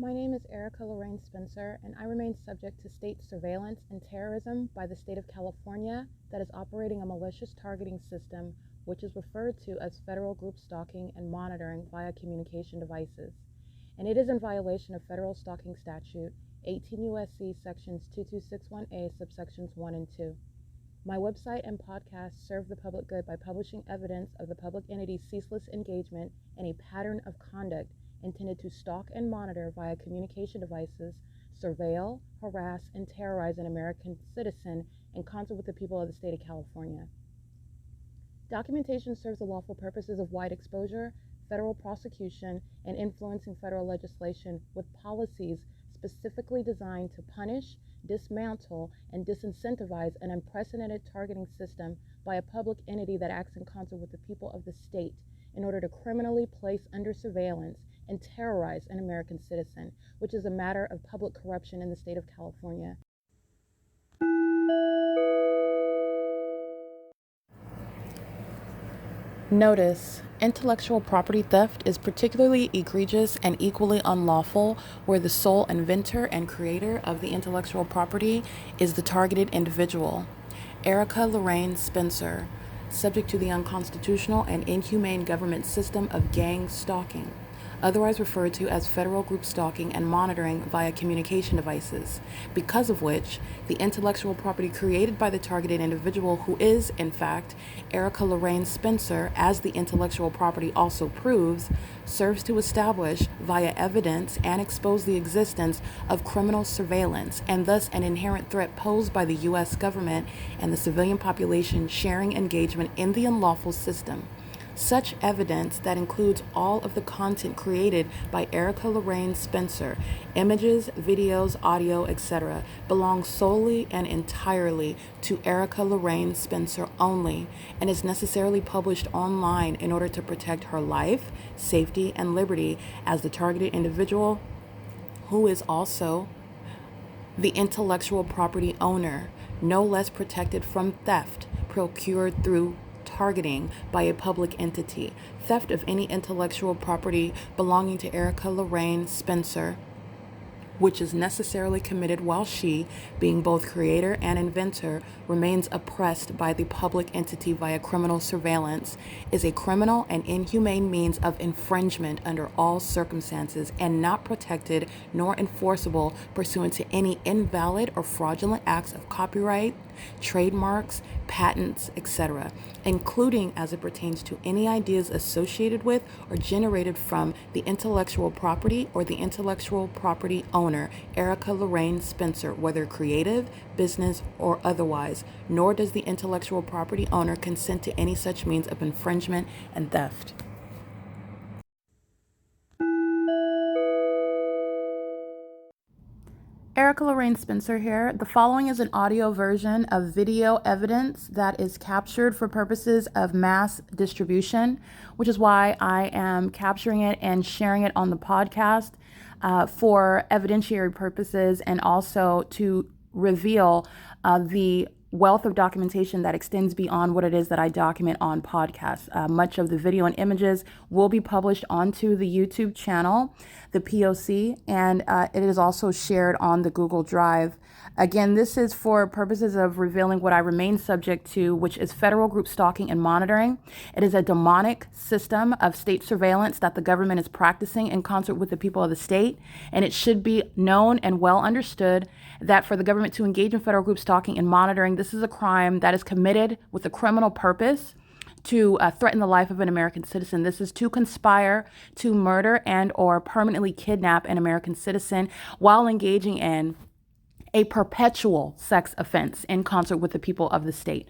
My name is Erica Lorraine Spencer, and I remain subject to state surveillance and terrorism by the state of California that is operating a malicious targeting system which is referred to as federal group stalking and monitoring via communication devices. And it is in violation of federal stalking statute 18 U.S.C. sections 2261A subsections 1 and 2. My website and podcast serve the public good by publishing evidence of the public entity's ceaseless engagement in a pattern of conduct intended to stalk and monitor via communication devices, surveil, harass, and terrorize an American citizen in concert with the people of the state of California. Documentation serves the lawful purposes of wide exposure, federal prosecution, and influencing federal legislation with policies specifically designed to punish, dismantle, and disincentivize an unprecedented targeting system by a public entity that acts in concert with the people of the state in order to criminally place under surveillance and terrorize an American citizen, which is a matter of public corruption in the state of California. Notice: intellectual property theft is particularly egregious and equally unlawful where the sole inventor and creator of the intellectual property is the targeted individual. Erica Lorraine Spencer, subject to the unconstitutional and inhumane government system of gang stalking, otherwise referred to as federal group stalking and monitoring via communication devices, because of which the intellectual property created by the targeted individual, who is, in fact, Erica Lorraine Spencer, as the intellectual property also proves, serves to establish via evidence and expose the existence of criminal surveillance and thus an inherent threat posed by the U.S. government and the civilian population sharing engagement in the unlawful system. Such evidence that includes all of the content created by Erica Lorraine Spencer, images, videos, audio, etc., belongs solely and entirely to Erica Lorraine Spencer only and is necessarily published online in order to protect her life, safety, and liberty as the targeted individual, who is also the intellectual property owner, no less protected from theft procured through targeting by a public entity. Theft of any intellectual property belonging to Erica Lorraine Spencer, which is necessarily committed while she, being both creator and inventor, remains oppressed by the public entity via criminal surveillance, is a criminal and inhumane means of infringement under all circumstances and not protected nor enforceable pursuant to any invalid or fraudulent acts of copyright, trademarks, patents, etc., including as it pertains to any ideas associated with or generated from the intellectual property or the intellectual property owner, Erica Lorraine Spencer, whether creative, business, or otherwise, nor does the intellectual property owner consent to any such means of infringement and theft. Erica Lorraine Spencer here. The following is an audio version of video evidence that is captured for purposes of mass distribution, which is why I am capturing it and sharing it on the podcast for evidentiary purposes and also to reveal the wealth of documentation that extends beyond what it is that I document on podcasts. Much of the video and images will be published onto the YouTube channel, the P.O.C, and it is also shared on the Google Drive. Again, this is for purposes of revealing what I remain subject to, which is federal group stalking and monitoring. It is a demonic system of state surveillance that the government is practicing in concert with the people of the state, and it should be known and well understood that for the government to engage in federal group stalking and monitoring, this is a crime that is committed with a criminal purpose to threaten the life of an American citizen. This is to conspire to murder and or permanently kidnap an American citizen while engaging in a perpetual sex offense in concert with the people of the state.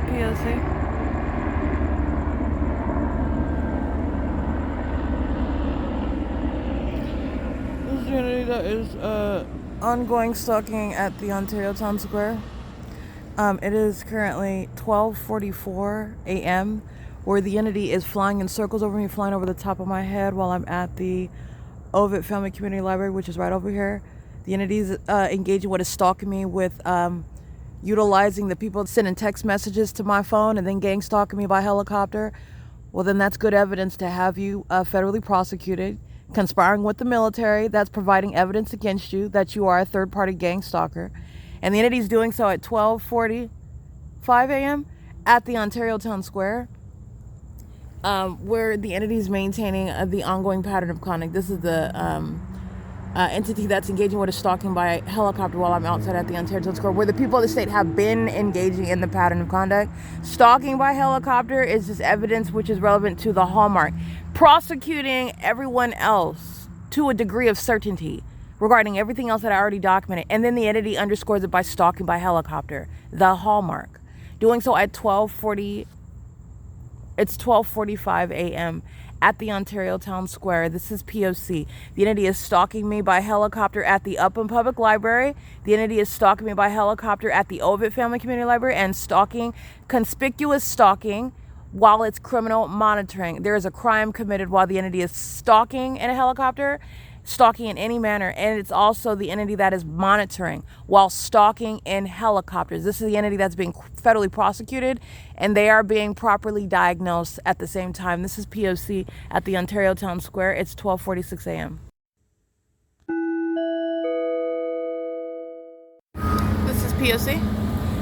P.O.C. That is ongoing stalking at the Ontario Town Square. It is currently 12:44 a.m. where the entity is flying in circles over me, flying over the top of my head while I'm at the Ovid Family Community Library, which is right over here. The entity is engaging what is stalking me with utilizing the people sending text messages to my phone and then gang stalking me by helicopter, well, then that's good evidence to have you federally prosecuted, conspiring with the military. That's providing evidence against you that you are a third-party gang stalker. And the entity's doing so at 12:45 a.m. at the Ontario Town Square, where the entity is maintaining the ongoing pattern of conduct. This is the entity that's engaging with a stalking by helicopter while I'm outside at the Ontario Town Square, where the people of the state have been engaging in the pattern of conduct. Stalking by helicopter is just evidence which is relevant to the hallmark. Prosecuting everyone else to a degree of certainty regarding everything else that I already documented. And then the entity underscores it by stalking by helicopter, the hallmark. Doing so at 12:45 a.m. at the Ontario Town Square. This is P.O.C. The entity is stalking me by helicopter at the Upland Public Library. The entity is stalking me by helicopter at the Ovid Family Community Library, and conspicuous stalking while it's criminal monitoring. There is a crime committed while the entity is stalking in a helicopter, stalking in any manner, and it's also the entity that is monitoring while stalking in helicopters. This is the entity that's being federally prosecuted, and they are being properly diagnosed at the same time. This is P.O.C. at the Ontario Town Square. It's 12:46 a.m. This is P.O.C.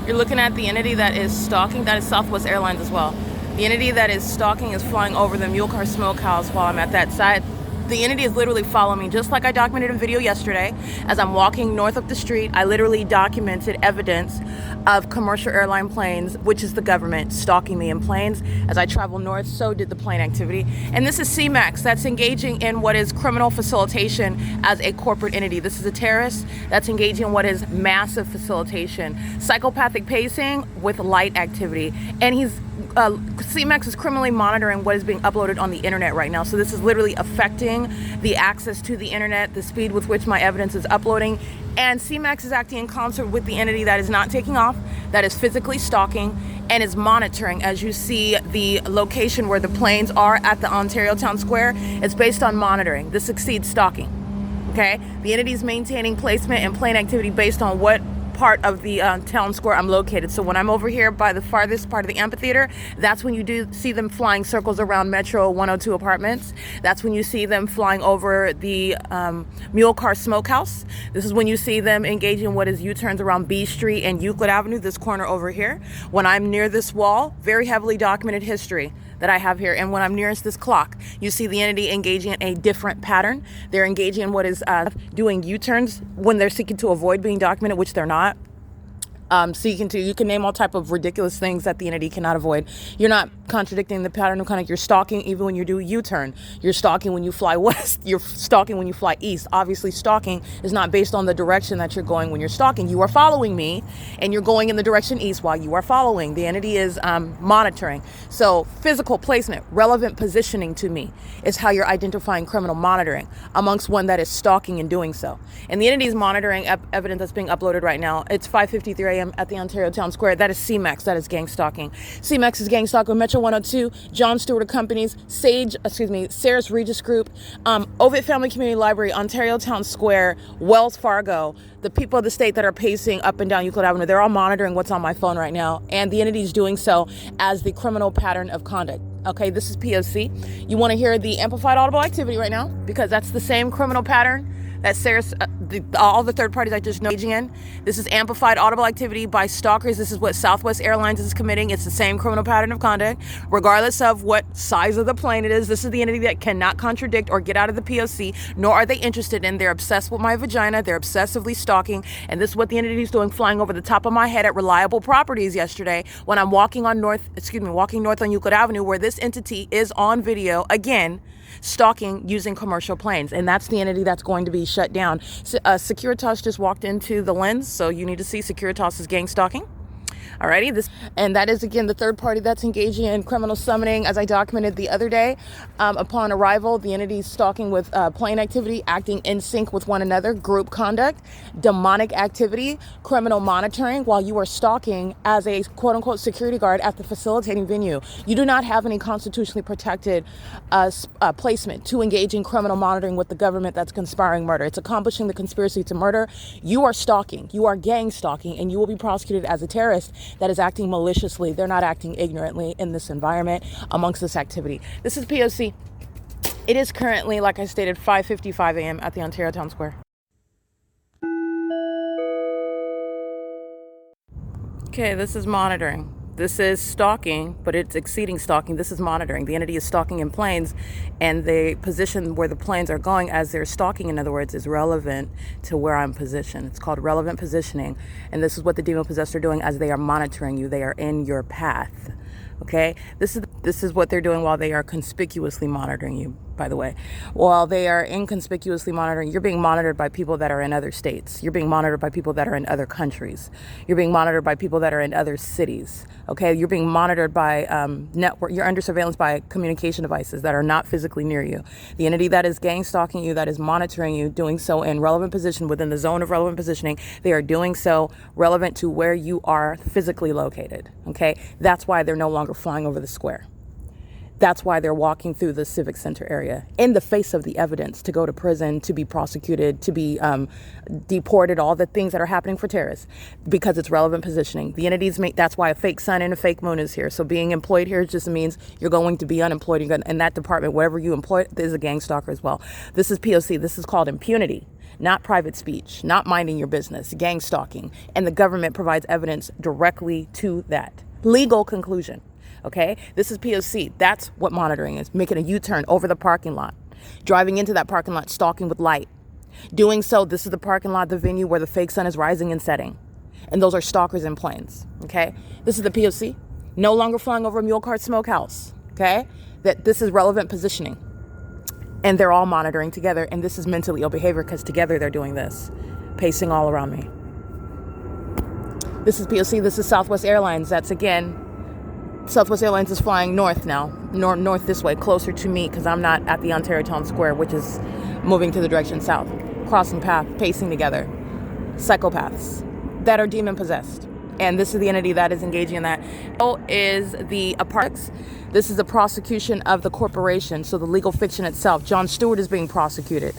You're looking at the entity that is stalking. That is Southwest Airlines as well. The entity that is stalking is flying over the Mule Car Smokehouse while I'm at that site. The entity is literally following me, just like I documented in video yesterday. As I'm walking north up the street, I literally documented evidence of commercial airline planes, which is the government, stalking me in planes. As I travel north, so did the plane activity. And this is CMAX, that's engaging in what is criminal facilitation as a corporate entity. This is a terrorist that's engaging in what is massive facilitation, psychopathic pacing with light activity. And CMAX is criminally monitoring what is being uploaded on the internet right now. So this is literally affecting the access to the internet, the speed with which my evidence is uploading. And CMAX is acting in concert with the entity that is not taking off, that is physically stalking, and is monitoring. As you see, the location where the planes are at the Ontario Town Square, it's based on monitoring. This exceeds stalking, okay? The entity is maintaining placement and plane activity based on what part of the town square I'm located. So when I'm over here by the farthest part of the amphitheater, that's when you do see them flying circles around Metro 102 apartments. That's when you see them flying over the Mule Car Smokehouse. This is when you see them engaging in what is U-turns around B Street and Euclid Avenue, this corner over here. When I'm near this wall, very heavily documented history that I have here. And when I'm nearest this clock, you see the entity engaging in a different pattern. They're engaging in what is doing U-turns when they're seeking to avoid being documented, which they're not. You can name all type of ridiculous things that the entity cannot avoid. You're not contradicting the pattern of conduct. You're stalking even when you do U-turn. You're stalking when you fly west. You're stalking when you fly east. Obviously, stalking is not based on the direction that you're going when you're stalking. You are following me, and you're going in the direction east while you are following. The entity is monitoring. So physical placement, relevant positioning to me is how you're identifying criminal monitoring amongst one that is stalking and doing so. And the entity is monitoring evidence that's being uploaded right now. It's 5:53 a.m. at the Ontario Town Square. That is CMAX. That is gang stalking. CMAX is gang stalking with Metro 102, John Stewart Companies, Sarah's Regis Group, Ovid Family Community Library, Ontario Town Square, Wells Fargo. The people of the state that are pacing up and down Euclid Avenue, they're all monitoring what's on my phone right now. And the entity is doing so as the criminal pattern of conduct. Okay, this is P.O.C. You want to hear the amplified audible activity right now, because that's the same criminal pattern that all the third parties I just know engaging in. This is amplified audible activity by stalkers. This is what Southwest Airlines is committing. It's the same criminal pattern of conduct, regardless of what size of the plane it is. This is the entity that cannot contradict or get out of the P.O.C, nor are they interested in. They're obsessed with my vagina. They're obsessively stalking. And this is what the entity is doing, flying over the top of my head at reliable properties yesterday when I'm walking north on Euclid Avenue, where this entity is on video, again, stalking using commercial planes. And that's the entity that's going to be shut down. Securitas just walked into the lens, so you need to see Securitas is gang stalking. Alrighty, and that is again the third party that's engaging in criminal summoning, as I documented the other day. Upon arrival, the entities stalking with plain activity, acting in sync with one another, group conduct, demonic activity, criminal monitoring while you are stalking as a quote unquote security guard at the facilitating venue. You do not have any constitutionally protected placement to engage in criminal monitoring with the government that's conspiring murder. It's accomplishing the conspiracy to murder. You are stalking, you are gang stalking, and you will be prosecuted as a terrorist that is acting maliciously. They're not acting ignorantly in this environment amongst this activity. This is P.O.C. It is currently, like I stated, 5:55 a.m. at the Ontario Town Square. Okay, this is monitoring. This is stalking, but it's exceeding stalking. This is monitoring. The entity is stalking in planes, and the position where the planes are going as they're stalking, in other words, is relevant to where I'm positioned. It's called relevant positioning, and this is what the demon-possessed are doing as they are monitoring you. They are in your path. Okay, this is what they're doing while they are conspicuously monitoring you, by the way. While they are inconspicuously monitoring, you're being monitored by people that are in other states. You're being monitored by people that are in other countries. You're being monitored by people that are in other cities. Okay, you're being monitored by network. You're under surveillance by communication devices that are not physically near you. The entity that is gang stalking you, that is monitoring you, doing so in relevant position within the zone of relevant positioning, they are doing so relevant to where you are physically located. Okay, that's why they're no longer flying over the square. That's why they're walking through the civic center area in the face of the evidence to go to prison, to be prosecuted, to be deported, all the things that are happening for terrorists, because it's relevant positioning. The entities make, that's why a fake sun and a fake moon is here. So being employed here just means you're going to be unemployed. In that department, wherever you employ, there's a gang stalker as well. This is P.O.C. This is called impunity, not private speech, not minding your business, gang stalking. And the government provides evidence directly to that. Legal conclusion. Okay, this is P.O.C. That's what monitoring is. Making a U-turn over the parking lot, driving into that parking lot, stalking with light. Doing so, this is the parking lot, the venue where the fake sun is rising and setting. And those are stalkers in planes. Okay, this is the P.O.C. No longer flying over a mule cart smokehouse. Okay, that this is relevant positioning. And they're all monitoring together. And this is mentally ill behavior because together they're doing this, pacing all around me. This is P.O.C. This is Southwest Airlines. That's again, Southwest Airlines is flying north now, north this way, closer to me, because I'm not at the Ontario Town Square, which is moving to the direction south. Crossing path, pacing together. Psychopaths that are demon-possessed. And this is the entity that is engaging in that. Is the apartments. This is the prosecution of the corporation, so the legal fiction itself. Jon Stewart is being prosecuted,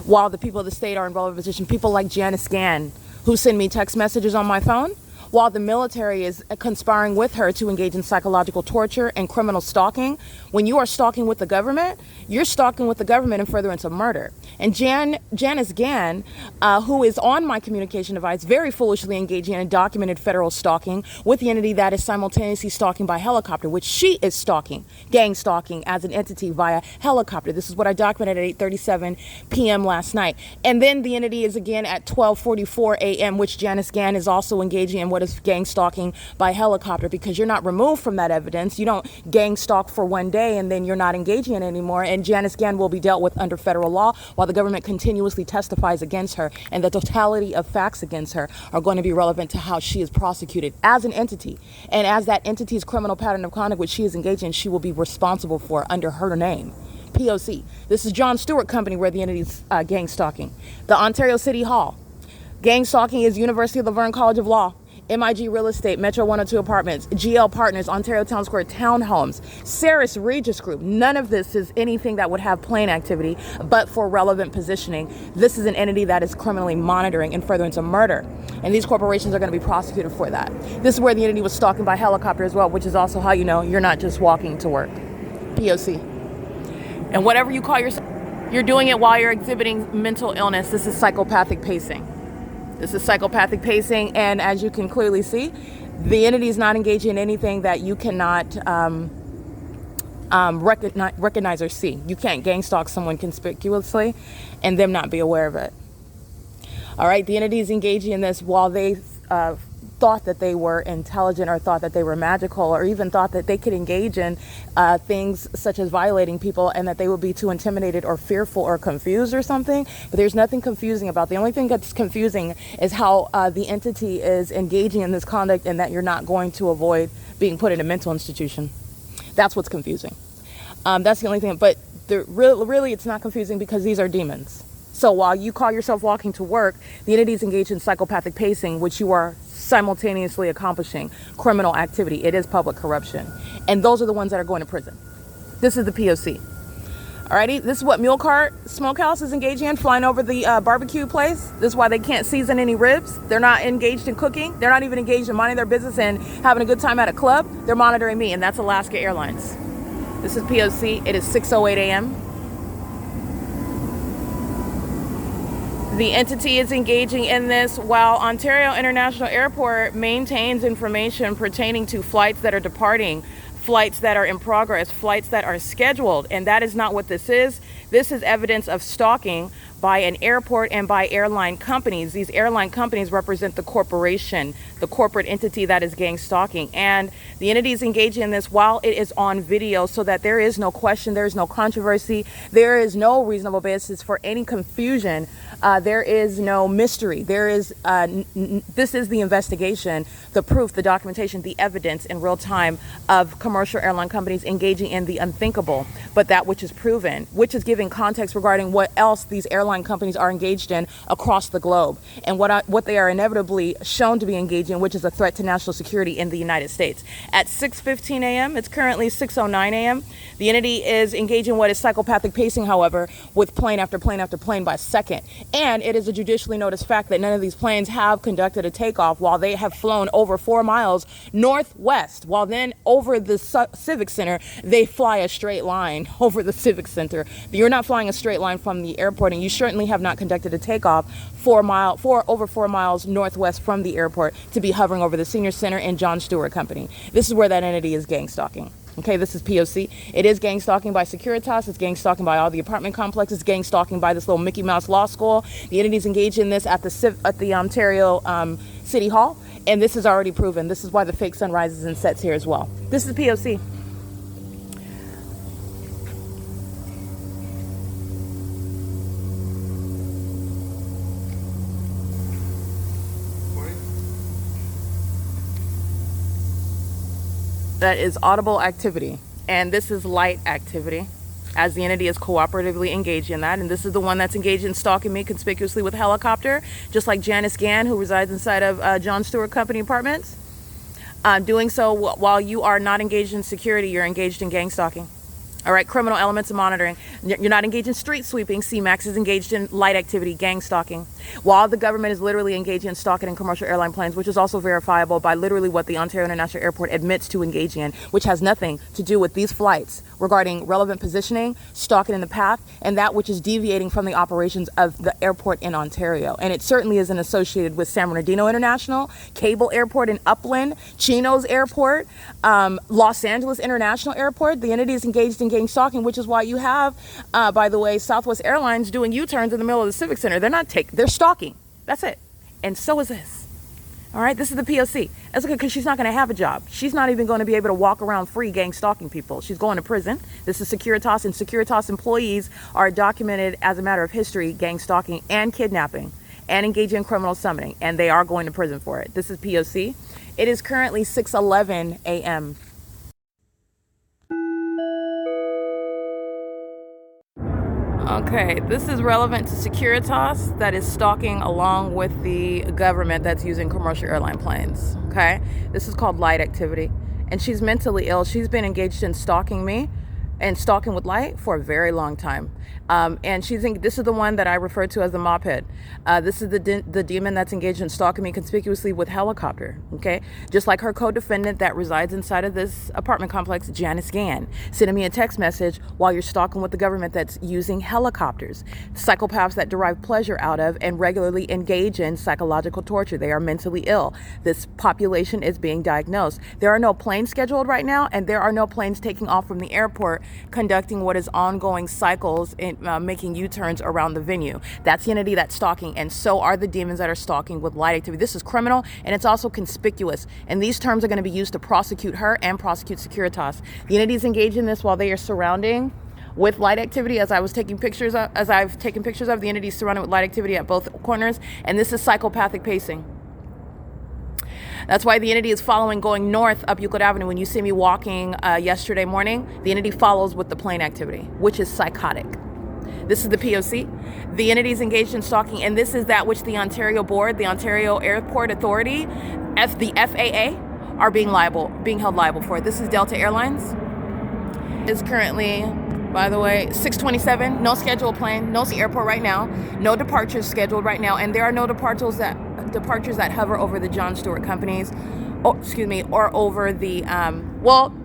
while the people of the state are in relevant position. People like Janice Gann, who send me text messages on my phone, while the military is conspiring with her to engage in psychological torture and criminal stalking. When you are stalking with the government, you're stalking with the government in furtherance of murder. And Janice Gann, who is on my communication device, very foolishly engaging in documented federal stalking with the entity that is simultaneously stalking by helicopter, which she is stalking, gang stalking as an entity via helicopter. This is what I documented at 8:37 p.m. last night. And then the entity is again at 12:44 a.m., which Janice Gann is also engaging in what is gang stalking by helicopter, because you're not removed from that evidence. You don't gang stalk for one day and then you're not engaging in it anymore. And Janice Gann will be dealt with under federal law while the government continuously testifies against her, and the totality of facts against her are going to be relevant to how she is prosecuted as an entity. And as that entity's criminal pattern of conduct which she is engaged in, she will be responsible for under her name. P.O.C. This is Jon Stewart Company where the entity's gang stalking. The Ontario City Hall. Gang stalking is University of Laverne College of Law. MIG Real Estate, Metro 102 Apartments, GL Partners, Ontario Town Square Townhomes, Saris Regis Group. None of this is anything that would have plain activity, but for relevant positioning. This is an entity that is criminally monitoring in furtherance of murder. And these corporations are going to be prosecuted for that. This is where the entity was stalking by helicopter as well, which is also how you know you're not just walking to work. P.O.C. And whatever you call yourself, you're doing it while you're exhibiting mental illness. This is psychopathic pacing. This is psychopathic pacing, and as you can clearly see, the entity is not engaging in anything that you cannot recognize or see. You can't gang stalk someone conspicuously and them not be aware of it. All right, the entity is engaging in this while they thought that they were intelligent or thought that they were magical or even thought that they could engage in things such as violating people and that they would be too intimidated or fearful or confused or something. But there's nothing confusing about it. The only thing that's confusing is how the entity is engaging in this conduct and that you're not going to avoid being put in a mental institution. That's what's confusing. That's the only thing. But really, it's not confusing because these are demons. So while you call yourself walking to work, the entity is engaged in psychopathic pacing, which you are simultaneously accomplishing criminal activity. It is public corruption. And those are the ones that are going to prison. This is the P.O.C. Alrighty, this is what Mule Cart Smokehouse is engaging in, flying over the barbecue place. This is why they can't season any ribs. They're not engaged in cooking. They're not even engaged in minding their business and having a good time at a club. They're monitoring me, and that's Alaska Airlines. This is P.O.C. It is 6:08 a.m. The entity is engaging in this while Ontario International Airport maintains information pertaining to flights that are departing, flights that are in progress, flights that are scheduled. And that is not what this is. This is evidence of stalking by an airport and by airline companies. These airline companies represent the corporation, the corporate entity that is gang stalking. And the entity is engaging in this while it is on video so that there is no question, there is no controversy, there is no reasonable basis for any confusion. There is no mystery. There is, this is the investigation, the proof, the documentation, the evidence in real time of commercial airline companies engaging in the unthinkable, but that which is proven, which is giving context regarding what else these airline companies are engaged in across the globe and what they are inevitably shown to be engaged in, which is a threat to national security in the United States. At 6:15 a.m., it's currently 6:09 a.m. The entity is engaging in what is psychopathic pacing, however, with plane after plane after plane by second. And it is a judicially noticed fact that none of these planes have conducted a takeoff while they have flown over 4 miles northwest, while then over the Civic Center, they fly a straight line over the Civic Center. You're not flying a straight line from the airport, and you certainly have not conducted a takeoff over 4 miles northwest from the airport to be hovering over the Senior Center and John Stewart Company. This is where that entity is gang stalking. Okay, this is P.O.C. It is gang stalking by Securitas. It's gang stalking by all the apartment complexes. Gang stalking by this little Mickey Mouse law school. The entity's engaged in this at the Ontario City Hall, and this is already proven. This is why the fake sun rises and sets here as well. This is P.O.C. That is audible activity, and this is light activity, as the entity is cooperatively engaged in that. And this is the one that's engaged in stalking me conspicuously with helicopter, just like Janice Gann, who resides inside of John Stewart Company apartments. Doing so while you are not engaged in security, you're engaged in gang stalking. All right, criminal elements of monitoring. You're not engaged in street sweeping. CMAX is engaged in light activity, gang stalking. While the government is literally engaged in stalking in commercial airline planes, which is also verifiable by literally what the Ontario International Airport admits to engaging in, which has nothing to do with these flights regarding relevant positioning, stalking in the path, and that which is deviating from the operations of the airport in Ontario. And it certainly isn't associated with San Bernardino International, Cable Airport in Upland, Chino's Airport, Los Angeles International Airport. The entity is engaged in gang stalking, which is why you have, by the way, Southwest Airlines doing U-turns in the middle of the Civic Center. They're stalking. That's it. And so is this. All right, this is the P.O.C. That's okay, because she's not going to have a job. She's not even going to be able to walk around free gang stalking people. She's going to prison. This is Securitas, and Securitas employees are documented as a matter of history, gang stalking and kidnapping and engaging in criminal summoning, and they are going to prison for it. This is P.O.C. It is currently 6:11 a.m. Okay, this is relevant to Securitas that is stalking along with the government that's using commercial airline planes. Okay, this is called light activity, and she's mentally ill. She's been engaged in stalking me and stalking with light for a very long time. And this is the one that I refer to as the mop head. This is the demon that's engaged in stalking me conspicuously with helicopter. Okay, just like her co-defendant that resides inside of this apartment complex, Janice Gann, sending me a text message while you're stalking with the government that's using helicopters. Psychopaths that derive pleasure out of and regularly engage in psychological torture. They are mentally ill. This population is being diagnosed. There are no planes scheduled right now, and there are no planes taking off from the airport conducting what is ongoing cycles in making U-turns around the venue. That's the entity that's stalking, and so are the demons that are stalking with light activity. This is criminal, and it's also conspicuous, and these terms are going to be used to prosecute her and prosecute Securitas. The entities engaged in this while they are surrounding with light activity, as I've taken pictures of, the entities surrounded with light activity at both corners, and this is psychopathic pacing. That's why the entity is following going north up Euclid Avenue. When you see me walking yesterday morning, the entity follows with the plane activity, which is psychotic. This is the P.O.C. The entity is engaged in stalking, and this is that which the Ontario Board, the Ontario Airport Authority, the FAA, are being held liable for. This is Delta Airlines. It's currently, by the way, 6:27, no scheduled plane, no airport right now, no departures scheduled right now, and there are no departures that hover over the John Stewart companies, or over the,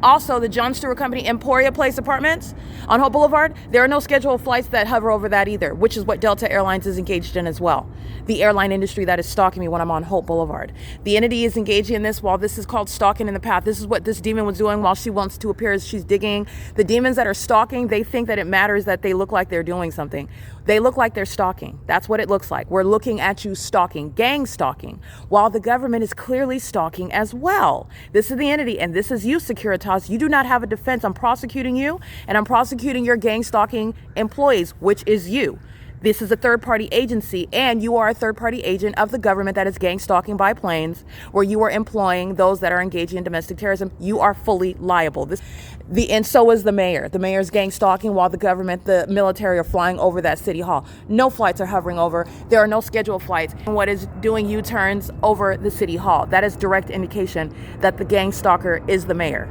also the John Stewart Company Emporia Place Apartments on Hope Boulevard. There are no scheduled flights that hover over that either, which is what Delta Airlines is engaged in as well. The airline industry that is stalking me when I'm on Hope Boulevard. The entity is engaging in this while this is called stalking in the path. This is what this demon was doing while she wants to appear as she's digging. The demons that are stalking, they think that it matters that they look like they're doing something. They look like they're stalking. That's what it looks like. We're looking at you stalking, gang stalking, while the government is clearly stalking as well. This is the entity, and this is you, Securitas. You do not have a defense. I'm prosecuting you, and I'm prosecuting your gang stalking employees, which is you. This is a third-party agency, and you are a third-party agent of the government that is gang stalking by planes, where you are employing those that are engaging in domestic terrorism. You are fully liable. And so is the mayor. The mayor's gang stalking while the government, the military, are flying over that city hall. No flights are hovering over. There are no scheduled flights. And what is doing U-turns over the city hall? That is direct indication that the gang stalker is the mayor.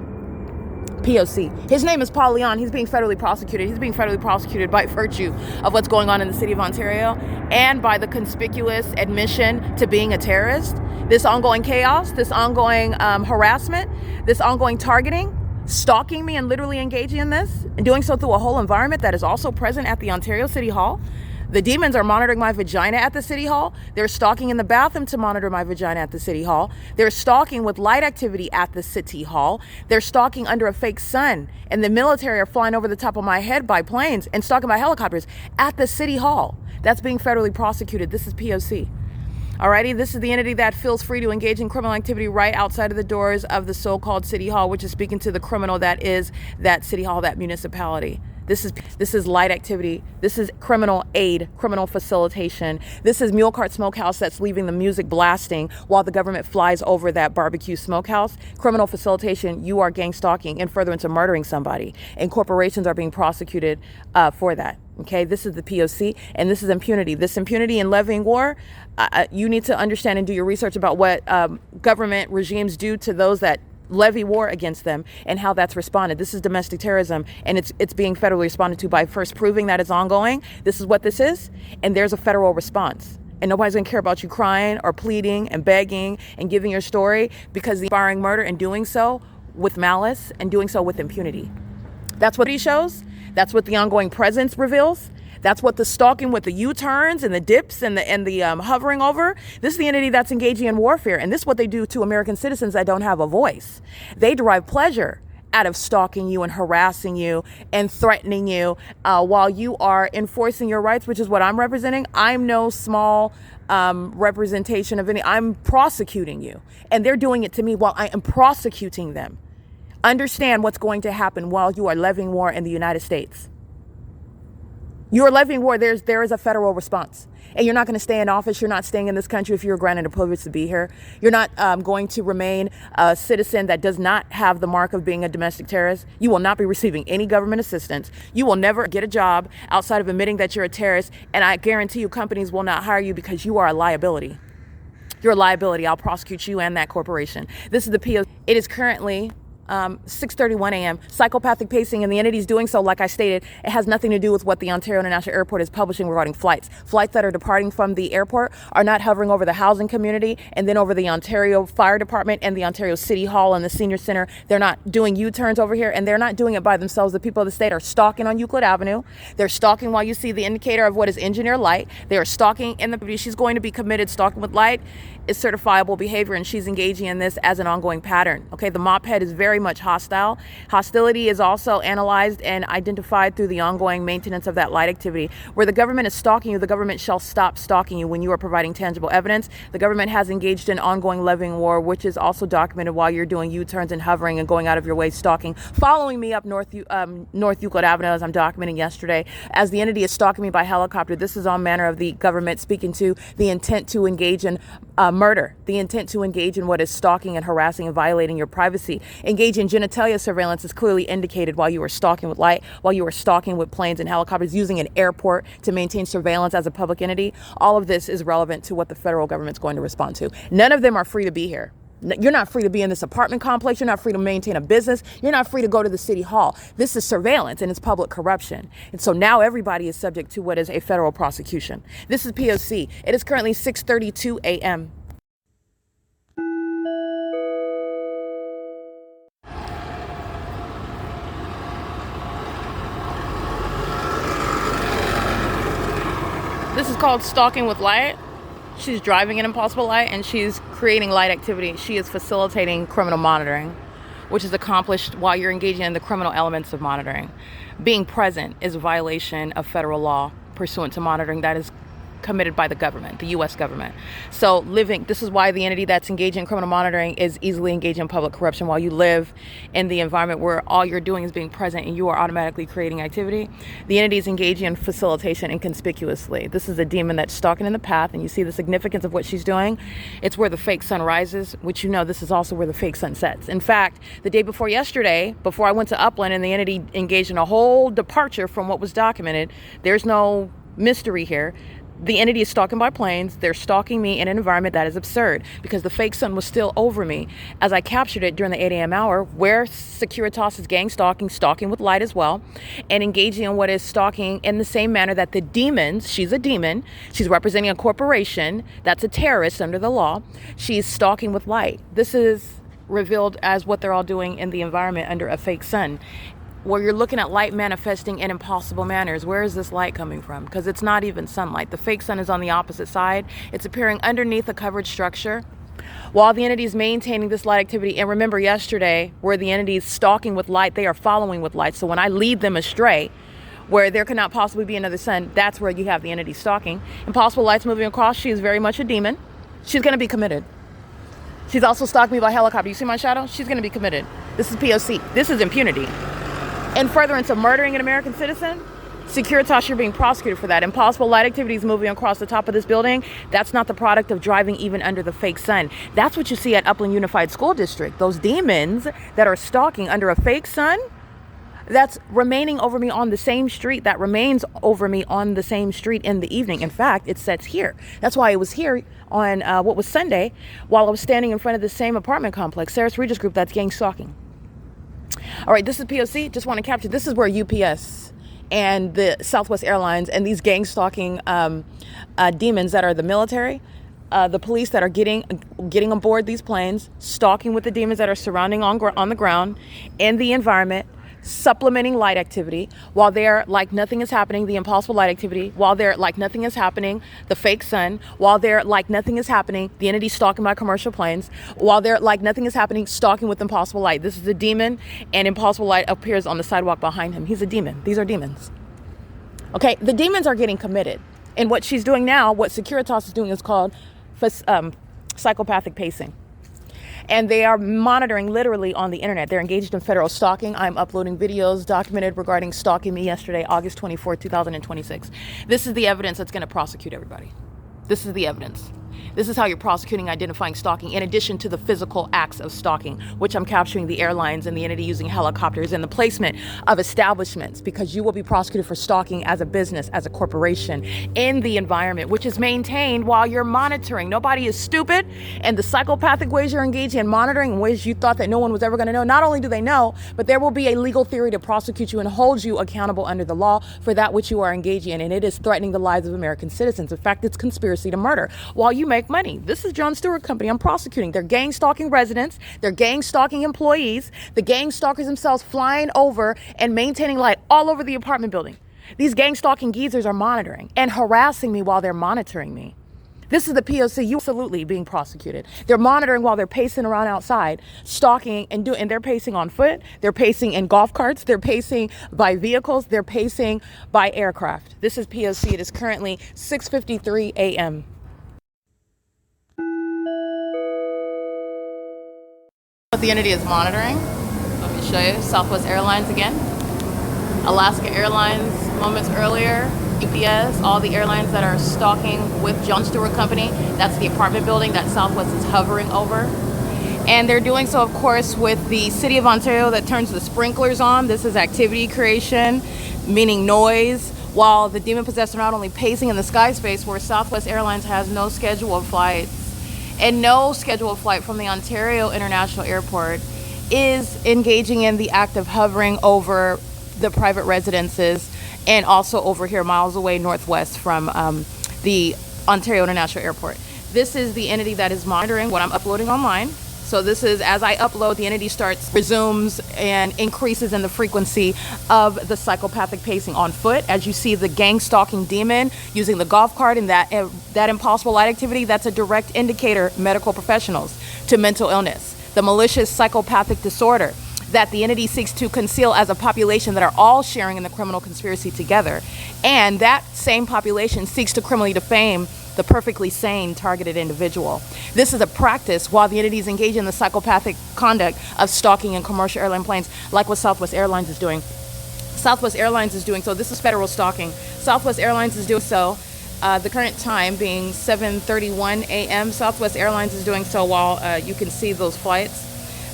P.O.C. His name is Paul Leon. He's being federally prosecuted. He's being federally prosecuted by virtue of what's going on in the city of Ontario and by the conspicuous admission to being a terrorist. This ongoing chaos, this ongoing harassment, this ongoing targeting, stalking me and literally engaging in this, and doing so through a whole environment that is also present at the Ontario City Hall. The demons are monitoring my vagina at the City Hall. They're stalking in the bathroom to monitor my vagina at the City Hall. They're stalking with light activity at the City Hall. They're stalking under a fake sun. And the military are flying over the top of my head by planes and stalking by helicopters at the City Hall. That's being federally prosecuted. This is P.O.C. Alrighty, this is the entity that feels free to engage in criminal activity right outside of the doors of the so-called City Hall, which is speaking to the criminal that is that City Hall, that municipality. This is light activity. This is criminal aid, criminal facilitation. This is Mule Cart Smokehouse that's leaving the music blasting while the government flies over that barbecue smokehouse. Criminal facilitation, you are gang stalking and furtherance of murdering somebody. And corporations are being prosecuted for that. Okay, this is the P.O.C. and this is impunity. This impunity in levying war, you need to understand and do your research about what government regimes do to those that levy war against them and how that's responded. This is domestic terrorism, and it's being federally responded to by first proving that it's ongoing. This is what this is, and there's a federal response. And nobody's gonna care about you crying or pleading and begging and giving your story, because the inspiring murder and doing so with malice and doing so with impunity. That's what he shows. That's what the ongoing presence reveals. That's what the stalking with the U-turns and the dips and the hovering over. This is the entity that's engaging in warfare. And this is what they do to American citizens that don't have a voice. They derive pleasure out of stalking you and harassing you and threatening you while you are enforcing your rights, which is what I'm representing. I'm no small representation of any. I'm prosecuting you. And they're doing it to me while I am prosecuting them. Understand what's going to happen while you are levying war in the United States. You are levying war. There is a federal response. And you're not going to stay in office. You're not staying in this country if you're granted a privilege to be here. You're not going to remain a citizen that does not have the mark of being a domestic terrorist. You will not be receiving any government assistance. You will never get a job outside of admitting that you're a terrorist. And I guarantee you companies will not hire you because you are a liability. You're a liability. I'll prosecute you and that corporation. This is the P.O.C. It is currently 6:31 a.m. Psychopathic pacing, and the entities doing so, like I stated, it has nothing to do with what the Ontario International Airport is publishing regarding flights. Flights that are departing from the airport are not hovering over the housing community and then over the Ontario Fire Department and the Ontario City Hall and the Senior Center. They're not doing U-turns over here, and they're not doing it by themselves. The people of the state are stalking on Euclid Avenue. They're stalking while you see the indicator of what is engineer light. They are stalking in the, she's going to be committed stalking with light is certifiable behavior, and she's engaging in this as an ongoing pattern. Okay, the mop head is very much hostile. Hostility is also analyzed and identified through the ongoing maintenance of that light activity. Where the government is stalking you, the government shall stop stalking you when you are providing tangible evidence. The government has engaged in ongoing levying war, which is also documented while you're doing U-turns and hovering and going out of your way stalking, following me up North Euclid Avenue, as I'm documenting yesterday, as the entity is stalking me by helicopter. This is all manner of the government speaking to the intent to engage in murder, the intent to engage in what is stalking and harassing and violating your privacy. Engage in genitalia surveillance is clearly indicated while you are stalking with light, while you are stalking with planes and helicopters, using an airport to maintain surveillance as a public entity. All of this is relevant to what the federal government's going to respond to. None of them are free to be here. You're not free to be in this apartment complex. You're not free to maintain a business. You're not free to go to the city hall. This is surveillance and it's public corruption. And so now everybody is subject to what is a federal prosecution. This is P.O.C. It is currently 6:32 a.m. This is called stalking with light. She's driving an impossible light and she's creating light activity. She is facilitating criminal monitoring, which is accomplished while you're engaging in the criminal elements of monitoring. Being present is a violation of federal law pursuant to monitoring that is committed by the government, the U.S. government. So this is why the entity that's engaging in criminal monitoring is easily engaged in public corruption. While you live in the environment where all you're doing is being present and you are automatically creating activity, the entity is engaging in facilitation inconspicuously. This is a demon that's stalking in the path, and you see the significance of what she's doing. It's where the fake sun rises, which this is also where the fake sun sets. In fact, the day before yesterday, before I went to Upland and the entity engaged in a whole departure from what was documented, there's no mystery here. The entity is stalking by planes. They're stalking me in an environment that is absurd because the fake sun was still over me as I captured it during the 8 a.m. hour, where Securitas is gang stalking with light as well, and engaging in what is stalking in the same manner that the demons, she's a demon, she's representing a corporation that's a terrorist under the law, she's stalking with light. This is revealed as what they're all doing in the environment under a fake sun, where you're looking at light manifesting in impossible manners. Where is this light coming from? Because it's not even sunlight. The fake sun is on the opposite side. It's appearing underneath a covered structure while the entity is maintaining this light activity. And remember yesterday, where the entity is stalking with light, they are following with light. So when I lead them astray, where there could not possibly be another sun, that's where you have the entity stalking. Impossible lights moving across. She is very much a demon. She's going to be committed. She's also stalking me by helicopter. You see my shadow? She's going to be committed. This is P.O.C. This is impunity. In furtherance of murdering an American citizen, Securitas, you're being prosecuted for that. Impossible light activities moving across the top of this building, that's not the product of driving even under the fake sun. That's what you see at Upland Unified School District. Those demons that are stalking under a fake sun, that's remaining over me on the same street, that remains over me on the same street in the evening. In fact, it sets here. That's why it was here on what was Sunday, while I was standing in front of the same apartment complex, Sarah's Regis Group, that's gang stalking. All right, this is P.O.C. Just want to capture, this is where UPS and the Southwest Airlines and these gang stalking demons that are the military, the police that are getting aboard these planes, stalking with the demons that are surrounding on the ground in the environment, supplementing light activity while they're like nothing is happening, the impossible light activity, while they're like nothing is happening, the fake sun, while they're like nothing is happening, the entity stalking by commercial planes, while they're like nothing is happening, stalking with impossible light. This is a demon, and impossible light appears on the sidewalk behind him. He's a demon. These are demons. Okay, the demons are getting committed. And what she's doing now, what Securitas is doing, is called psychopathic pacing. And they are monitoring literally on the internet. They're engaged in federal stalking. I'm uploading videos documented regarding stalking me yesterday, August 24, 2026. This is the evidence that's going to prosecute everybody. This is the evidence. This is how you're prosecuting identifying stalking, in addition to the physical acts of stalking, which I'm capturing the airlines and the entity using helicopters and the placement of establishments, because you will be prosecuted for stalking as a business, as a corporation, in the environment, which is maintained while you're monitoring. Nobody is stupid, and the psychopathic ways you're engaging in monitoring, in ways you thought that no one was ever going to know, not only do they know, but there will be a legal theory to prosecute you and hold you accountable under the law for that which you are engaging in, and it is threatening the lives of American citizens. In fact, it's conspiracy to murder while you make money. This is John Stewart Company I'm prosecuting. They're gang stalking residents. They're gang stalking employees. The gang stalkers themselves flying over and maintaining light all over the apartment building. These gang stalking geezers are monitoring and harassing me while they're monitoring me. This is the P.O.C. You absolutely being prosecuted. They're monitoring while they're pacing around outside, stalking and they're pacing on foot. They're pacing in golf carts. They're pacing by vehicles. They're pacing by aircraft. This is P.O.C. It is currently 6:53 a.m. What the entity is monitoring. Let me show you. Southwest Airlines again. Alaska Airlines moments earlier. U.S., all the airlines that are stalking with John Stewart Company. That's the apartment building that Southwest is hovering over. And they're doing so, of course, with the City of Ontario that turns the sprinklers on. This is activity creation, meaning noise, while the demon-possessed are not only pacing in the sky space where Southwest Airlines has no scheduled flights and no scheduled flight from the Ontario International Airport is engaging in the act of hovering over the private residences and also over here miles away northwest from the Ontario International Airport. This is the entity that is monitoring what I'm uploading online. So this is, as I upload, the entity resumes and increases in the frequency of the psychopathic pacing on foot. As you see the gang stalking demon using the golf cart and that impossible light activity, that's a direct indicator, medical professionals, to mental illness. The malicious psychopathic disorder that the entity seeks to conceal as a population that are all sharing in the criminal conspiracy together. And that same population seeks to criminally defame the perfectly sane targeted individual. This is a practice while the entities engage in the psychopathic conduct of stalking in commercial airline planes, like what Southwest Airlines is doing. Southwest Airlines is doing so. This is federal stalking. Southwest Airlines is doing so. The current time being 7:31 a.m. Southwest Airlines is doing so while you can see those flights.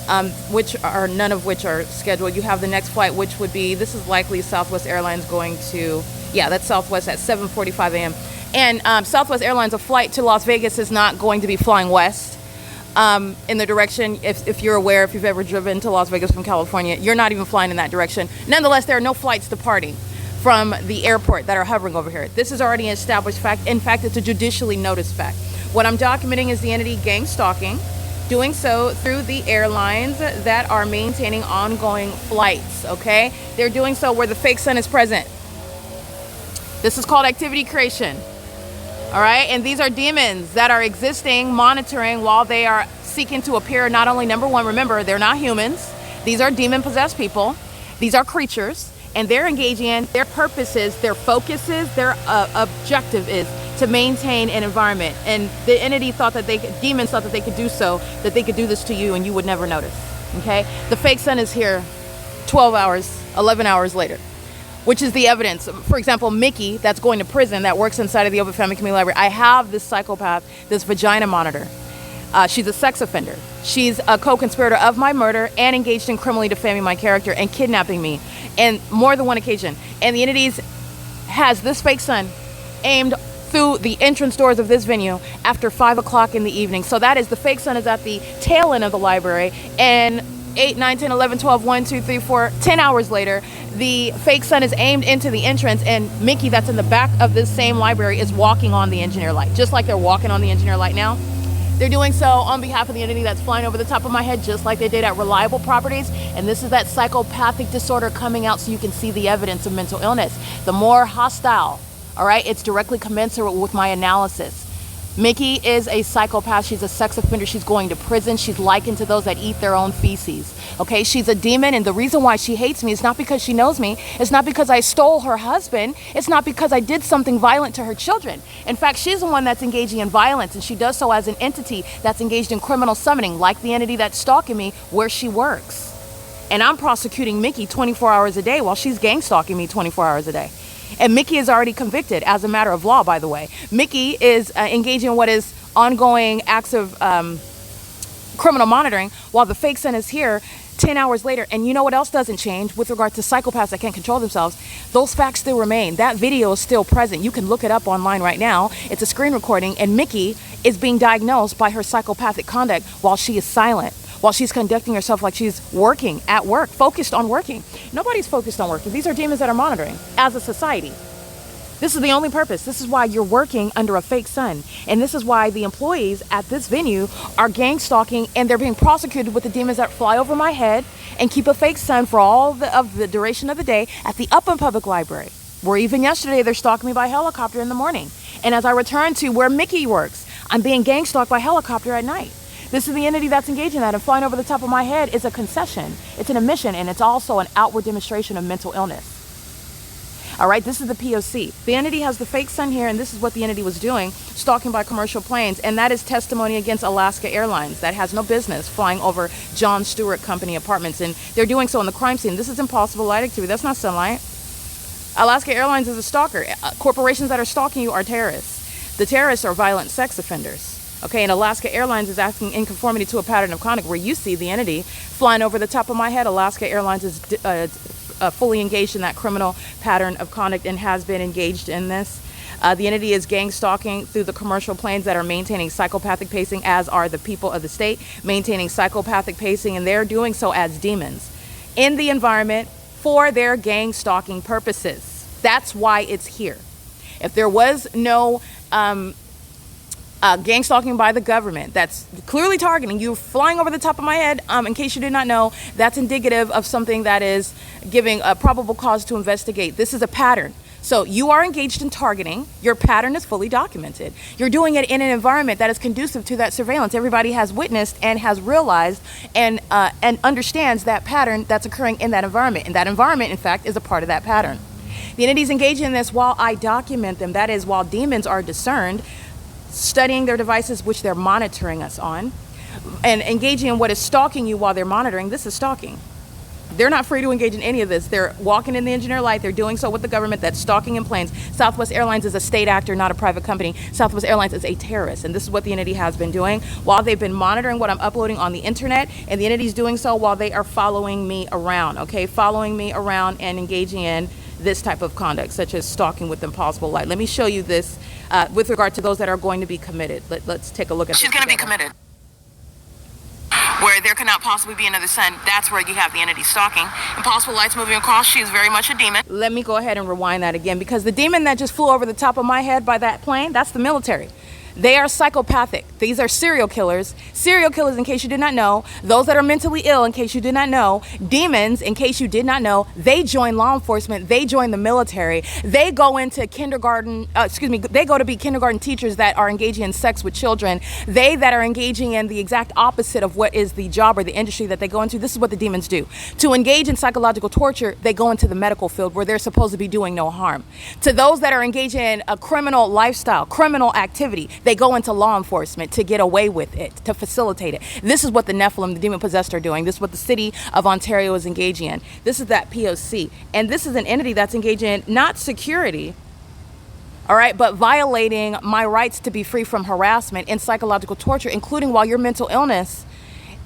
None of which are scheduled. You have the next flight, which would be, this is likely Southwest Airlines going to, yeah, that's Southwest at 7:45 a.m. And Southwest Airlines, a flight to Las Vegas is not going to be flying west in the direction, if you're aware, if you've ever driven to Las Vegas from California, you're not even flying in that direction. Nonetheless, there are no flights departing from the airport that are hovering over here. This is already an established fact. In fact, it's a judicially noticed fact. What I'm documenting is the entity gang stalking, doing so through the airlines that are maintaining ongoing flights, okay? They're doing so where the fake sun is present. This is called activity creation, all right? And these are demons that are existing, monitoring while they are seeking to appear, not only, number one, remember, they're not humans. These are demon-possessed people. These are creatures, and they're engaging in their purposes, their focuses, their objective is to maintain an environment. And the entity thought that demons thought that they could do so, that they could do this to you and you would never notice, okay? The fake sun is here 12 hours, 11 hours later, which is the evidence. For example, Mickey, that's going to prison, that works inside of the Open Family Community Library. I have this psychopath, this vagina monitor. She's a sex offender. She's a co-conspirator of my murder and engaged in criminally defaming my character and kidnapping me, and more than one occasion. And the entities has this fake sun aimed through the entrance doors of this venue after 5 o'clock in the evening. So that is, the fake sun is at the tail end of the library, and 8, 9, 10, 11, 12, 1, 2, 3, 4, 10 hours later, the fake sun is aimed into the entrance, and Mickey, that's in the back of this same library, is walking on the engineer light, just like they're walking on the engineer light now. They're doing so on behalf of the entity that's flying over the top of my head, just like they did at Reliable Properties. And this is that psychopathic disorder coming out so you can see the evidence of mental illness. The more hostile, all right, it's directly commensurate with my analysis. Mickey is a psychopath. She's a sex offender. She's going to prison. She's likened to those that eat their own feces. Okay, she's a demon, and the reason why she hates me is not because she knows me. It's not because I stole her husband. It's not because I did something violent to her children. In fact, she's the one that's engaging in violence, and she does so as an entity that's engaged in criminal summoning, like the entity that's stalking me where she works. And I'm prosecuting Mickey 24 hours a day while she's gang stalking me 24 hours a day. And Mickey is already convicted as a matter of law, by the way. Mickey is engaging in what is ongoing acts of criminal monitoring while the fake sun is here 10 hours later. And you know what else doesn't change with regard to psychopaths that can't control themselves? Those facts still remain. That video is still present. You can look it up online right now. It's a screen recording, and Mickey is being diagnosed by her psychopathic conduct while she is silent, while she's conducting herself like she's working at work, focused on working. Nobody's focused on working. These are demons that are monitoring as a society. This is the only purpose. This is why you're working under a fake sun. And this is why the employees at this venue are gang stalking, and they're being prosecuted with the demons that fly over my head and keep a fake sun for all of the duration of the day at the Upland Public Library, where even yesterday they're stalking me by helicopter in the morning. And as I return to where Mickey works, I'm being gang stalked by helicopter at night. This is the entity that's engaging that, and flying over the top of my head is a concession. It's an admission, and it's also an outward demonstration of mental illness. All right, this is the P.O.C. The entity has the fake sun here, and this is what the entity was doing, stalking by commercial planes, and that is testimony against Alaska Airlines that has no business flying over John Stewart Company apartments, and they're doing so in the crime scene. This is impossible light activity. That's not sunlight. Alaska Airlines is a stalker. Corporations that are stalking you are terrorists. The terrorists are violent sex offenders. Okay, and Alaska Airlines is acting in conformity to a pattern of conduct where you see the entity flying over the top of my head. Alaska Airlines is fully engaged in that criminal pattern of conduct and has been engaged in this. The entity is gang stalking through the commercial planes that are maintaining psychopathic pacing, as are the people of the state maintaining psychopathic pacing, and they're doing so as demons in the environment for their gang stalking purposes. That's why it's here. If there was no gang stalking by the government that's clearly targeting you, flying over the top of my head, in case you did not know, that's indicative of something that is giving a probable cause to investigate. This is a pattern. So you are engaged in targeting. Your pattern is fully documented. You're doing it in an environment that is conducive to that surveillance. Everybody has witnessed and has realized and understands that pattern that's occurring in that environment. And that environment, in fact, is a part of that pattern. The entities engaging in this while I document them, that is, while demons are discerned, studying their devices, which they're monitoring us on, and engaging in what is stalking you while they're monitoring. This is stalking. They're not free to engage in any of this. They're walking in the engineer light. They're doing so with the government that's stalking in planes. Southwest Airlines is a state actor, not a private company. Southwest Airlines is a terrorist, and this is what the entity has been doing while they've been monitoring what I'm uploading on the internet, and the entity's doing so while they are following me around, okay? Following me around and engaging in this type of conduct, such as stalking with impossible light. Let me show you this with regard to those that are going to be committed. Let's take a look at this. She's going to be committed. Where there cannot possibly be another sun, that's where you have the entity stalking. Impossible lights moving across, she is very much a demon. Let me go ahead and rewind that again, because the demon that just flew over the top of my head by that plane, that's the military. They are psychopathic. These are serial killers. Serial killers, in case you did not know. Those that are mentally ill, in case you did not know. Demons, in case you did not know. They join law enforcement. They join the military. They go into kindergarten, they go to be kindergarten teachers that are engaging in sex with children. They that are engaging in the exact opposite of what is the job or the industry that they go into. This is what the demons do. To engage in psychological torture, they go into the medical field where they're supposed to be doing no harm. To those that are engaging in a criminal lifestyle, criminal activity, they go into law enforcement to get away with it, to facilitate it. This is what the Nephilim, the demon possessed, are doing. This is what the city of Ontario is engaging in. This is that P.O.C. And this is an entity that's engaging in not security, all right, but violating my rights to be free from harassment and psychological torture, including while your mental illness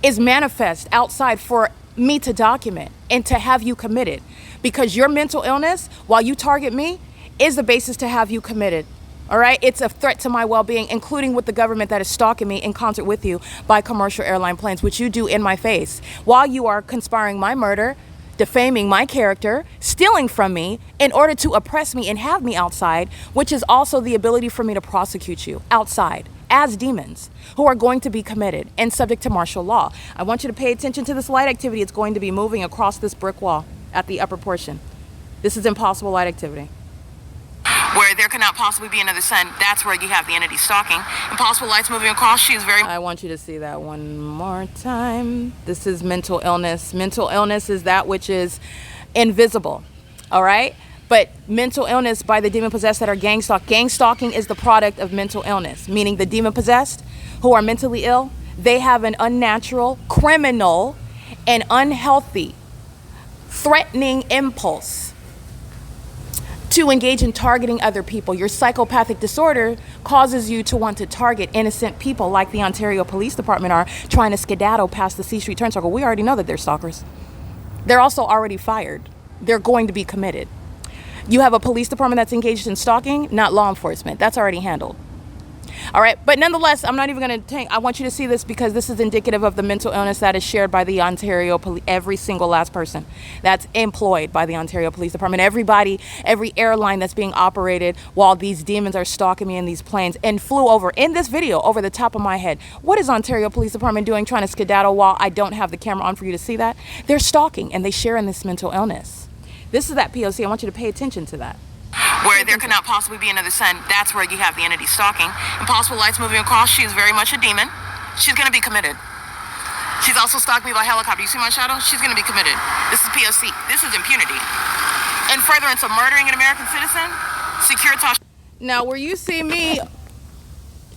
is manifest outside for me to document and to have you committed. Because your mental illness, while you target me, is the basis to have you committed. All right, it's a threat to my well-being, including with the government that is stalking me in concert with you by commercial airline planes, which you do in my face, while you are conspiring my murder, defaming my character, stealing from me in order to oppress me and have me outside, which is also the ability for me to prosecute you outside as demons who are going to be committed and subject to martial law. I want you to pay attention to this light activity. It's going to be moving across this brick wall at the upper portion. This is impossible light activity. Where there cannot possibly be another sun, that's where you have the entity stalking. Impossible lights moving across, she is very... I want you to see that one more time. This is mental illness. Mental illness is that which is invisible, all right? But mental illness by the demon possessed that are gang stalked. Gang stalking is the product of mental illness, meaning the demon possessed who are mentally ill, they have an unnatural, criminal, and unhealthy, threatening impulse to engage in targeting other people. Your psychopathic disorder causes you to want to target innocent people like the Ontario Police Department are trying to skedaddle past the C Street turn circle. We already know that they're stalkers. They're also already fired. They're going to be committed. You have a police department that's engaged in stalking, not law enforcement. That's already handled. All right, but nonetheless, I'm not even going to take, I want you to see this because this is indicative of the mental illness that is shared by the Ontario Police, every single last person that's employed by the Ontario Police Department, everybody, every airline that's being operated while these demons are stalking me in these planes and flew over, in this video, over the top of my head. What is Ontario Police Department doing trying to skedaddle while I don't have the camera on for you to see that? They're stalking and they share in this mental illness. This is that P.O.C. I want you to pay attention to that. where there cannot possibly be another sun, that's where you have the entity stalking. Impossible lights moving across, she is very much a demon. She's going to be committed. She's also stalked me by helicopter. You see my shadow? She's going to be committed. This is P.O.C. This is impunity. In furtherance of murdering an American citizen, Securitas. Now, where you see me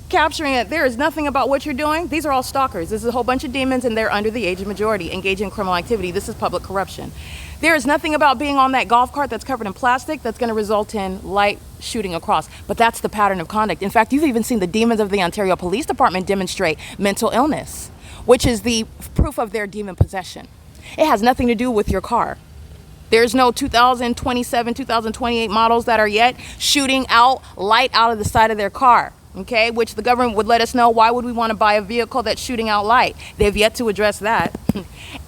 capturing it, there is nothing about what you're doing. These are all stalkers. This is a whole bunch of demons, and they're under the age of majority, engaging in criminal activity. This is public corruption. There is nothing about being on that golf cart that's covered in plastic that's going to result in light shooting across. But that's the pattern of conduct. In fact, you've even seen the demons of the Ontario Police Department demonstrate mental illness, which is the proof of their demon possession. It has nothing to do with your car. There's no 2027, 2028 models that are yet shooting out light out of the side of their car, okay? Which the government would let us know, why would we want to buy a vehicle that's shooting out light? They've yet to address that.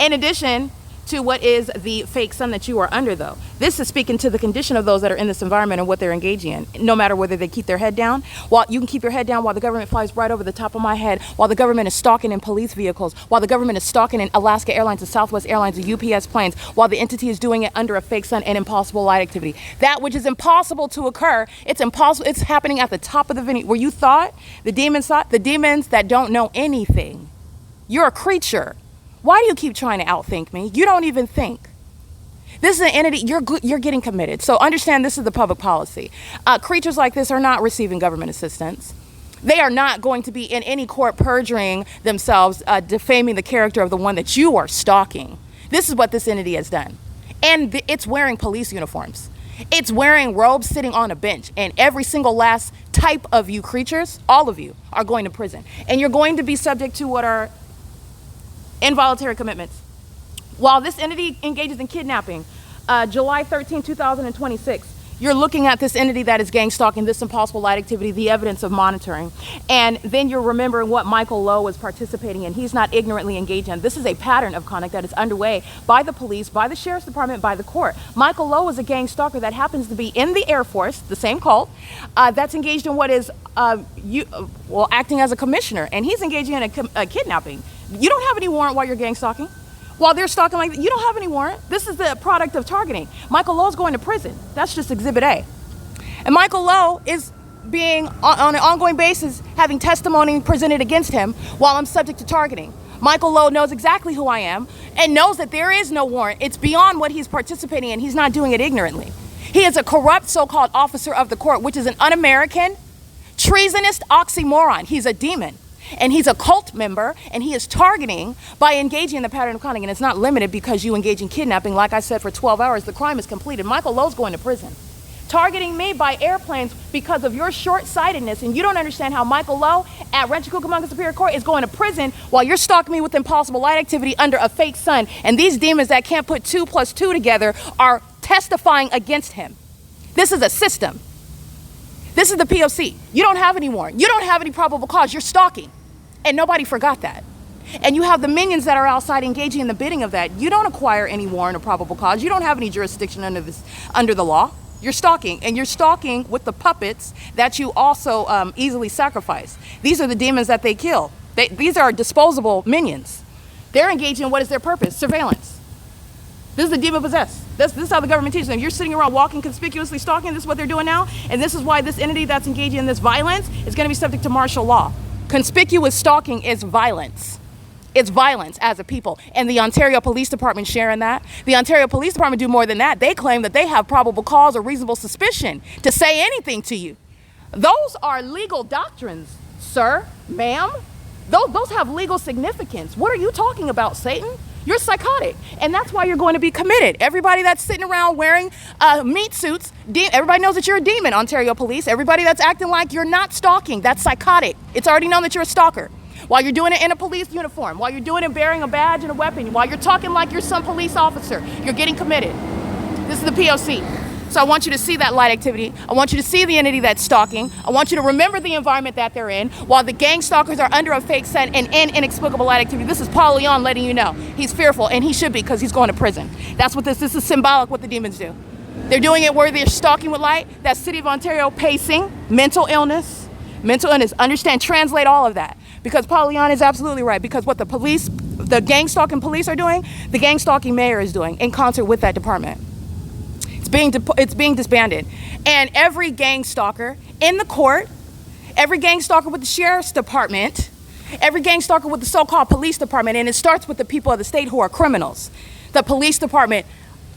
In addition to what is the fake sun that you are under, though. This is speaking to the condition of those that are in this environment and what they're engaging in, no matter whether they keep their head down. While you can keep your head down while the government flies right over the top of my head, while the government is stalking in police vehicles, while the government is stalking in Alaska Airlines and Southwest Airlines and UPS planes, while the entity is doing it under a fake sun and impossible light activity. That which is impossible to occur, it's impossible, it's happening at the top of the venue. Where you thought, the demons that don't know anything. You're a creature. Why do you keep trying to outthink me? You don't even think. This is an entity, you're getting committed. So understand, this is the public policy. Creatures like this are not receiving government assistance. They are not going to be in any court perjuring themselves, defaming the character of the one that you are stalking. This is what this entity has done. And it's wearing police uniforms. It's wearing robes, sitting on a bench. And every single last type of you creatures, all of you, are going to prison. And you're going to be subject to what are involuntary commitments. While this entity engages in kidnapping, July 13, 2026, you're looking at this entity that is gang stalking, this impossible light activity, the evidence of monitoring. And then you're remembering what Michael Lowe was participating in. He's not ignorantly engaged in. This is a pattern of conduct that is underway by the police, by the sheriff's department, by the court. Michael Lowe is a gang stalker that happens to be in the Air Force, the same cult, that's engaged in what is acting as a commissioner. And he's engaging in a kidnapping. You don't have any warrant while you're gang stalking. While they're stalking like that, you don't have any warrant. This is the product of targeting. Michael Lowe's going to prison. That's just Exhibit A. And Michael Lowe is being, on an ongoing basis, having testimony presented against him while I'm subject to targeting. Michael Lowe knows exactly who I am and knows that there is no warrant. It's beyond what he's participating in. He's not doing it ignorantly. He is a corrupt so-called officer of the court, which is an un-American, treasonous oxymoron. He's a demon. And he's a cult member, and he is targeting by engaging in the pattern of conduct. And it's not limited because you engage in kidnapping. Like I said, for 12 hours, the crime is completed. Michael Lowe's going to prison. Targeting me by airplanes because of your short-sightedness, and you don't understand how Michael Lowe at Rancho Cucamonga Superior Court is going to prison while you're stalking me with impossible light activity under a fake sun. And these demons that can't put 2 + 2 together are testifying against him. This is a system. This is the P.O.C. You don't have any warrant. You don't have any probable cause. You're stalking. And nobody forgot that. And you have the minions that are outside engaging in the bidding of that. You don't acquire any warrant or probable cause. You don't have any jurisdiction under the law. You're stalking. And you're stalking with the puppets that you also easily sacrifice. These are the demons that they kill. These are disposable minions. They're engaging in what is their purpose? Surveillance. This is the demon possessed. This is how the government teaches them. You're sitting around walking conspicuously stalking. This is what they're doing now. And this is why this entity that's engaging in this violence is going to be subject to martial law. Conspicuous stalking is violence. It's violence as a people. And the Ontario Police Department sharing that. The Ontario Police Department do more than that. They claim that they have probable cause or reasonable suspicion to say anything to you. Those are legal doctrines, sir, ma'am. Those have legal significance. What are you talking about, Satan? You're psychotic, and that's why you're going to be committed. Everybody that's sitting around wearing meat suits, everybody knows that you're a demon, Ontario Police. Everybody that's acting like you're not stalking, that's psychotic. It's already known that you're a stalker. While you're doing it in a police uniform, while you're doing it bearing a badge and a weapon, while you're talking like you're some police officer, you're getting committed. This is the P.O.C. So I want you to see that light activity. I want you to see the entity that's stalking. I want you to remember the environment that they're in while the gang stalkers are under a fake sun and in inexplicable light activity. This is Paul Leon letting you know. He's fearful, and he should be because he's going to prison. That's what this is symbolic what the demons do. They're doing it where they're stalking with light. That City of Ontario pacing, mental illness. Understand, translate all of that. Because Paul Leon is absolutely right. Because what the gang stalking police are doing, the gang stalking mayor is doing in concert with that department. It's being disbanded. And every gang stalker in the court, every gang stalker with the sheriff's department, every gang stalker with the so-called police department, and it starts with the people of the state who are criminals. The police department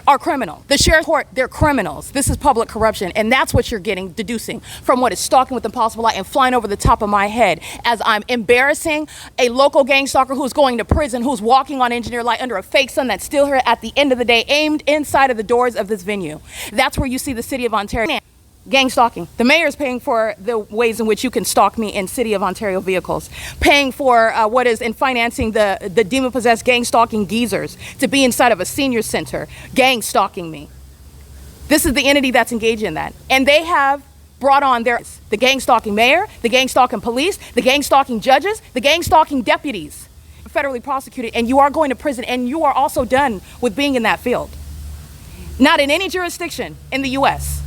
are criminal. The sheriff's court, they're criminals. This is public corruption, and that's what you're getting, deducing from what is stalking with impossible light and flying over the top of my head as I'm embarrassing a local gang stalker who's going to prison, who's walking on engineer light under a fake sun that's still here at the end of the day, aimed inside of the doors of this venue. That's where you see the city of Ontario. Gang stalking. The mayor is paying for the ways in which you can stalk me in City of Ontario vehicles, paying for what is in financing the demon-possessed gang stalking geezers to be inside of a senior center, gang stalking me. This is the entity that's engaged in that. And they have brought on the gang stalking mayor, the gang stalking police, the gang stalking judges, the gang stalking deputies, federally prosecuted, and you are going to prison, and you are also done with being in that field. Not in any jurisdiction in the U.S.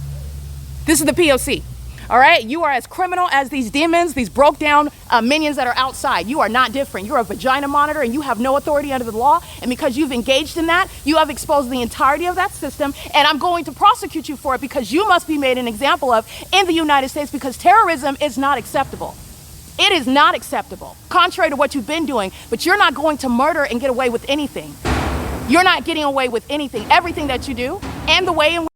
This is the P.O.C. All right, you are as criminal as these demons, these broke down minions that are outside. You are not different. You're a vagina monitor and you have no authority under the law. And because you've engaged in that, you have exposed the entirety of that system. And I'm going to prosecute you for it because you must be made an example of in the United States, because terrorism is not acceptable. It is not acceptable, contrary to what you've been doing. But you're not going to murder and get away with anything. You're not getting away with anything. Everything that you do and the way in which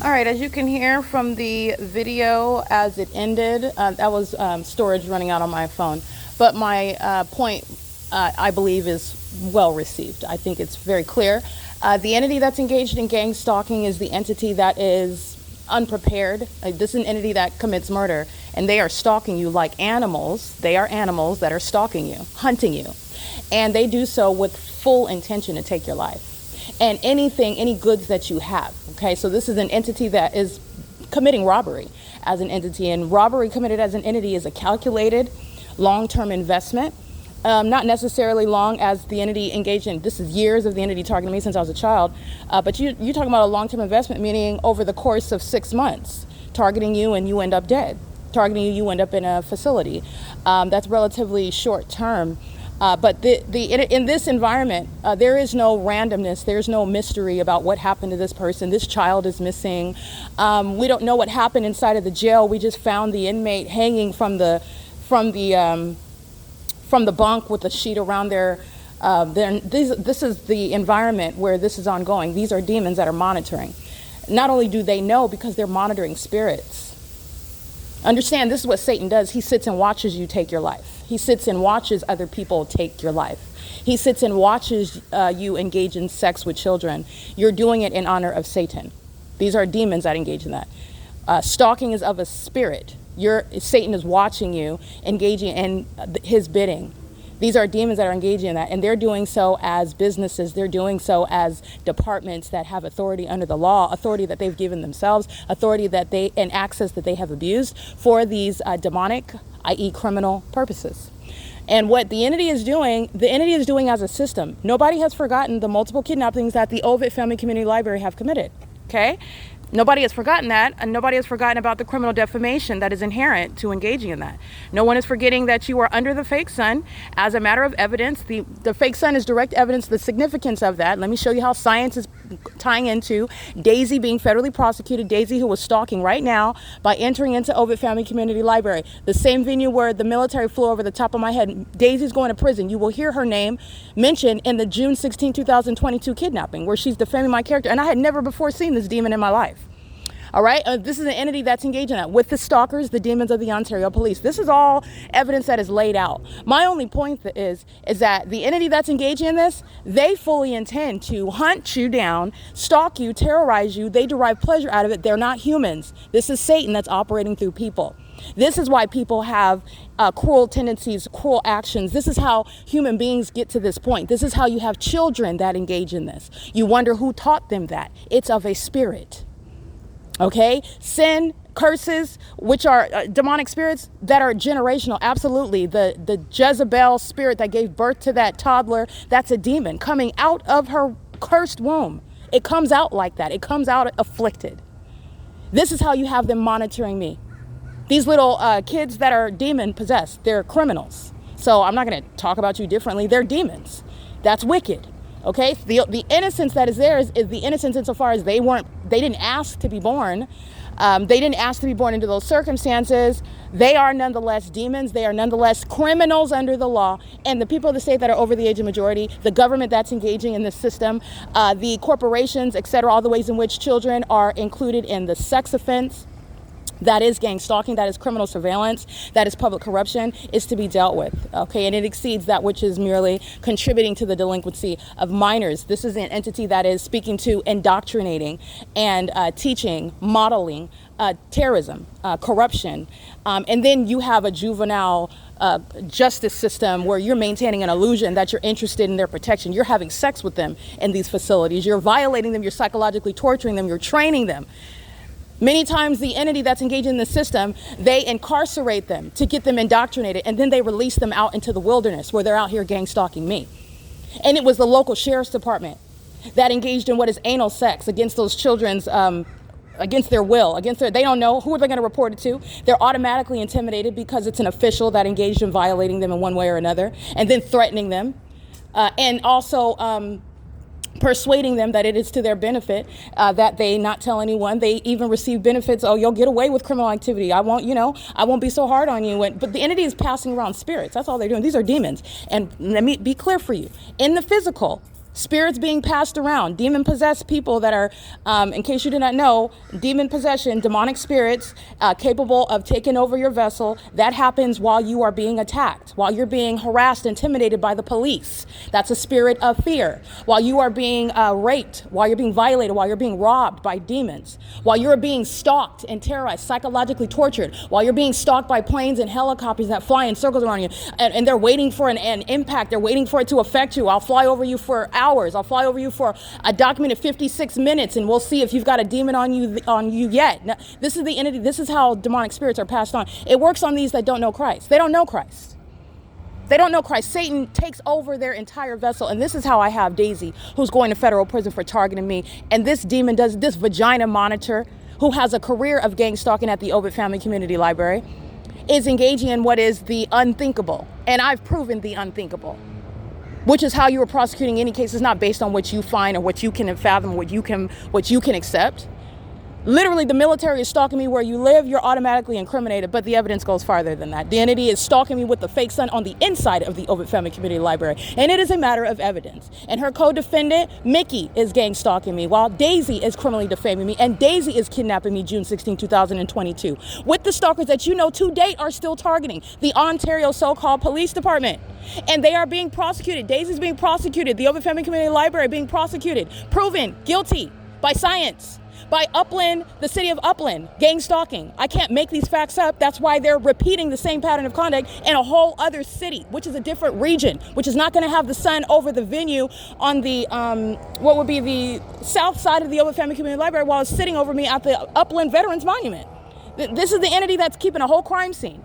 All right, as you can hear from the video as it ended, that was storage running out on my phone. But my point, I believe, is well received. I think it's very clear. The entity that's engaged in gang stalking is the entity that is unprepared. This is an entity that commits murder, and they are stalking you like animals. They are animals that are stalking you, hunting you. And they do so with full intention to take your life. And any goods that you have, okay? So this is an entity that is committing robbery as an entity, and robbery committed as an entity is a calculated long-term investment, not necessarily long as the entity engaged in. This is years of the entity targeting me since I was a child, but you're talking about a long-term investment, meaning over the course of 6 months, targeting you and you end up dead, targeting you end up in a facility. That's relatively short-term. But in this environment, there is no randomness. There's no mystery about what happened to this person. This child is missing. We don't know what happened inside of the jail. We just found the inmate hanging from the bunk with a sheet around their. This is the environment where this is ongoing. These are demons that are monitoring. Not only do they know, because they're monitoring spirits. Understand, this is what Satan does. He sits and watches you take your life. He sits and watches other people take your life. He sits and watches you engage in sex with children. You're doing it in honor of Satan. These are demons that engage in that. Stalking is of a spirit. Satan is watching you, engaging in his bidding. These are demons that are engaging in that, and they're doing so as businesses. They're doing so as departments that have authority under the law, authority that they've given themselves, authority that and access that they have abused for these demonic, i.e. criminal purposes. And what the entity is doing as a system. Nobody has forgotten the multiple kidnappings that the Ovid Family Community Library have committed, okay? Nobody has forgotten that, and nobody has forgotten about the criminal defamation that is inherent to engaging in that. No one is forgetting that you are under the fake sun as a matter of evidence. The fake sun is direct evidence, the significance of that. Let me show you how science is tying into Daisy being federally prosecuted. Daisy, who was stalking right now by entering into Ovid Family Community Library, the same venue where the military flew over the top of my head. Daisy's going to prison. You will hear her name mentioned in the June 16, 2022 kidnapping, where she's defaming my character. And I had never before seen this demon in my life. All right, this is an entity that's engaged in that with the stalkers, the demons of the Ontario Police. This is all evidence that is laid out. My only point is that the entity that's engaged in this, they fully intend to hunt you down, stalk you, terrorize you. They derive pleasure out of it. They're not humans. This is Satan that's operating through people. This is why people have cruel tendencies, cruel actions. This is how human beings get to this point. This is how you have children that engage in this. You wonder who taught them that. It's of a spirit. Okay, sin, curses, which are demonic spirits that are generational. Absolutely. The Jezebel spirit that gave birth to that toddler, that's a demon coming out of her cursed womb. It comes out like that. It comes out afflicted. This is how you have them monitoring me. These little kids that are demon possessed, they're criminals. So I'm not going to talk about you differently. They're demons. That's wicked. Okay, the innocence that is there is the innocence insofar as they didn't ask to be born. They didn't ask to be born into those circumstances. They are nonetheless demons. They are nonetheless criminals under the law. And the people of the state that are over the age of majority, the government that's engaging in this system, the corporations, etc., all the ways in which children are included in the sex offense, that is gang stalking, that is criminal surveillance, that is public corruption, is to be dealt with, okay? And it exceeds that which is merely contributing to the delinquency of minors. This is an entity that is speaking to indoctrinating and teaching, modeling terrorism, corruption. And then you have a juvenile justice system where you're maintaining an illusion that you're interested in their protection. You're having sex with them in these facilities. You're violating them. You're psychologically torturing them. You're training them. Many times the entity that's engaged in the system, they incarcerate them to get them indoctrinated, and then they release them out into the wilderness where they're out here gang stalking me. And it was the local sheriff's department that engaged in what is anal sex against those children's, against their will, they don't know, who are they going to report it to? They're automatically intimidated because it's an official that engaged in violating them in one way or another, and then threatening them, and also persuading them that it is to their benefit that they not tell anyone. They even receive benefits. Oh, you'll get away with criminal activity. I won't be so hard on you. But the entity is passing around spirits. That's all they're doing. These are demons. And let me be clear for you. In the physical, spirits being passed around, demon-possessed people that are, in case you did not know, demon possession, demonic spirits capable of taking over your vessel, that happens while you are being attacked, while you're being harassed, intimidated by the police. That's a spirit of fear. While you are being raped, while you're being violated, while you're being robbed by demons, while you're being stalked and terrorized, psychologically tortured, while you're being stalked by planes and helicopters that fly in circles around you, and they're waiting for an impact, they're waiting for it to affect you. I'll fly over you for hours. I'll fly over you for a documented 56 minutes, and we'll see if you've got a demon on you yet. Now, this is the entity. This is how demonic spirits are passed on. It works on these that don't know Christ. They don't know Christ. They don't know Christ. Satan takes over their entire vessel, and this is how I have Daisy, who's going to federal prison for targeting me, and this demon does this vagina monitor, who has a career of gang stalking at the Obit Family Community Library, is engaging in what is the unthinkable, and I've proven the unthinkable. Which is how you are prosecuting any case. It's not based on what you find or what you can fathom, what you can accept. Literally, the military is stalking me where you live, you're automatically incriminated, but the evidence goes farther than that. The entity is stalking me with the fake son on the inside of the Obit Family Community Library, and it is a matter of evidence. And her co-defendant, Mickey, is gang stalking me, while Daisy is criminally defaming me, and Daisy is kidnapping me June 16, 2022, with the stalkers that you know to date are still targeting the Ontario so-called police department. And they are being prosecuted. Daisy's being prosecuted. The Obit Family Community Library being prosecuted, proven guilty by science. By Upland, the city of Upland, gang stalking. I can't make these facts up. That's why they're repeating the same pattern of conduct in a whole other city, which is a different region, which is not going to have the sun over the venue on the, what would be the south side of the Obit Family Community Library, while it's sitting over me at the Upland Veterans Monument. This is the entity that's keeping a whole crime scene.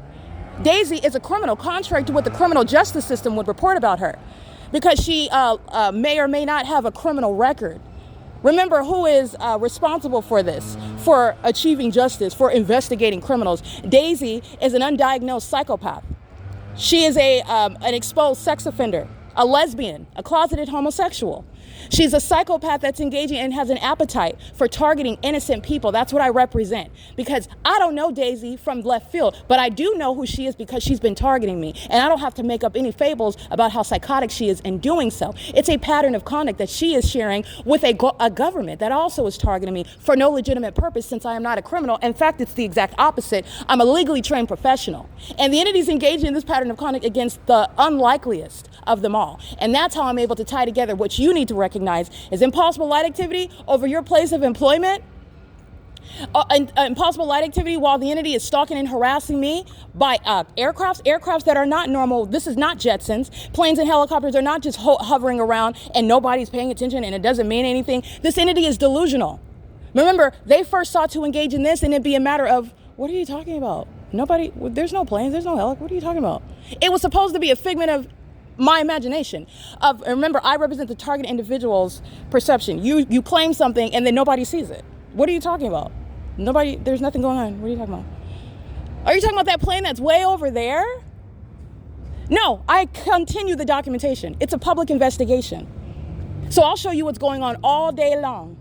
Daisy is a criminal, contrary to what the criminal justice system would report about her, because she may or may not have a criminal record. Remember who is responsible for this, for achieving justice, for investigating criminals. Daisy is an undiagnosed psychopath. She is an exposed sex offender, a lesbian, a closeted homosexual. She's a psychopath that's engaging and has an appetite for targeting innocent people. That's what I represent. Because I don't know Daisy from left field, but I do know who she is because she's been targeting me. And I don't have to make up any fables about how psychotic she is in doing so. It's a pattern of conduct that she is sharing with a government that also is targeting me for no legitimate purpose, since I am not a criminal. In fact, it's the exact opposite. I'm a legally trained professional. And the entity's engaging in this pattern of conduct against the unlikeliest of them all. And that's how I'm able to tie together what you need to recognize is impossible light activity over your place of employment, impossible light activity while the entity is stalking and harassing me by aircrafts that are not normal. This is not Jetsons. Planes and helicopters are not just hovering around and nobody's paying attention and it doesn't mean anything. This entity is delusional. Remember, they first sought to engage in this and it'd be a matter of, what are you talking about? Nobody, there's no planes, there's no helicopters. What are you talking about? It was supposed to be a figment of my imagination. Remember, I represent the target individual's perception. You claim something and then nobody sees it. What are you talking about? There's nothing going on. What are you talking about? Are you talking about that plane that's way over there? No, I continue the documentation. It's a public investigation. So I'll show you what's going on all day long.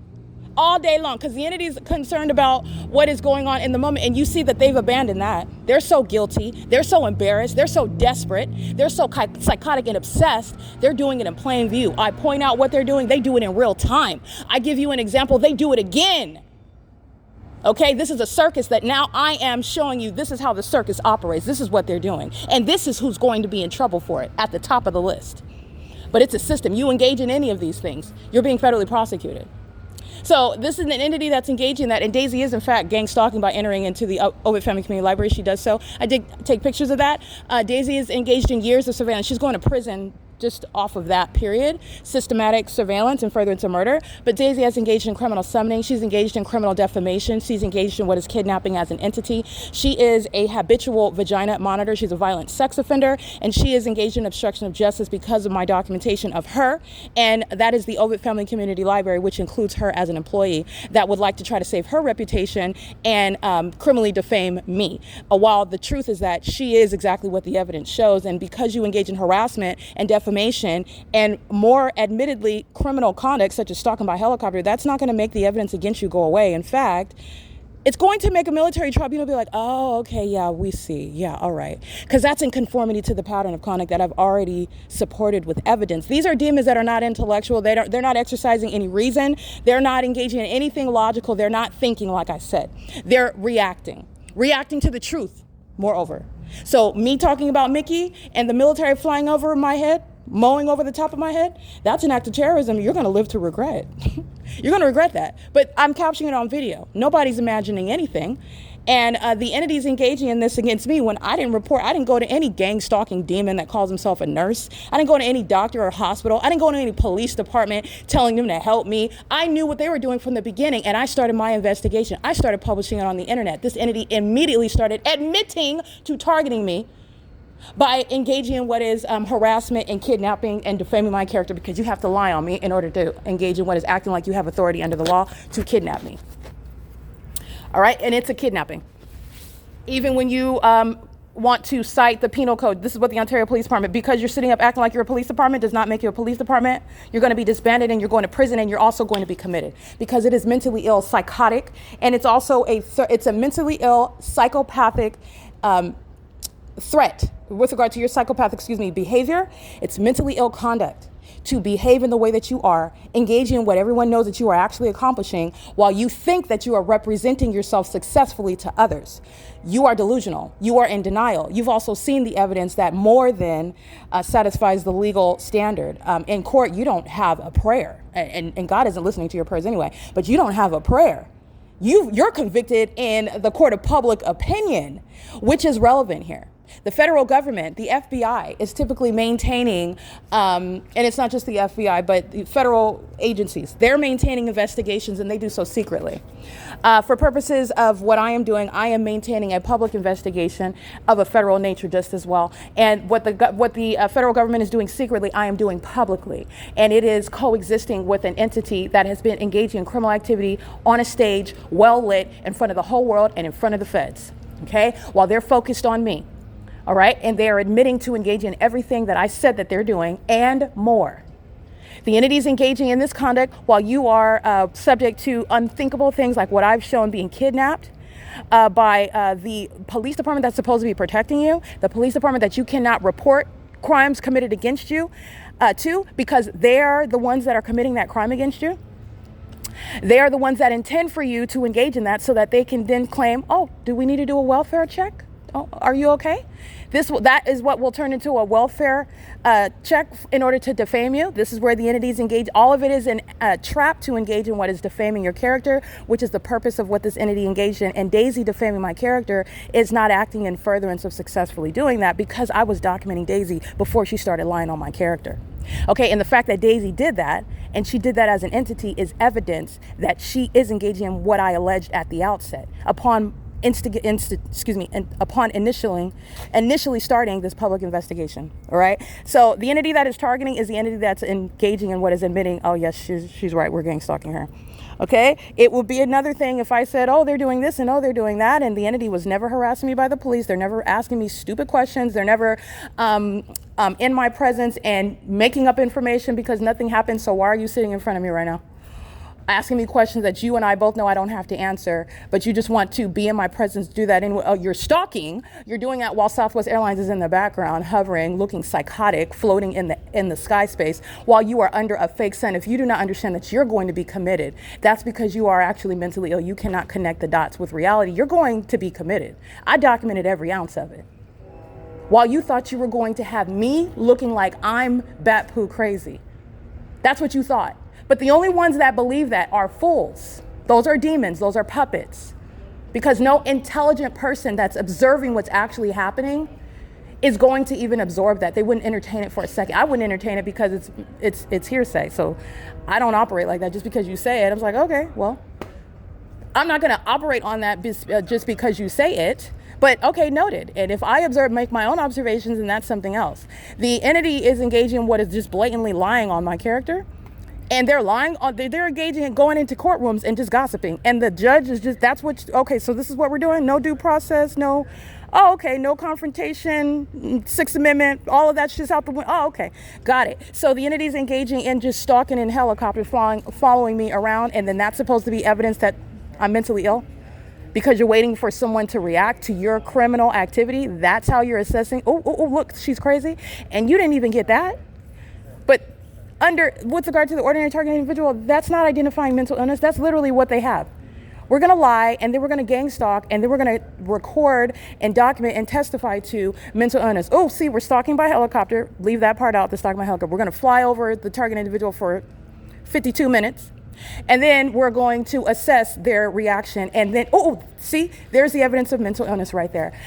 All day long, because the entity is concerned about what is going on in the moment, and you see that they've abandoned that. They're so guilty, they're so embarrassed, they're so desperate, they're so psychotic and obsessed, they're doing it in plain view. I point out what they're doing, they do it in real time. I give you an example, they do it again. Okay, this is a circus that now I am showing you, this is how the circus operates, this is what they're doing, and this is who's going to be in trouble for it at the top of the list. But it's a system. You engage in any of these things, you're being federally prosecuted. So this is an entity that's engaging that, and Daisy is in fact gang stalking by entering into the Ovid Family Community Library. She does so. I did take pictures of that. Daisy is engaged in years of surveillance. She's going to prison just off of that period, systematic surveillance and furtherance of murder. But Daisy has engaged in criminal summoning. She's engaged in criminal defamation. She's engaged in what is kidnapping as an entity. She is a habitual vagina monitor. She's a violent sex offender, and she is engaged in obstruction of justice because of my documentation of her. And that is the Ovid Family Community Library, which includes her as an employee that would like to try to save her reputation and criminally defame me. While the truth is that she is exactly what the evidence shows. And because you engage in harassment and defamation and more admittedly criminal conduct such as stalking by helicopter, that's not going to make the evidence against you go away. In fact, it's going to make a military tribunal be like, oh, okay, yeah, we see. Yeah, all right. Because that's in conformity to the pattern of conduct that I've already supported with evidence. These are demons that are not intellectual. They're not exercising any reason. They're not engaging in anything logical. They're not thinking, like I said. They're reacting to the truth, moreover. So me talking about Mickey and the military flying over my head, mowing over the top of my head, that's an act of terrorism you're going to live to regret. You're going to regret that. But I'm capturing it on video. Nobody's imagining anything. And the entity's engaging in this against me when I didn't report. I didn't go to any gang stalking demon that calls himself a nurse. I didn't go to any doctor or hospital. I didn't go to any police department telling them to help me. I knew what they were doing from the beginning, and I started my investigation. I started publishing it on the internet. This entity immediately started admitting to targeting me by engaging in what is harassment and kidnapping and defaming my character, because you have to lie on me in order to engage in what is acting like you have authority under the law to kidnap me. All right, and it's a kidnapping. Even when you want to cite the penal code, this is what the Ontario Police Department, because you're sitting up acting like you're a police department does not make you a police department. You're going to be disbanded and you're going to prison, and you're also going to be committed because it is mentally ill, psychotic, and it's also it's a mentally ill, psychopathic threat with regard to your psychopathic, behavior. It's mentally ill conduct to behave in the way that you are, engaging in what everyone knows that you are actually accomplishing while you think that you are representing yourself successfully to others. You are delusional. You are in denial. You've also seen the evidence that more than satisfies the legal standard. In court, you don't have a prayer, and God isn't listening to your prayers anyway, but you don't have a prayer. You're convicted in the court of public opinion, which is relevant here. The federal government, the FBI, is typically maintaining, and it's not just the FBI, but the federal agencies, they're maintaining investigations, and they do so secretly. For purposes of what I am doing, I am maintaining a public investigation of a federal nature just as well. And what the federal government is doing secretly, I am doing publicly. And it is coexisting with an entity that has been engaging in criminal activity on a stage, well lit, in front of the whole world and in front of the feds, okay? While they're focused on me. All right, and they are admitting to engage in everything that I said that they're doing and more. The entity is engaging in this conduct while you are subject to unthinkable things like what I've shown, being kidnapped by the police department that's supposed to be protecting you, the police department that you cannot report crimes committed against you to, because they're the ones that are committing that crime against you. They are the ones that intend for you to engage in that so that they can then claim, oh, do we need to do a welfare check? Oh, are you okay? That is what will turn into a welfare check in order to defame you. This is where the entities engage. All of it is a trap to engage in what is defaming your character, which is the purpose of what this entity engaged in. And Daisy defaming my character is not acting in furtherance of successfully doing that, because I was documenting Daisy before she started lying on my character. Okay, and the fact that Daisy did that, and she did that as an entity, is evidence that she is engaging in what I alleged at the outset. Upon upon initially starting this public investigation. All right. So the entity that is targeting is the entity that's engaging in what is admitting, oh yes, she's right, we're gang stalking her. Okay. It would be another thing if I said, oh, they're doing this and oh, they're doing that, and the entity was never harassing me by the police. They're never asking me stupid questions. They're never in my presence and making up information because nothing happened. So why are you sitting in front of me right now, asking me questions that you and I both know I don't have to answer, but you just want to be in my presence, do that anyway? Oh, you're stalking. You're doing that while Southwest Airlines is in the background, hovering, looking psychotic, floating in the sky space, while you are under a fake sun. If you do not understand that you're going to be committed, that's because you are actually mentally ill. You cannot connect the dots with reality. You're going to be committed. I documented every ounce of it. While you thought you were going to have me looking like I'm bat poo crazy. That's what you thought. But the only ones that believe that are fools. Those are demons. Those are puppets. Because no intelligent person that's observing what's actually happening is going to even absorb that. They wouldn't entertain it for a second. I wouldn't entertain it because it's hearsay. So I don't operate like that. Just because you say it, I was like, okay, well, I'm not going to operate on that just because you say it. But okay, noted. And if I make my own observations, then that's something else. The entity is engaging in what is just blatantly lying on my character. And they're lying on, they're engaging in going into courtrooms and just gossiping. And the judge is just, okay, so this is what we're doing. No due process, no confrontation, Sixth Amendment, all of that's just out the window. Oh, okay, got it. So the entity's engaging in just stalking in helicopters, following me around. And then that's supposed to be evidence that I'm mentally ill because you're waiting for someone to react to your criminal activity. That's how you're assessing. Oh, look, she's crazy. And you didn't even get that. But with regard to the ordinary target individual, that's not identifying mental illness. That's literally what they have. We're going to lie, and then we're going to gang stalk, and then we're going to record and document and testify to mental illness. Oh, see, we're stalking by helicopter. Leave that part out, the stalking by helicopter. We're going to fly over the target individual for 52 minutes, and then we're going to assess their reaction. And then, see, there's the evidence of mental illness right there.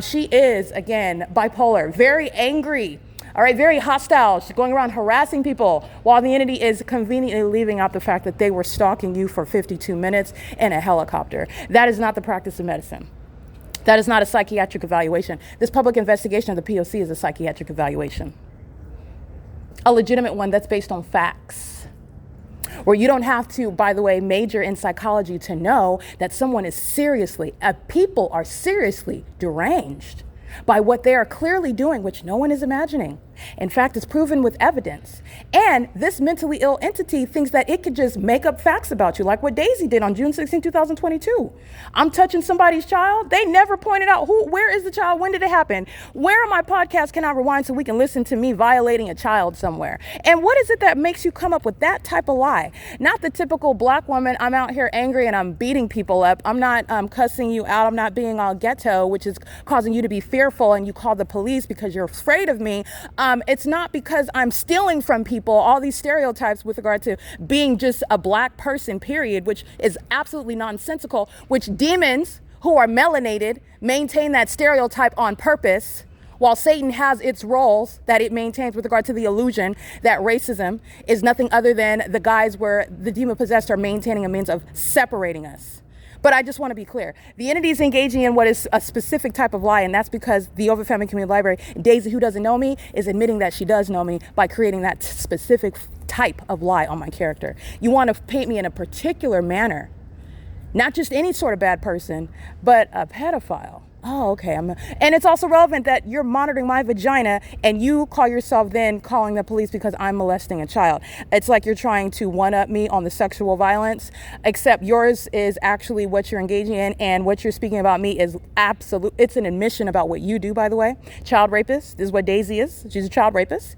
She is, again, bipolar, very angry. All right, very hostile. She's going around harassing people while the entity is conveniently leaving out the fact that they were stalking you for 52 minutes in a helicopter. That is not the practice of medicine. That is not a psychiatric evaluation. This public investigation of the P.O.C. is a psychiatric evaluation. A legitimate one that's based on facts. Where you don't have to, by the way, major in psychology to know that someone is people are seriously deranged by what they are clearly doing, which no one is imagining. In fact, it's proven with evidence. And this mentally ill entity thinks that it could just make up facts about you, like what Daisy did on June 16, 2022. I'm touching somebody's child. They never pointed out where is the child? When did it happen? Where on my podcast can I rewind so we can listen to me violating a child somewhere? And what is it that makes you come up with that type of lie? Not the typical black woman, I'm out here angry and I'm beating people up. I'm not cussing you out. I'm not being all ghetto, which is causing you to be fearful and you call the police because you're afraid of me. It's not because I'm stealing from people, all these stereotypes with regard to being just a black person, period, which is absolutely nonsensical, which demons who are melanated maintain that stereotype on purpose, while Satan has its roles that it maintains with regard to the illusion that racism is nothing other than the guise where the demon possessed are maintaining a means of separating us. But I just want to be clear. The entity is engaging in what is a specific type of lie, and that's because the Over Family Community Library, Daisy, who doesn't know me, is admitting that she does know me by creating that specific type of lie on my character. You want to paint me in a particular manner, not just any sort of bad person, but a pedophile. Oh, okay. And it's also relevant that you're monitoring my vagina and you call yourself then calling the police because I'm molesting a child. It's like you're trying to one-up me on the sexual violence, except yours is actually what you're engaging in, and what you're speaking about me is absolute. It's an admission about what you do, by the way. Child rapist is what Daisy is. She's a child rapist.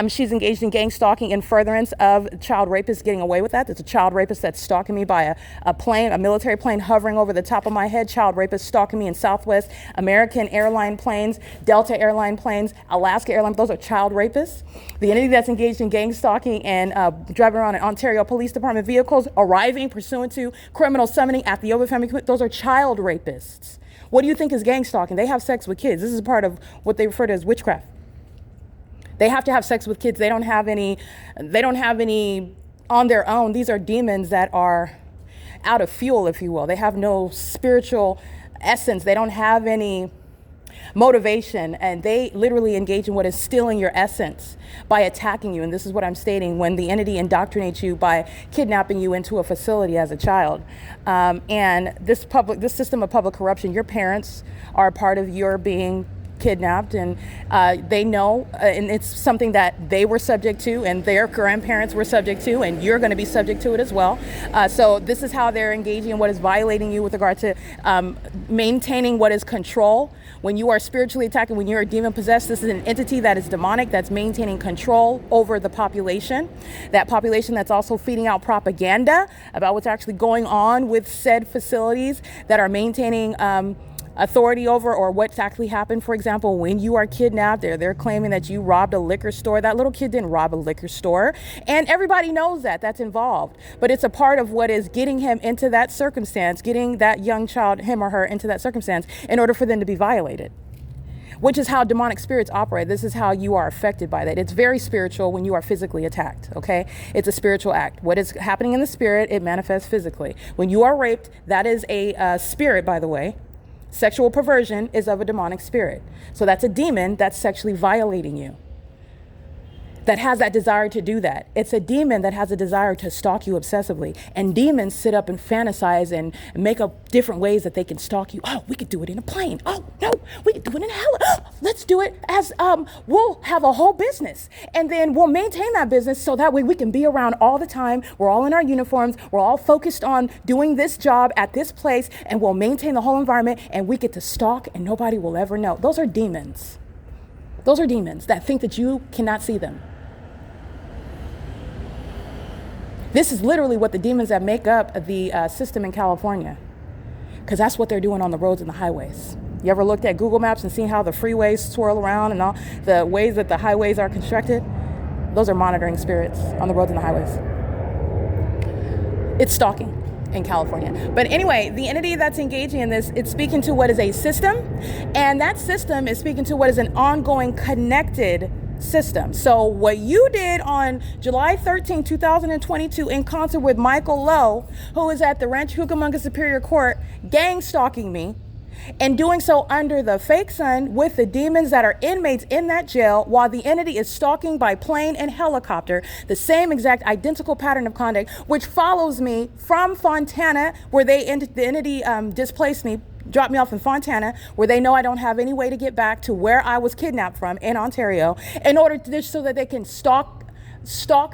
She's engaged in gang stalking in furtherance of child rapists getting away with that. There's a child rapist that's stalking me by a plane, a military plane hovering over the top of my head. Child rapist stalking me in Southwest American airline planes, Delta airline planes, Alaska airline. Those are child rapists. The entity that's engaged in gang stalking and driving around in Ontario Police Department vehicles, arriving pursuant to criminal summoning at the Over Family Community, those are child rapists. What do you think is gang stalking? They have sex with kids. This is part of what they refer to as witchcraft. They have to have sex with kids. They don't have any on their own. These are demons that are out of fuel, if you will. They have no spiritual essence. They don't have any motivation, and they literally engage in what is stealing your essence by attacking you. And this is what I'm stating: when the entity indoctrinates you by kidnapping you into a facility as a child. And this system of public corruption, your parents are a part of your being kidnapped, and they know, and it's something that they were subject to and their grandparents were subject to, and you're going to be subject to it as well. So this is how they're engaging in what is violating you with regard to maintaining what is control. When you are spiritually attacked, when you're demon possessed, this is an entity that is demonic, that's maintaining control over the population. That population that's also feeding out propaganda about what's actually going on with said facilities, that are maintaining authority over, or what's actually happened. For example, when you are kidnapped, they're claiming that you robbed a liquor store. That little kid didn't rob a liquor store, and everybody knows that that's involved. But it's a part of what is getting him into that circumstance, getting that young child, him or her, into that circumstance in order for them to be violated, which is how demonic spirits operate. This is how you are affected by that. It's very spiritual when you are physically attacked, okay? It's a spiritual act. What is happening in the spirit, it manifests physically. When you are raped, that is a spirit, by the way. Sexual perversion is of a demonic spirit. So that's a demon that's sexually violating you, that has that desire to do that. It's a demon that has a desire to stalk you obsessively. And demons sit up and fantasize and make up different ways that they can stalk you. Oh, we could do it in a plane. Oh, no, we could do it in hell. Oh, let's do it as, we'll have a whole business. And then we'll maintain that business so that way we can be around all the time. We're all in our uniforms. We're all focused on doing this job at this place, and we'll maintain the whole environment, and we get to stalk and nobody will ever know. Those are demons. Those are demons that think that you cannot see them. This is literally what the demons that make up the system in California, because that's what they're doing on the roads and the highways. You ever looked at Google Maps and seen how the freeways swirl around and all the ways that the highways are constructed? Those are monitoring spirits on the roads and the highways. It's stalking in California. But anyway, the entity that's engaging in this, it's speaking to what is a system, and that system is speaking to what is an ongoing connected system. So what you did on July 13, 2022 in concert with Michael Lowe, who is at the Rancho Cucamonga Superior Court gang stalking me, and doing so under the fake sun with the demons that are inmates in that jail, while the entity is stalking by plane and helicopter, the same exact identical pattern of conduct, which follows me from Fontana, where the entity displaced me, dropped me off in Fontana, where they know I don't have any way to get back to where I was kidnapped from in Ontario, in order to so that they can stalk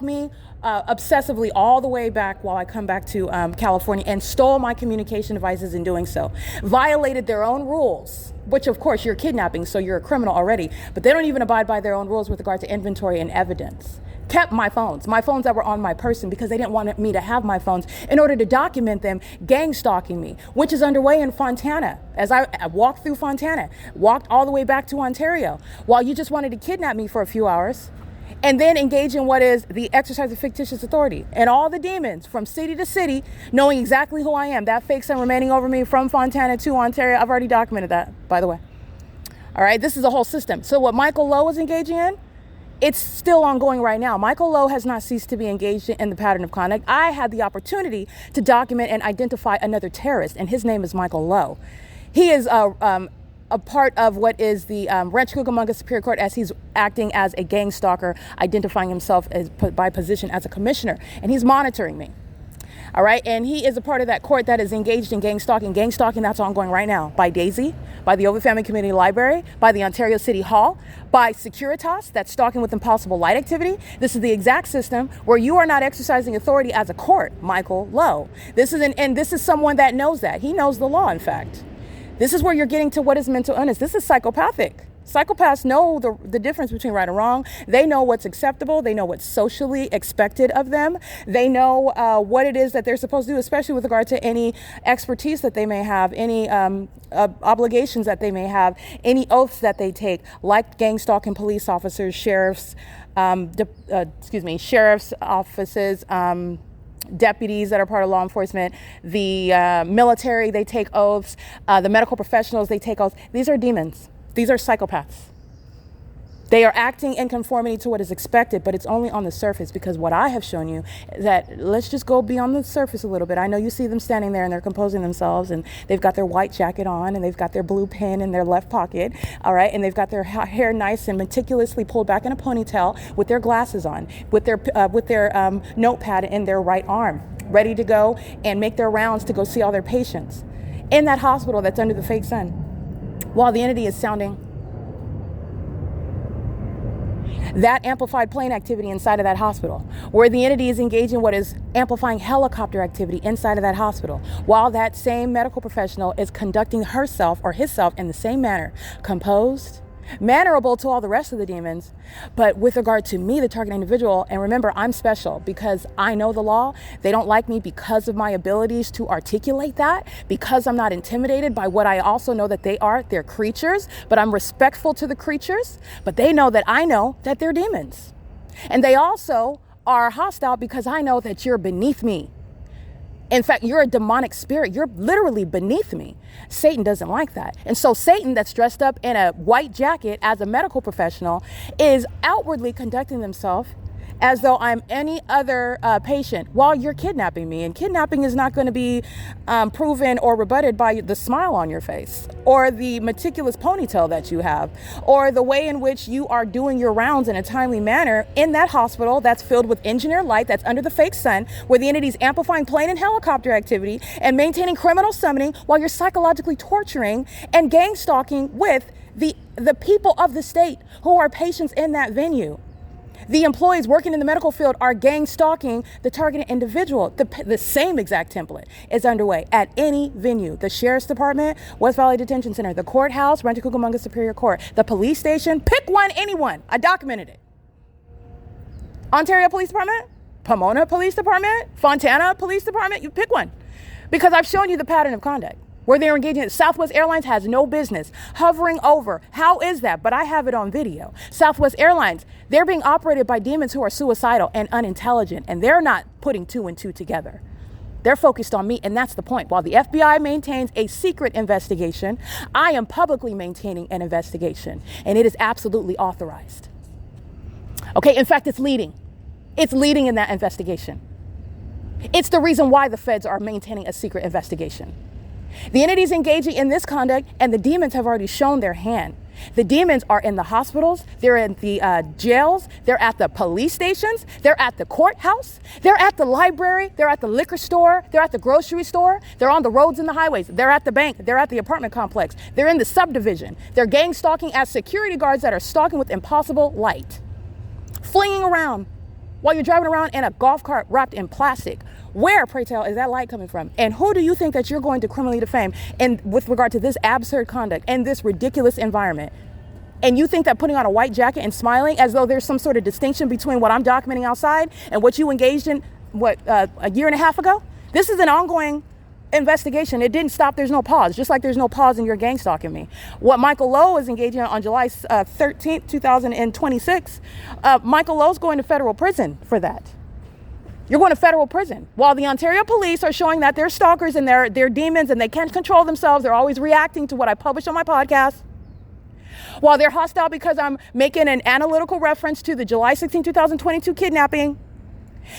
me obsessively all the way back while I come back to California, and stole my communication devices in doing so. Violated their own rules, which of course you're kidnapping, so you're a criminal already, but they don't even abide by their own rules with regard to inventory and evidence. Kept my phones that were on my person, because they didn't want me to have my phones in order to document them gang stalking me, which is underway in Fontana. As I walked through Fontana, walked all the way back to Ontario, while you just wanted to kidnap me for a few hours, and then engage in what is the exercise of fictitious authority. And all the demons from city to city, knowing exactly who I am, that fake sun remaining over me from Fontana to Ontario. I've already documented that, by the way. All right, this is a whole system. So what Michael Lowe is engaging in, it's still ongoing right now. Michael Lowe has not ceased to be engaged in the pattern of conduct. I had the opportunity to document and identify another terrorist, and his name is Michael Lowe. He is a part of what is the Rancho Cucamonga Superior Court, as he's acting as a gang stalker, identifying himself as by position as a commissioner, and he's monitoring me. All right, and he is a part of that court that is engaged in gang stalking. Gang stalking that's ongoing right now by Daisy, by the Ovid Family Community Library, by the Ontario City Hall, by Securitas, that's stalking with impossible light activity. This is the exact system where you are not exercising authority as a court, Michael Lowe. This is someone that knows that. He knows the law, in fact. This is where you're getting to what is mental illness. This is psychopathic. Psychopaths know the difference between right and wrong. They know what's acceptable. They know what's socially expected of them. They know what it is that they're supposed to do, especially with regard to any expertise that they may have, any obligations that they may have, any oaths that they take, like gang stalking police officers, sheriffs, sheriff's offices, deputies that are part of law enforcement, the military, they take oaths, the medical professionals, they take oaths. These are demons. These are psychopaths. They are acting in conformity to what is expected, but it's only on the surface, because what I have shown you is that, let's just go beyond the surface a little bit. I know you see them standing there and they're composing themselves, and they've got their white jacket on, and they've got their blue pen in their left pocket, all right, and they've got their hair nice and meticulously pulled back in a ponytail with their glasses on, with their notepad in their right arm, ready to go and make their rounds to go see all their patients in that hospital that's under the fake sun, while the entity is sounding that amplified plane activity inside of that hospital, where the entity is engaging what is amplifying helicopter activity inside of that hospital, while that same medical professional is conducting herself or himself in the same manner, composed, mannerable to all the rest of the demons. But with regard to me, the target individual, and remember, I'm special because I know the law. They don't like me because of my abilities to articulate that, because I'm not intimidated by what I also know that they are. They're creatures, but I'm respectful to the creatures, but they know that I know that they're demons. And they also are hostile because I know that you're beneath me. In fact, you're a demonic spirit. You're literally beneath me. Satan doesn't like that. And so Satan, that's dressed up in a white jacket as a medical professional, is outwardly conducting themselves as though I'm any other patient while you're kidnapping me. And kidnapping is not going to be proven or rebutted by the smile on your face, or the meticulous ponytail that you have, or the way in which you are doing your rounds in a timely manner in that hospital that's filled with engineered light, that's under the fake sun, where the entity's amplifying plane and helicopter activity and maintaining criminal summoning while you're psychologically torturing and gang stalking with the people of the state who are patients in that venue. The employees working in the medical field are gang stalking the targeted individual. The same exact template is underway at any venue. The Sheriff's Department, West Valley Detention Center, the courthouse, Rancho Cucamonga Superior Court, the police station, pick one, anyone. I documented it. Ontario Police Department, Pomona Police Department, Fontana Police Department, you pick one. Because I've shown you the pattern of conduct where they're engaging. Southwest Airlines has no business hovering over. How is that? But I have it on video. Southwest Airlines, they're being operated by demons who are suicidal and unintelligent, and they're not putting two and two together. They're focused on me, and that's the point. While the FBI maintains a secret investigation, I am publicly maintaining an investigation, and it is absolutely authorized. Okay, in fact, it's leading. It's leading in that investigation. It's the reason why the feds are maintaining a secret investigation. The entities engaging in this conduct, and the demons have already shown their hand. The demons are in the hospitals, they're in the jails, they're at the police stations, they're at the courthouse, they're at the library, they're at the liquor store, they're at the grocery store, they're on the roads and the highways, they're at the bank, they're at the apartment complex, they're in the subdivision, they're gang stalking as security guards that are stalking with impossible light, flinging around while you're driving around in a golf cart wrapped in plastic. Where, pray tell, is that light coming from? And who do you think that you're going to criminally defame and with regard to this absurd conduct and this ridiculous environment? And you think that putting on a white jacket and smiling as though there's some sort of distinction between what I'm documenting outside and what you engaged in, a year and a half ago? This is an ongoing investigation. It didn't stop. There's no pause. Just like there's no pause in your gang stalking me. What Michael Lowe is engaging on July 13th, 2026, Michael Lowe's going to federal prison for that. You're going to federal prison. While the Ontario police are showing that they're stalkers and they're demons and they can't control themselves. They're always reacting to what I publish on my podcast. While they're hostile because I'm making an analytical reference to the July 16, 2022 kidnapping,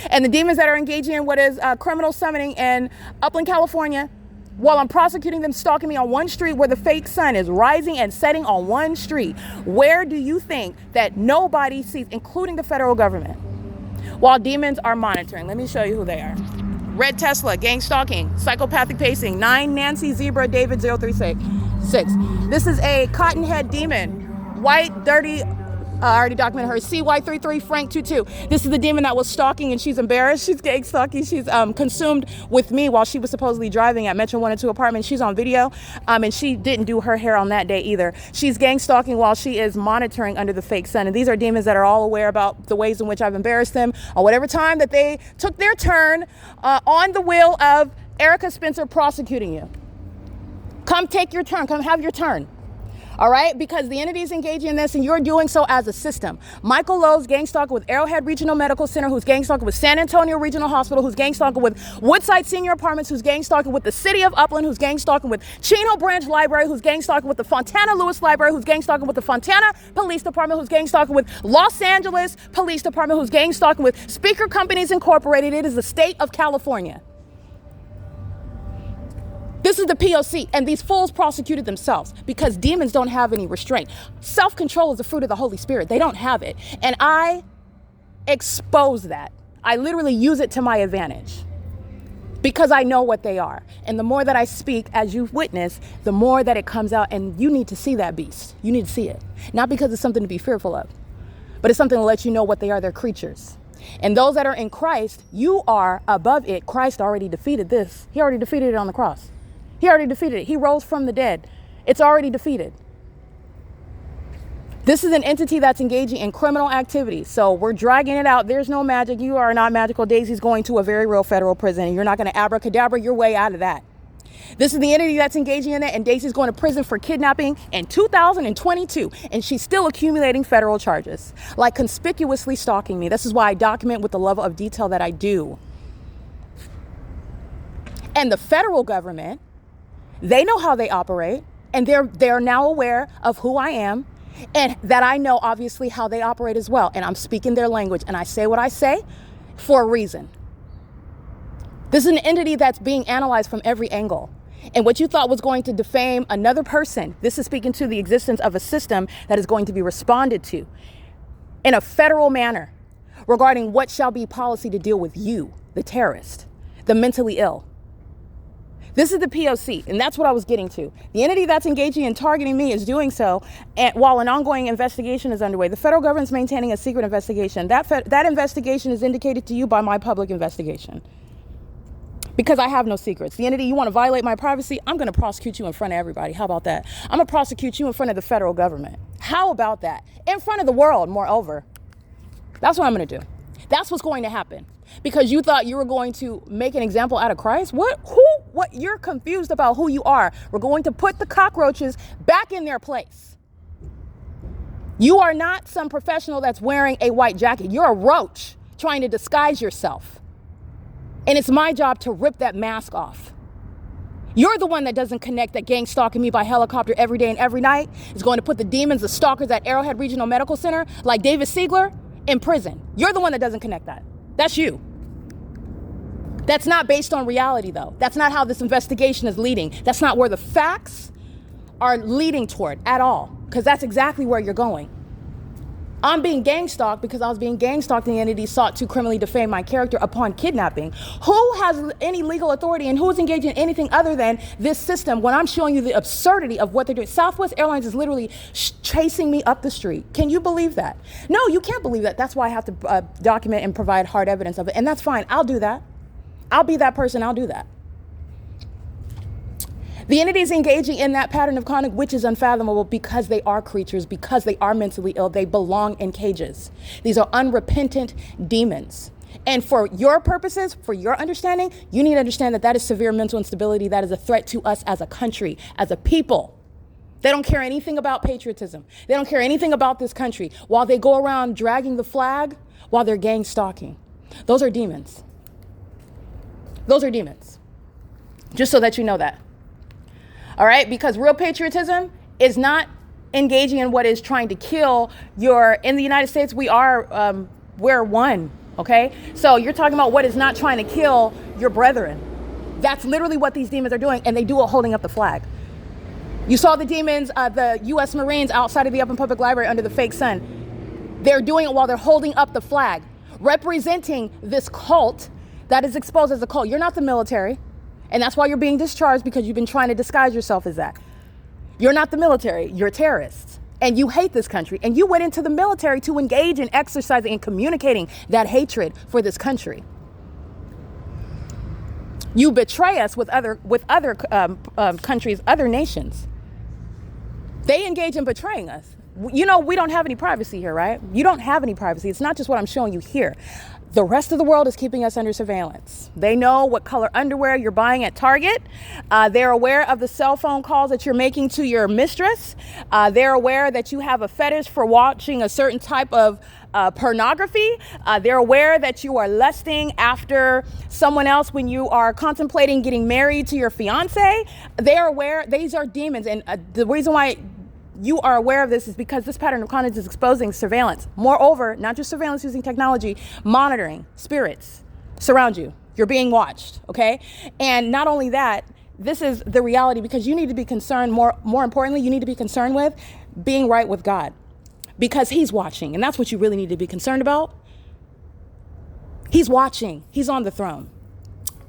and the demons that are engaging in what is criminal summoning in Upland, California, while I'm prosecuting them stalking me on one street where the fake sun is rising and setting on one street, where do you think that nobody sees, including the federal government? While demons are monitoring, let me show you who they are. Red Tesla, gang stalking, psychopathic pacing, 9 Nancy Zebra David 036. This is a cottonhead demon, white, dirty, I already documented her, CY33 Frank 22. This is the demon that was stalking and she's embarrassed. She's gang stalking. She's consumed with me while she was supposedly driving at Metro 1 and 2 apartment. She's on video and she didn't do her hair on that day either. She's gang stalking while she is monitoring under the fake sun. And these are demons that are all aware about the ways in which I've embarrassed them on whatever time that they took their turn on the wheel of Erica Spencer prosecuting you. Come take your turn. Come have your turn. All right, because the entity is engaging in this and you're doing so as a system. Michael Lowe's gang stalker with Arrowhead Regional Medical Center, who's gang stalker with San Antonio Regional Hospital, who's gang stalker with Woodside Senior Apartments, who's gang stalker with the City of Upland, who's gang stalker with Chino Branch Library, who's gang stalker with the Fontana Lewis Library, who's gang stalker with the Fontana Police Department, who's gang stalker with Los Angeles Police Department, who's gang stalker with Speaker Companies Incorporated. It is the state of California. This is the P.O.C. and these fools prosecuted themselves because demons don't have any restraint. Self-control is the fruit of the Holy Spirit. They don't have it. And I expose that. I literally use it to my advantage because I know what they are. And the more that I speak, as you've witnessed, the more that it comes out, and you need to see that beast. You need to see it. Not because it's something to be fearful of, but it's something to let you know what they are. They're creatures. And those that are in Christ, you are above it. Christ already defeated this. He already defeated it on the cross. He already defeated it. He rose from the dead. It's already defeated. This is an entity that's engaging in criminal activity. So we're dragging it out. There's no magic. You are not magical. Daisy's going to a very real federal prison, and you're not going to abracadabra your way out of that. This is the entity that's engaging in it, and Daisy's going to prison for kidnapping in 2022, and she's still accumulating federal charges, like conspicuously stalking me. This is why I document with the level of detail that I do. And the federal government, they know how they operate, and they're now aware of who I am, and that I know obviously how they operate as well. And I'm speaking their language, and I say what I say for a reason. This is an entity that's being analyzed from every angle. And what you thought was going to defame another person, this is speaking to the existence of a system that is going to be responded to in a federal manner regarding what shall be policy to deal with you, the terrorist, the mentally ill. This is the P.O.C., and that's what I was getting to. The entity that's engaging in targeting me is doing so while an ongoing investigation is underway. The federal government is maintaining a secret investigation. That investigation is indicated to you by my public investigation. Because I have no secrets. The entity, you want to violate my privacy, I'm going to prosecute you in front of everybody. How about that? I'm going to prosecute you in front of the federal government. How about that? In front of the world, moreover. That's what I'm going to do. That's what's going to happen. Because you thought you were going to make an example out of Christ? What? Who? What? You're confused about who you are. We're going to put the cockroaches back in their place. You are not some professional that's wearing a white jacket. You're a roach trying to disguise yourself. And it's my job to rip that mask off. You're the one that doesn't connect that gang stalking me by helicopter every day and every night is going to put the demons, the stalkers at Arrowhead Regional Medical Center, like David Siegler, in prison. You're the one that doesn't connect that. That's you. That's not based on reality, though. That's not how this investigation is leading. That's not where the facts are leading toward at all, because that's exactly where you're going. I'm being gang stalked because I was being gang stalked and the entity sought to criminally defame my character upon kidnapping. Who has any legal authority and who is engaged in anything other than this system when I'm showing you the absurdity of what they're doing? Southwest Airlines is literally chasing me up the street. Can you believe that? No, you can't believe that. That's why I have to document and provide hard evidence of it. And that's fine. I'll do that. I'll be that person. I'll do that. The entity is engaging in that pattern of conduct, which is unfathomable because they are creatures, because they are mentally ill. They belong in cages. These are unrepentant demons. And for your purposes, for your understanding, you need to understand that that is severe mental instability. That is a threat to us as a country, as a people. They don't care anything about patriotism. They don't care anything about this country. While they go around dragging the flag, while they're gang stalking. Those are demons. Those are demons. Just so that you know that. All right, because real patriotism is not engaging in what is trying to kill in the United States, we're one, okay? So you're talking about what is not trying to kill your brethren. That's literally what these demons are doing, and they do it holding up the flag. You saw the demons, the U.S. Marines outside of the Upland Public Library under the fake sun. They're doing it while they're holding up the flag, representing this cult that is exposed as a cult. You're not the military. And that's why you're being discharged, because you've been trying to disguise yourself as that. You're not the military. You're terrorists. And you hate this country. And you went into the military to engage in exercising and communicating that hatred for this country. You betray us with other countries, other nations. They engage in betraying us. You know, we don't have any privacy here, right? You don't have any privacy. It's not just what I'm showing you here. The rest of the world is keeping us under surveillance. They know what color underwear you're buying at Target. They're aware of the cell phone calls that you're making to your mistress. They're aware that you have a fetish for watching a certain type of pornography. They're aware that you are lusting after someone else when you are contemplating getting married to your fiance. They're aware. These are demons. And the reason why you are aware of this is because this pattern of conduct is exposing surveillance. Moreover, not just surveillance using technology, monitoring spirits surround you. You're being watched, okay? And not only that, this is the reality, because you need to be concerned, more importantly, you need to be concerned with being right with God, because he's watching. And that's what you really need to be concerned about. He's watching. He's on the throne.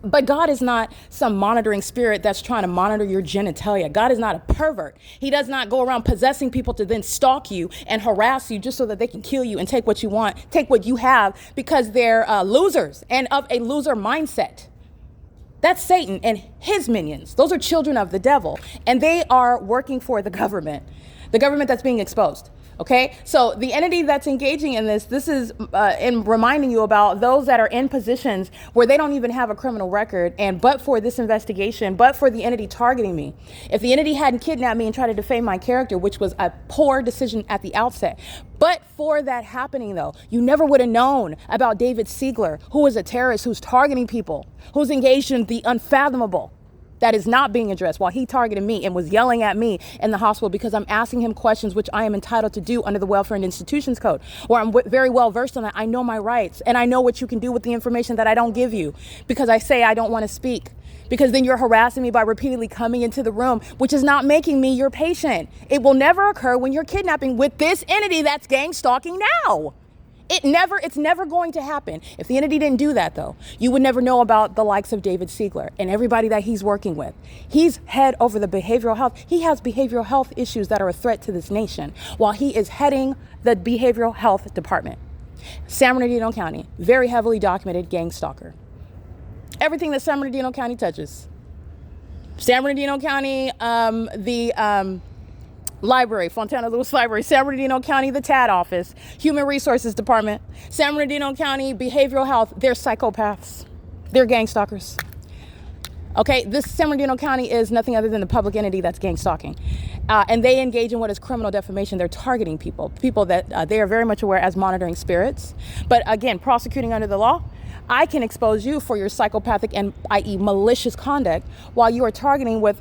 But God is not some monitoring spirit that's trying to monitor your genitalia. God is not a pervert. He does not go around possessing people to then stalk you and harass you just so that they can kill you and take what you want, take what you have, because they're losers and of a loser mindset. That's Satan and his minions. Those are children of the devil, and they are working for the government that's being exposed. Okay, so the entity that's engaging in this is in reminding you about those that are in positions where they don't even have a criminal record, and but for this investigation, but for the entity targeting me, if the entity hadn't kidnapped me and tried to defame my character, which was a poor decision at the outset, but for that happening though, you never would have known about David Siegler, who is a terrorist, who's targeting people, who's engaged in the unfathomable. That is not being addressed, while he targeted me and was yelling at me in the hospital because I'm asking him questions which I am entitled to do under the Welfare and Institutions Code, where I'm very well versed on that. I know my rights, and I know what you can do with the information that I don't give you, because I say I don't want to speak, because then you're harassing me by repeatedly coming into the room, which is not making me your patient. It will never occur when you're kidnapping with this entity that's gang stalking now. It's never going to happen. If the entity didn't do that, though, you would never know about the likes of David Siegler and everybody that he's working with. He's head over the behavioral health. He has behavioral health issues that are a threat to this nation, while he is heading the behavioral health department. San Bernardino County, very heavily documented gang stalker. Everything that San Bernardino County touches. San Bernardino County, Library, Fontana Lewis Library, San Bernardino County, the TAD office, Human Resources Department, San Bernardino County, Behavioral Health, they're psychopaths. They're gang stalkers. Okay, this San Bernardino County is nothing other than the public entity that's gang stalking. And they engage in what is criminal defamation. They're targeting people that they are very much aware as monitoring spirits. But again, prosecuting under the law, I can expose you for your psychopathic and i.e. malicious conduct, while you are targeting with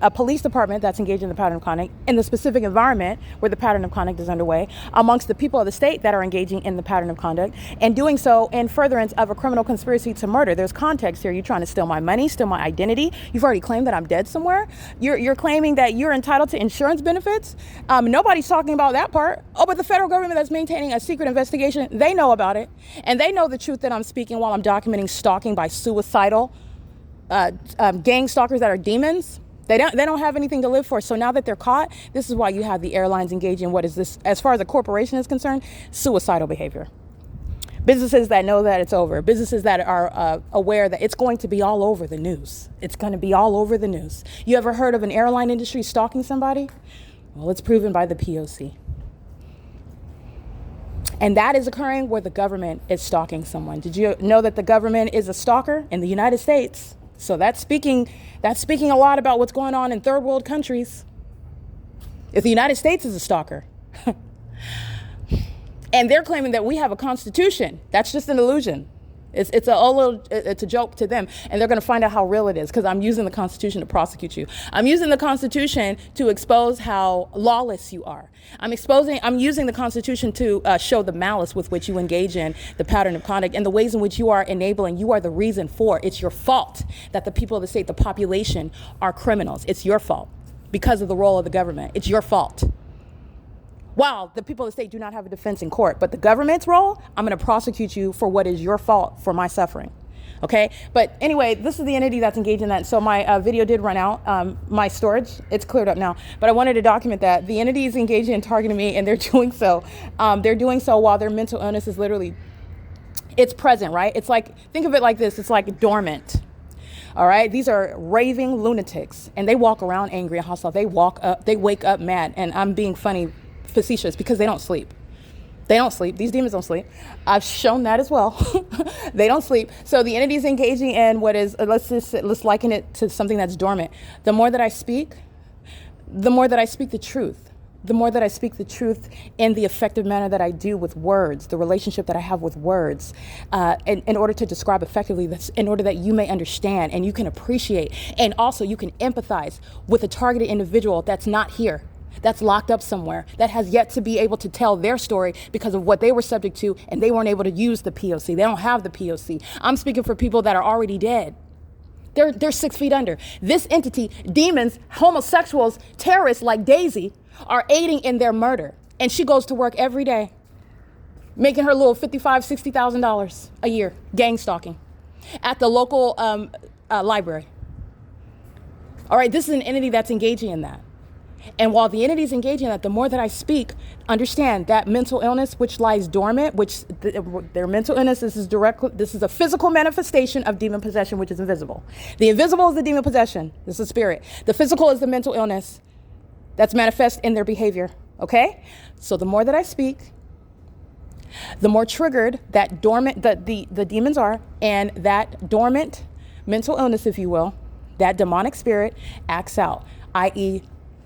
a police department that's engaged in the pattern of conduct in the specific environment where the pattern of conduct is underway, amongst the people of the state that are engaging in the pattern of conduct, and doing so in furtherance of a criminal conspiracy to murder. There's context here. You're trying to steal my money, steal my identity. You've already claimed that I'm dead somewhere. You're claiming that you're entitled to insurance benefits. Nobody's talking about that part. Oh, but the federal government that's maintaining a secret investigation, they know about it. And they know the truth that I'm speaking while I'm documenting stalking by suicidal gang stalkers that are demons. They don't have anything to live for. So now that they're caught, this is why you have the airlines engage in what is this, as far as a corporation is concerned, suicidal behavior. Businesses that know that it's over. Businesses that are aware that it's going to be all over the news. It's going to be all over the news. You ever heard of an airline industry stalking somebody? Well, it's proven by the P.O.C. And that is occurring where the government is stalking someone. Did you know that the government is a stalker in the United States? So that's speaking a lot about what's going on in third world countries. If the United States is a stalker, and they're claiming that we have a constitution, that's just an illusion. It's a joke to them, and they're going to find out how real it is, because I'm using the Constitution to prosecute you. I'm using the Constitution to expose how lawless you are. I'm using the Constitution to show the malice with which you engage in the pattern of conduct and the ways in which you are enabling. You are the reason for. It's your fault that the people of the state, the population, are criminals. It's your fault because of the role of the government. It's your fault. Wow, the people of the state do not have a defense in court, but the government's role, I'm going to prosecute you for what is your fault for my suffering. Okay, but anyway, this is the entity that's engaged in that. So my video did run out, my storage, it's cleared up now, but I wanted to document that the entity is engaged in targeting me, and they're doing so while their mental illness is literally, it's present, right? It's like, think of it like this, it's like dormant. All right, these are raving lunatics, and they walk around angry and hostile. They wake up mad, and I'm being funny facetious because they don't sleep. They don't sleep. These demons don't sleep. I've shown that as well. They don't sleep. So the entity is engaging in what is, let's liken it to something that's dormant. The more that I speak the truth. The more that I speak the truth in the effective manner that I do with words, the relationship that I have with words, in order to describe effectively, that's in order that you may understand and you can appreciate, and also you can empathize with a targeted individual that's not here, that's locked up somewhere, that has yet to be able to tell their story because of what they were subject to, and they weren't able to use the P.O.C. They don't have the P.O.C. I'm speaking for people that are already dead. They're 6 feet under. This entity, demons, homosexuals, terrorists like Daisy, are aiding in their murder. And she goes to work every day, making her little $55,000, $60,000 a year, gang stalking at the local library. All right, this is an entity that's engaging in that. And while the entity is engaging in that, the more that I speak, understand that mental illness, which lies dormant, which their mental illness, this is a physical manifestation of demon possession, which is invisible. The invisible is the demon possession. This is spirit. The physical is the mental illness that's manifest in their behavior. Okay? So the more that I speak, the more triggered that dormant, the demons are, and that dormant mental illness, if you will, that demonic spirit acts out, i.e.,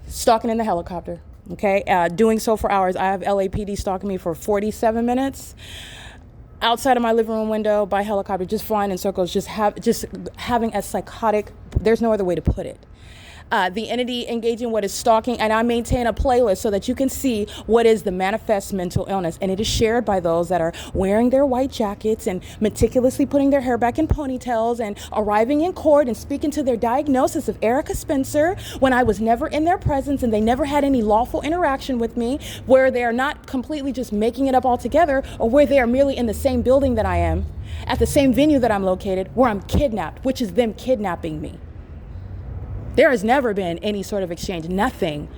stalking in the helicopter, okay? Doing so for hours. I have LAPD stalking me for 47 minutes outside of my living room window by helicopter, just flying in circles, just having a psychotic, there's no other way to put it. The entity engaging what is stalking, and I maintain a playlist so that you can see what is the manifest mental illness. And it is shared by those that are wearing their white jackets and meticulously putting their hair back in ponytails and arriving in court and speaking to their diagnosis of Erica Spencer when I was never in their presence and they never had any lawful interaction with me, where they are not completely just making it up altogether, or where they are merely in the same building that I am, at the same venue that I'm located, where I'm kidnapped, which is them kidnapping me. There has never been any sort of exchange, nothing.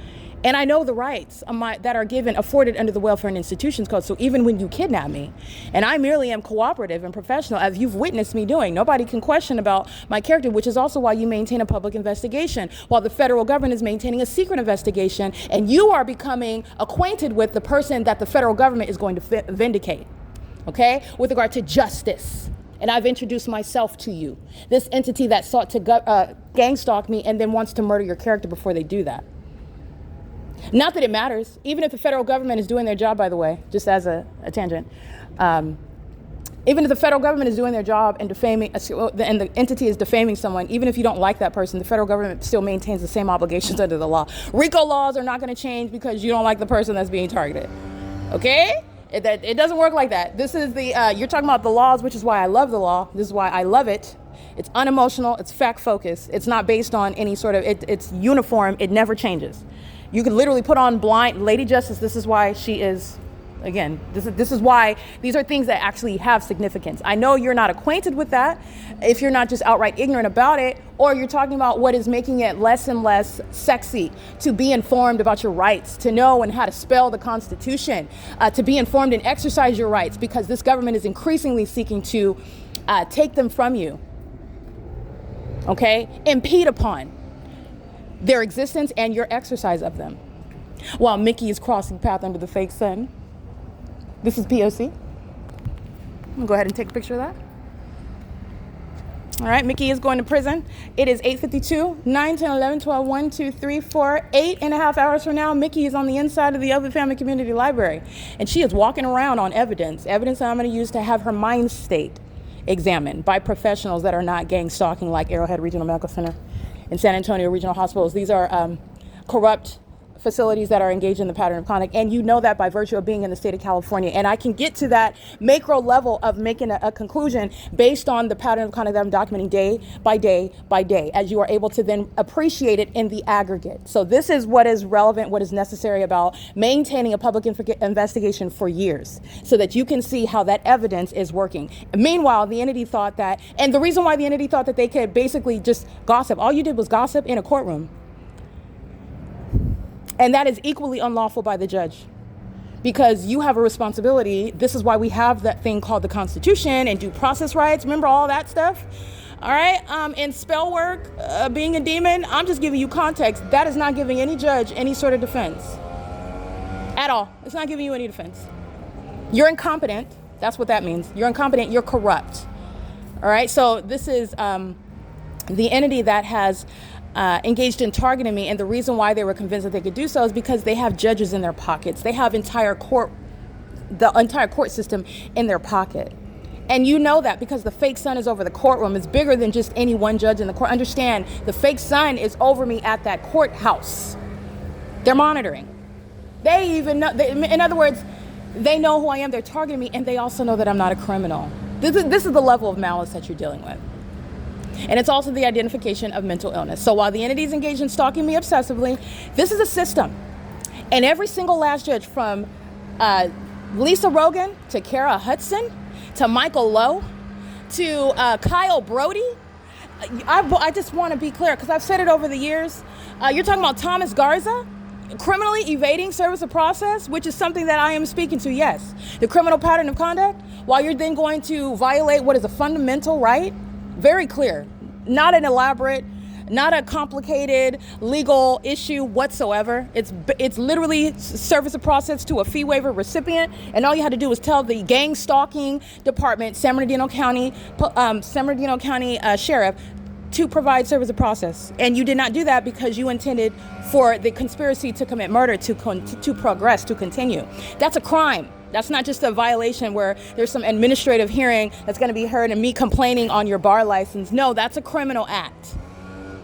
And I know the rights that are afforded under the Welfare and Institutions Code. So even when you kidnap me, and I merely am cooperative and professional, as you've witnessed me doing, nobody can question about my character, which is also why you maintain a public investigation, while the federal government is maintaining a secret investigation, and you are becoming acquainted with the person that the federal government is going to vindicate, okay, with regard to justice. And I've introduced myself to you, this entity that sought to gang stalk me and then wants to murder your character before they do that. Not that it matters, even if the federal government is doing their job, by the way, just as a tangent. Even if the federal government is doing their job and defaming, and the entity is defaming someone, even if you don't like that person, the federal government still maintains the same obligations under the law. RICO laws are not going to change because you don't like the person that's being targeted, okay? It doesn't work like that. This is you're talking about the laws, which is why I love the law. This is why I love it. It's unemotional, it's fact focused. It's not based on any sort of, it's uniform, it never changes. You can literally put on blind Lady Justice. This is why she is, again, this is why these are things that actually have significance. I know you're not acquainted with that if you're not just outright ignorant about it, or you're talking about what is making it less and less sexy to be informed about your rights, to know and how to spell the Constitution, to be informed and exercise your rights, because this government is increasingly seeking to take them from you, okay? Impede upon their existence and your exercise of them. While Mickey is crossing path under the fake sun. This is P.O.C. I'm gonna go ahead and take a picture of that. All right, Mickey is going to prison. It is 8:52, 9, 10, 11, 12, 1, 2, 3, 4, 8.5 hours from now. Mickey is on the inside of the Open Family Community Library, and she is walking around on evidence that I'm gonna use to have her mind state examined by professionals that are not gang stalking, like Arrowhead Regional Medical Center and San Antonio Regional Hospitals. These are corrupt facilities that are engaged in the pattern of conduct, and you know that by virtue of being in the state of California. And I can get to that macro level of making a conclusion based on the pattern of conduct that I'm documenting day by day by day, as you are able to then appreciate it in the aggregate. So this is what is relevant, what is necessary about maintaining a public investigation for years, so that you can see how that evidence is working. Meanwhile, the entity thought that, and the reason why the entity thought that they could basically just gossip, all you did was gossip in a courtroom. And that is equally unlawful by the judge, because you have a responsibility. This is why we have that thing called the Constitution and due process rights. Remember all that stuff? All right. In spell work, being a demon, I'm just giving you context. That is not giving any judge any sort of defense at all. It's not giving you any defense. You're incompetent. That's what that means. You're incompetent. You're corrupt. All right. So this is the entity that has engaged in targeting me, and the reason why they were convinced that they could do so is because they have judges in their pockets. They have the entire court system in their pocket. And you know that because the fake sun is over the courtroom. It's bigger than just any one judge in the court. Understand, the fake sun is over me at that courthouse. They're monitoring. They even know, in other words, they know who I am. They're targeting me, and they also know that I'm not a criminal. This is the level of malice that you're dealing with. And it's also the identification of mental illness. So while the entity is engaged in stalking me obsessively, this is a system. And every single last judge, from Lisa Rogan to Kara Hudson to Michael Lowe to Kyle Brody, I just want to be clear, because I've said it over the years. You're talking about Thomas Garza criminally evading service of process, which is something that I am speaking to, yes. The criminal pattern of conduct, while you're then going to violate what is a fundamental right. Very clear, not an elaborate, not a complicated legal issue whatsoever. It's literally service of process to a fee waiver recipient, and all you had to do was tell the gang stalking department, San Bernardino County Sheriff, to provide service of process. And you did not do that because you intended for the conspiracy to commit murder to progress, to continue. That's a crime. That's not just a violation where there's some administrative hearing that's going to be heard and me complaining on your bar license. No, that's a criminal act.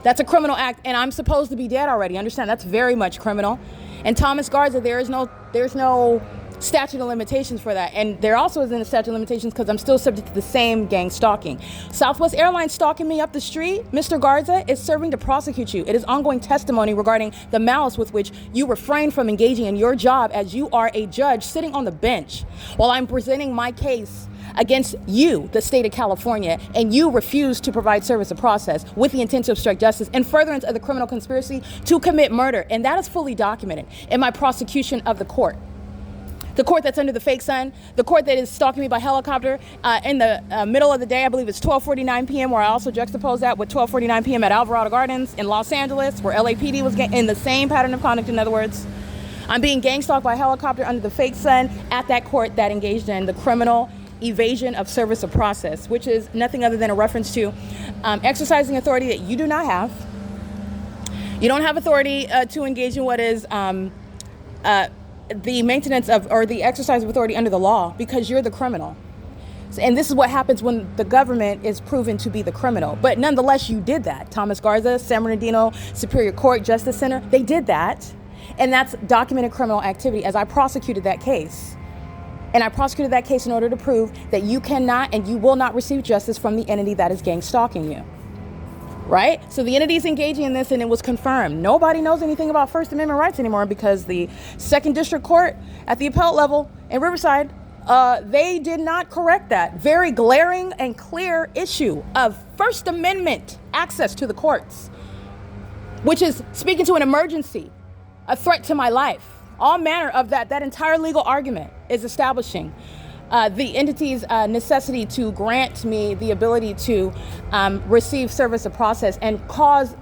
That's a criminal act, and I'm supposed to be dead already. Understand? That's very much criminal. And Thomas Garza, there's no statute of limitations for that. And there also isn't a statute of limitations because I'm still subject to the same gang stalking. Southwest Airlines stalking me up the street, Mr. Garza, is serving to prosecute you. It is ongoing testimony regarding the malice with which you refrain from engaging in your job as you are a judge sitting on the bench while I'm presenting my case against you, the state of California, and you refuse to provide service of process with the intent to obstruct justice in furtherance of the criminal conspiracy to commit murder. And that is fully documented in my prosecution of the court. The court that's under the fake sun, the court that is stalking me by helicopter in the middle of the day. I believe it's 12:49 p.m. where I also juxtapose that with 12:49 p.m. at Alvarado Gardens in Los Angeles, where LAPD was in the same pattern of conduct. In other words, I'm being gang stalked by helicopter under the fake sun at that court that engaged in the criminal evasion of service of process, which is nothing other than a reference to exercising authority that you do not have. You don't have authority to engage in what is the maintenance of or the exercise of authority under the law because you're the criminal. And this is what happens when the government is proven to be the criminal. But nonetheless, you did that. Thomas Garza, San Bernardino Superior Court Justice Center, they did that. And that's documented criminal activity as I prosecuted that case. And I prosecuted that case in order to prove that you cannot and you will not receive justice from the entity that is gang stalking you. Right? So the entity is engaging in this, and it was confirmed. Nobody knows anything about First Amendment rights anymore because the Second District Court at the appellate level in Riverside, they did not correct that very glaring and clear issue of First Amendment access to the courts, which is speaking to an emergency, a threat to my life. All manner of that entire legal argument is establishing the entity's necessity to grant me the ability to receive service of process and cause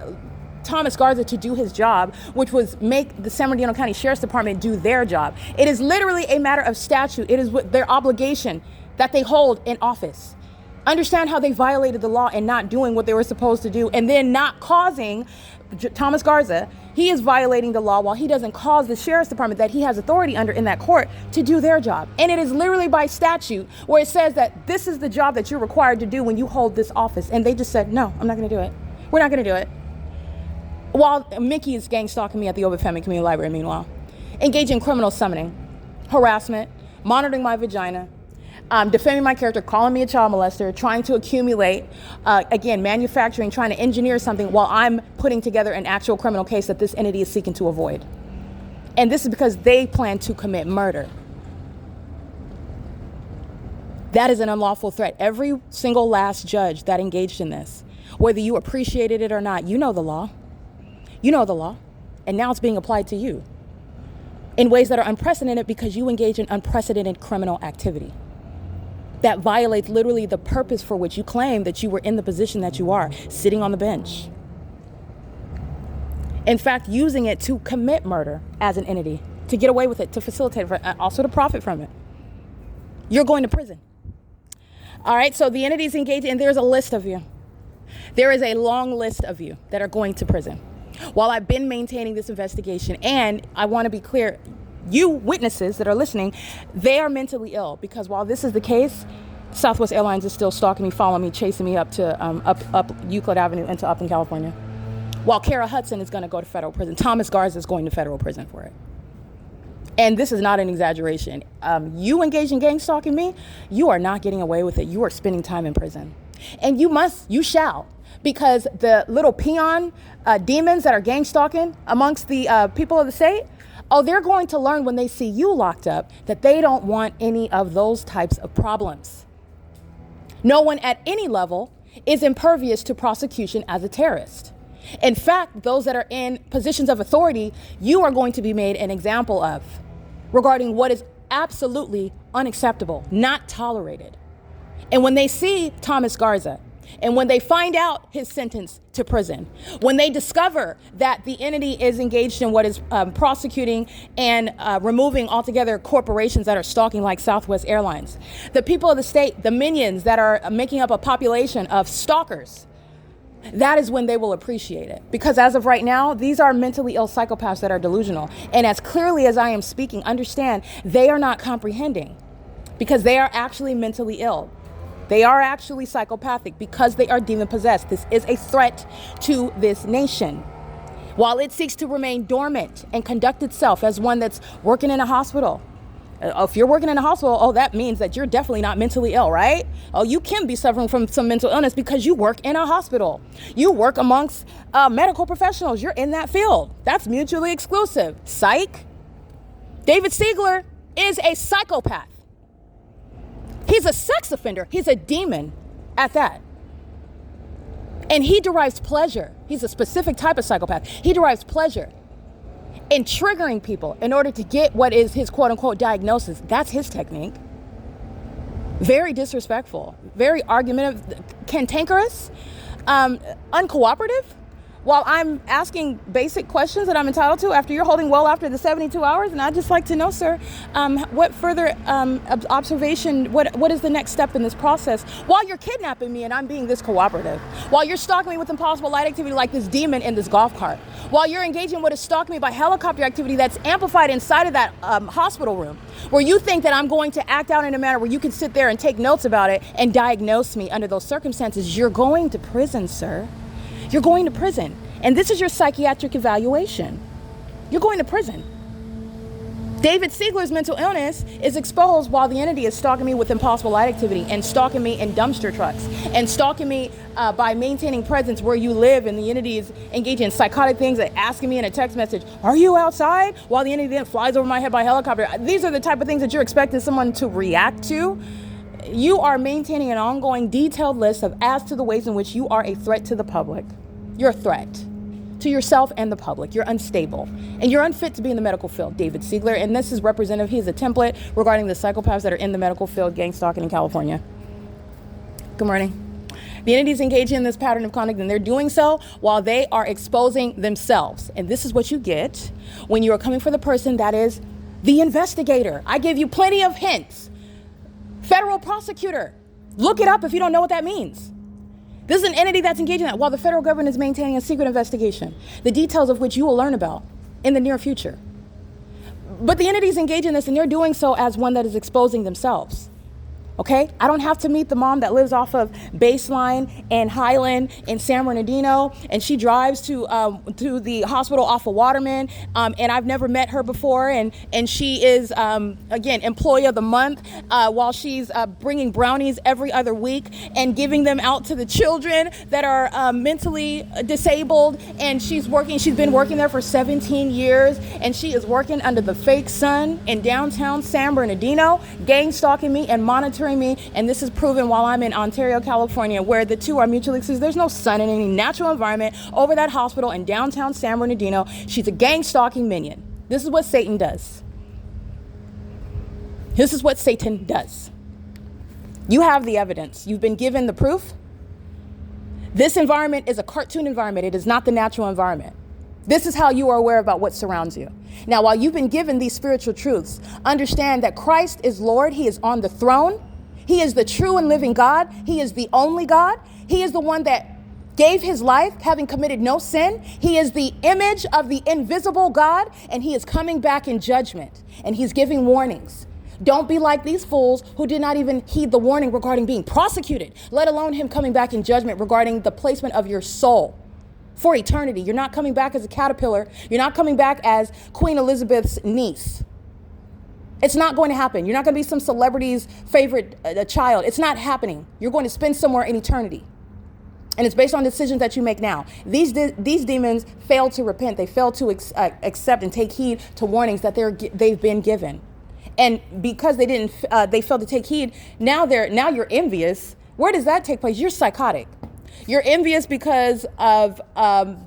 Thomas Garza to do his job, which was make the San Bernardino County Sheriff's Department do their job. It is literally a matter of statute. It is their obligation that they hold in office. Understand how they violated the law and not doing what they were supposed to do, and then not causing Thomas Garza, he is violating the law while he doesn't cause the Sheriff's Department that he has authority under in that court to do their job. And it is literally by statute where it says that this is the job that you're required to do when you hold this office. And they just said, no, I'm not going to do it. We're not going to do it. While Mickey is gang stalking me at the Obed Family Community Library, meanwhile, engaging in criminal summoning, harassment, monitoring my vagina, defaming my character, calling me a child molester, trying to accumulate, again, manufacturing, trying to engineer something while I'm putting together an actual criminal case that this entity is seeking to avoid. And this is because they plan to commit murder. That is an unlawful threat. Every single last judge that engaged in this, whether you appreciated it or not, you know the law. You know the law. And now it's being applied to you in ways that are unprecedented because you engage in unprecedented criminal activity that violates literally the purpose for which you claim that you were in the position that you are, sitting on the bench. In fact, using it to commit murder as an entity. to get away with it, to facilitate it, also to profit from it. You're going to prison. All right, so the entities engaged, and there's a list of you. There is a long list of you that are going to prison. While I've been maintaining this investigation, and I want to be clear, you witnesses that are listening, they are mentally ill, because while this is the case, Southwest Airlines is still stalking me, following me, chasing me up to up Euclid Avenue into Upland, California. While Kara Hudson is going to go to federal prison. Thomas Garza is going to federal prison for it. And this is not an exaggeration. You engage in gang stalking me, you are not getting away with it. You are spending time in prison. And you shall, because the little peon demons that are gang stalking amongst the people of the state, they're going to learn when they see you locked up that they don't want any of those types of problems. No one at any level is impervious to prosecution as a terrorist. In fact, those that are in positions of authority, you are going to be made an example of regarding what is absolutely unacceptable, not tolerated. And when they see Thomas Garza, and when they find out his sentence to prison, when they discover that the entity is engaged in what is prosecuting and removing altogether corporations that are stalking like Southwest Airlines, the people of the state, the minions that are making up a population of stalkers, that is when they will appreciate it. Because as of right now, these are mentally ill psychopaths that are delusional. And as clearly as I am speaking, understand they are not comprehending, because they are actually mentally ill. They are actually psychopathic because they are demon possessed. This is a threat to this nation. While it seeks to remain dormant and conduct itself as one that's working in a hospital. If you're working in a hospital, that means that you're definitely not mentally ill, right? You can be suffering from some mental illness because you work in a hospital. You work amongst medical professionals. You're in that field. That's mutually exclusive. Psych. David Siegler is a psychopath. He's a sex offender. He's a demon at that. And he derives pleasure. He's a specific type of psychopath. He derives pleasure in triggering people in order to get what is his quote unquote diagnosis. That's his technique. Very disrespectful, very argumentative, cantankerous, uncooperative. While I'm asking basic questions that I'm entitled to after you're holding well after the 72 hours, and I'd just like to know, sir, what further observation, what is the next step in this process? While you're kidnapping me and I'm being this cooperative, while you're stalking me with impossible light activity like this demon in this golf cart, while you're engaging with a stalking me by helicopter activity that's amplified inside of that hospital room, where you think that I'm going to act out in a manner where you can sit there and take notes about it and diagnose me under those circumstances, you're going to prison, sir. You're going to prison. And this is your psychiatric evaluation. You're going to prison. David Siegler's mental illness is exposed while the entity is stalking me with impossible light activity and stalking me in dumpster trucks and stalking me by maintaining presence where you live, and the entity is engaging in psychotic things and asking me in a text message, "Are you outside?" while the entity then flies over my head by helicopter. These are the type of things that you're expecting someone to react to. You are maintaining an ongoing detailed list of as to the ways in which you are a threat to the public. You're a threat to yourself and the public. You're unstable and you're unfit to be in the medical field, David Siegler. And this is representative. He's a template regarding the psychopaths that are in the medical field gang stalking in California. Good morning. The entities engaging in this pattern of conduct, and they're doing so while they are exposing themselves. And this is what you get when you are coming for the person that is the investigator. I give you plenty of hints. Federal prosecutor. Look it up if you don't know what that means. This is an entity that's engaging in that while the federal government is maintaining a secret investigation, the details of which you will learn about in the near future. But the entities engaging in this, and they're doing so as one that is exposing themselves. Okay, I don't have to meet the mom that lives off of Baseline and Highland in San Bernardino, and she drives to the hospital off of Waterman, and I've never met her before, and she is again employee of the month while she's bringing brownies every other week and giving them out to the children that are mentally disabled, and she's been working there for 17 years, and she is working under the fake sun in downtown San Bernardino, gang stalking me and monitoring me, and this is proven while I'm in Ontario, California, where the two are mutually exclusive. There's no sun in any natural environment over that hospital in downtown San Bernardino. She's a gang stalking minion. This is what Satan does. This is what Satan does. You have the evidence. You've been given the proof. This environment is a cartoon environment. It is not the natural environment. This is how you are aware about what surrounds you. Now, while you've been given these spiritual truths, understand that Christ is Lord. He is on the throne. He is the true and living God. He is the only God. He is the one that gave his life, having committed no sin. He is the image of the invisible God, and he is coming back in judgment, and he's giving warnings. Don't be like these fools who did not even heed the warning regarding being prosecuted, let alone him coming back in judgment regarding the placement of your soul for eternity. You're not coming back as a caterpillar. You're not coming back as Queen Elizabeth's niece. It's not going to happen. You're not going to be some celebrity's favorite child. It's not happening. You're going to spend somewhere in eternity. And it's based on decisions that you make now. These demons fail to repent. They fail to accept and take heed to warnings that they've been given. And because they failed to take heed, now you're envious. Where does that take place? You're psychotic. You're envious because of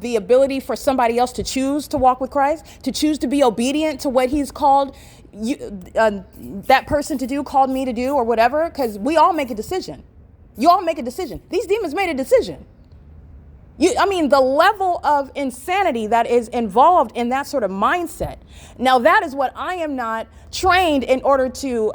the ability for somebody else to choose to walk with Christ, to choose to be obedient to what he's called that person to do, called me to do, or whatever, because we all make a decision. You all make a decision. These demons made a decision. The level of insanity that is involved in that sort of mindset. Now, that is what I am not trained in order to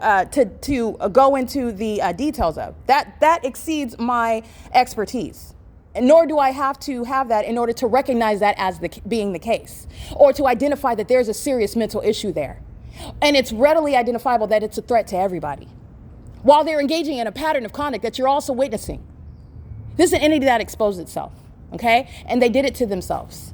go into the details of. That exceeds my expertise. And nor do I have to have that in order to recognize that as being the case, or to identify that there's a serious mental issue there. And it's readily identifiable that it's a threat to everybody, while they're engaging in a pattern of conduct that you're also witnessing. This is an entity that exposed itself, okay? And they did it to themselves.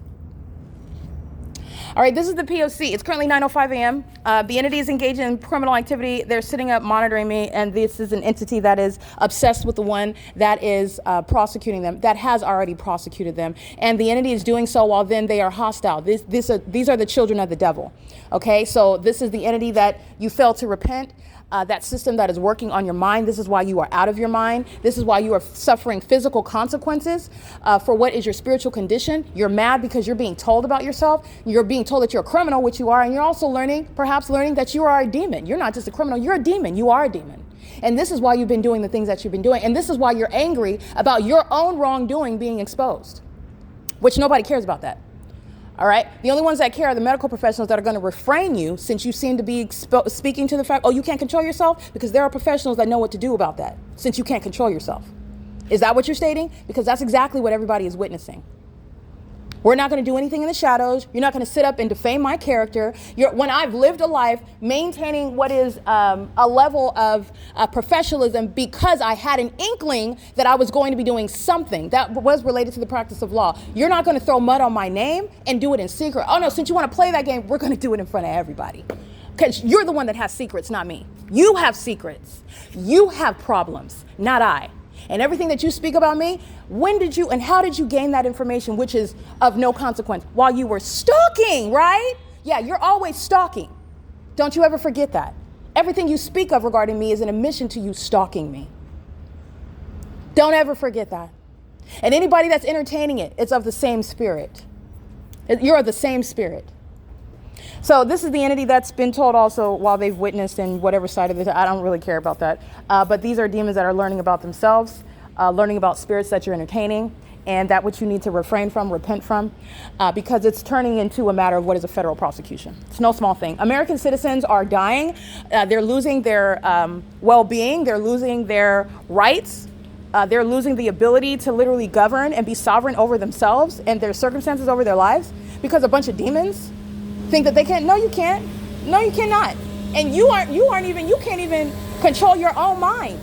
All right, this is the P.O.C. It's currently 9:05 a.m. The entity is engaged in criminal activity. They're sitting up monitoring me, and this is an entity that is obsessed with the one that is prosecuting them, that has already prosecuted them. And the entity is doing so while then they are hostile. These are the children of the devil, okay? So this is the entity that you fail to repent. That system that is working on your mind. This is why you are out of your mind. This is why you are suffering physical consequences for what is your spiritual condition. You're mad because you're being told about yourself. You're being told that you're a criminal, which you are. And you're also perhaps learning that you are a demon. You're not just a criminal. You're a demon. You are a demon. And this is why you've been doing the things that you've been doing. And this is why you're angry about your own wrongdoing being exposed, which nobody cares about that. All right. The only ones that care are the medical professionals that are going to refrain you, since you seem to be speaking to the fact, oh, you can't control yourself, because there are professionals that know what to do about that, since you can't control yourself. Is that what you're stating? Because that's exactly what everybody is witnessing. We're not going to do anything in the shadows. You're not going to sit up and defame my character. When I've lived a life maintaining what is a level of professionalism, because I had an inkling that I was going to be doing something that was related to the practice of law. You're not going to throw mud on my name and do it in secret. Oh, no, since you want to play that game, we're going to do it in front of everybody. Because you're the one that has secrets, not me. You have secrets. You have problems, not I. And everything that you speak about me, when did you and how did you gain that information, which is of no consequence, while you were stalking, right? Yeah, you're always stalking. Don't you ever forget that. Everything you speak of regarding me is an admission to you stalking me. Don't ever forget that. And anybody that's entertaining it, it's of the same spirit. You're of the same spirit. So this is the entity that's been told also while they've witnessed in whatever side of it. I don't really care about that. But these are demons that are learning about themselves, learning about spirits that you're entertaining, and that which you need to refrain from, repent from, because it's turning into a matter of what is a federal prosecution. It's no small thing. American citizens are dying. They're losing their well-being. They're losing their rights. They're losing the ability to literally govern and be sovereign over themselves and their circumstances over their lives because a bunch of demons think that they can. No, you can't. No, you cannot. And you can't even control your own mind.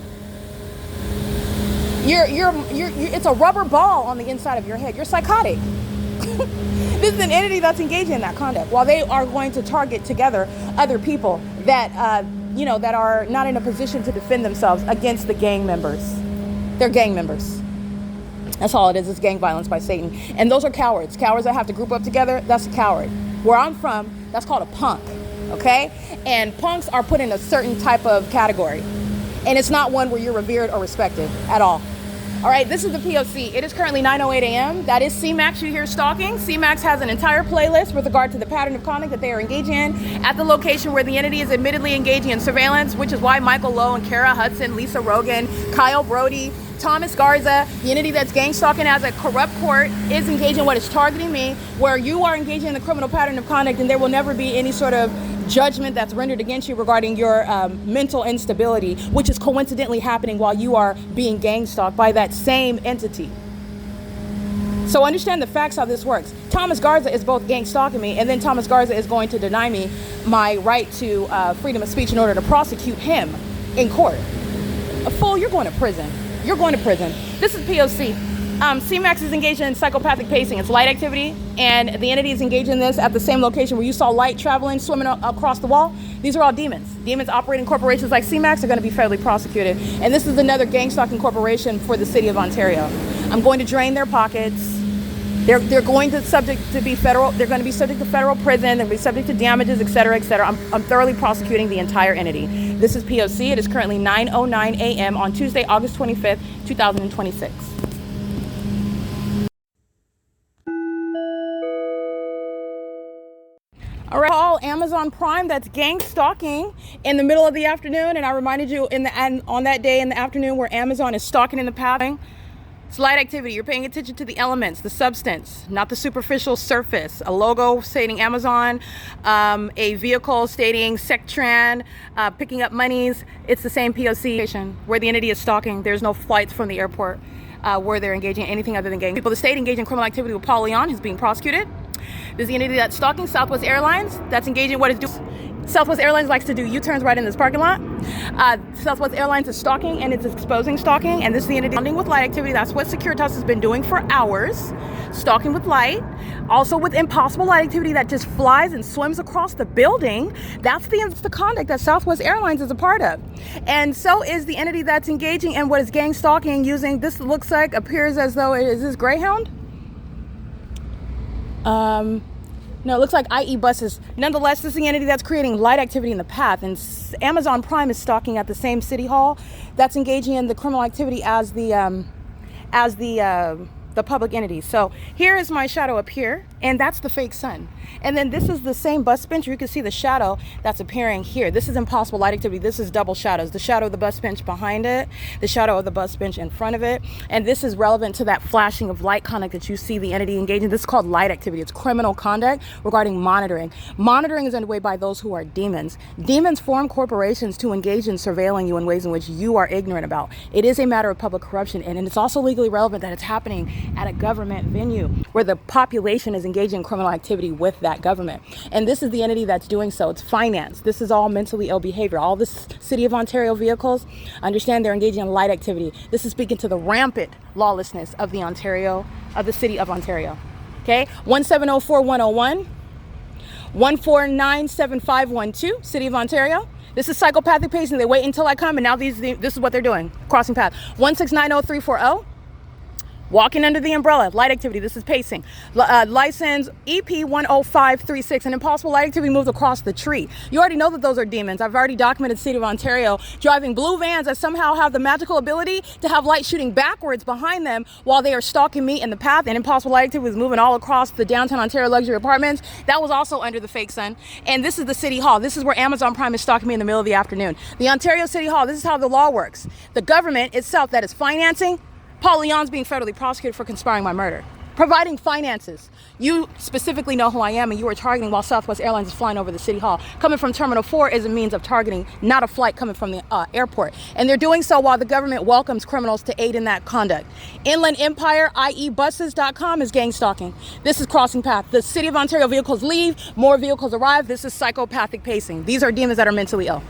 It's a rubber ball on the inside of your head. You're psychotic. This is an entity that's engaging in that conduct, while they are going to target together other people that that are not in a position to defend themselves against the gang members. They're gang members. That's all it is. It's gang violence by Satan. And those are cowards. Cowards that have to group up together, that's a coward. Where I'm from, that's called a punk, okay? And punks are put in a certain type of category. And it's not one where you're revered or respected at all. All right, this is the P.O.C. It is currently 9:08 a.m. That is CMAX you hear stalking. CMAX has an entire playlist with regard to the pattern of conduct that they are engaging in at the location where the entity is admittedly engaging in surveillance, which is why Michael Lowe and Kara Hudson, Lisa Rogan, Kyle Brody, Thomas Garza, the entity that's gang stalking as a corrupt court, is engaging in what is targeting me, where you are engaging in the criminal pattern of conduct, and there will never be any sort of judgment that's rendered against you regarding your mental instability, which is coincidentally happening while you are being gang stalked by that same entity. So understand the facts how this works. Thomas Garza is both gang stalking me, and then Thomas Garza is going to deny me my right to freedom of speech in order to prosecute him in court. A fool, you're going to prison. You're going to prison. This is P.O.C. CMAX is engaged in psychopathic pacing. It's light activity, and the entity is engaged in this at the same location where you saw light traveling, swimming across the wall. These are all demons. Demons operating corporations like CMAX are going to be federally prosecuted. And this is another gang stalking corporation for the city of Ontario. I'm going to drain their pockets. They're going to subject to be federal. They're going to be subject to federal prison. They're going to be subject to damages, et cetera, et cetera. I'm thoroughly prosecuting the entire entity. This is P.O.C. It is currently 9:09 a.m. on Tuesday, August 25th, 2026. All right, call Amazon Prime that's gang stalking in the middle of the afternoon, and I reminded you on that day in the afternoon where Amazon is stalking in the pathing. It's light activity. You're paying attention to the elements, the substance, not the superficial surface. A logo stating Amazon, a vehicle stating Sectran, picking up monies. It's the same P.O.C. where the entity is stalking. There's no flights from the airport where they're engaging in anything other than gang. People, the state engaged in criminal activity with Paul Leon, who's being prosecuted. There's the entity that's stalking Southwest Airlines, that's engaging in what it's doing. Southwest Airlines likes to do U-turns right in this parking lot. Southwest Airlines is stalking, and it's exposing stalking, and this is the entity dealing with light activity. That's what Securitas has been doing for hours, stalking with light. Also with impossible light activity that just flies and swims across the building. That's the conduct that Southwest Airlines is a part of. And so is the entity that's engaging in what is gang stalking using, this looks like, appears as though it is this Greyhound. No, it looks like I.I.S buses. Nonetheless, this is the entity that's creating light activity in the path. And Amazon Prime is stalking at the same city hall that's engaging in the criminal activity as the public entity. So here is my shadow up here, and that's the fake sun. And then this is the same bus bench. You can see the shadow that's appearing here. This is impossible light activity. This is double shadows. The shadow of the bus bench behind it, the shadow of the bus bench in front of it. And this is relevant to that flashing of light conduct that you see the entity engaging. This is called light activity. It's criminal conduct regarding monitoring. Monitoring is underway by those who are demons. Demons form corporations to engage in surveilling you in ways in which you are ignorant about. It is a matter of public corruption, and it's also legally relevant that it's happening at a government venue where the population is engaging in criminal activity with that government. And this is the entity that's doing so. It's finance. This is all mentally ill behavior. All the City of Ontario vehicles, understand they're engaging in light activity. This is speaking to the rampant lawlessness of the City of Ontario. Okay, 1704101, 1497512, City of Ontario. This is psychopathic pacing. They wait until I come, and now this is what they're doing. Crossing path. 1690340. Walking under the umbrella, light activity. This is pacing. License EP 10536. An impossible light activity moves across the tree. You already know that those are demons. I've already documented the City of Ontario driving blue vans that somehow have the magical ability to have light shooting backwards behind them while they are stalking me in the path. And impossible light activity was moving all across the downtown Ontario luxury apartments. That was also under the fake sun. And this is the City Hall. This is where Amazon Prime is stalking me in the middle of the afternoon. The Ontario City Hall, this is how the law works. The government itself that is financing Paul Leon's being federally prosecuted for conspiring my murder. Providing finances. You specifically know who I am, and you are targeting while Southwest Airlines is flying over the City Hall. Coming from Terminal 4 is a means of targeting, not a flight coming from the airport. And they're doing so while the government welcomes criminals to aid in that conduct. Inland Empire, IEbuses.com is gang stalking. This is crossing path. The City of Ontario vehicles leave, more vehicles arrive. This is psychopathic pacing. These are demons that are mentally ill.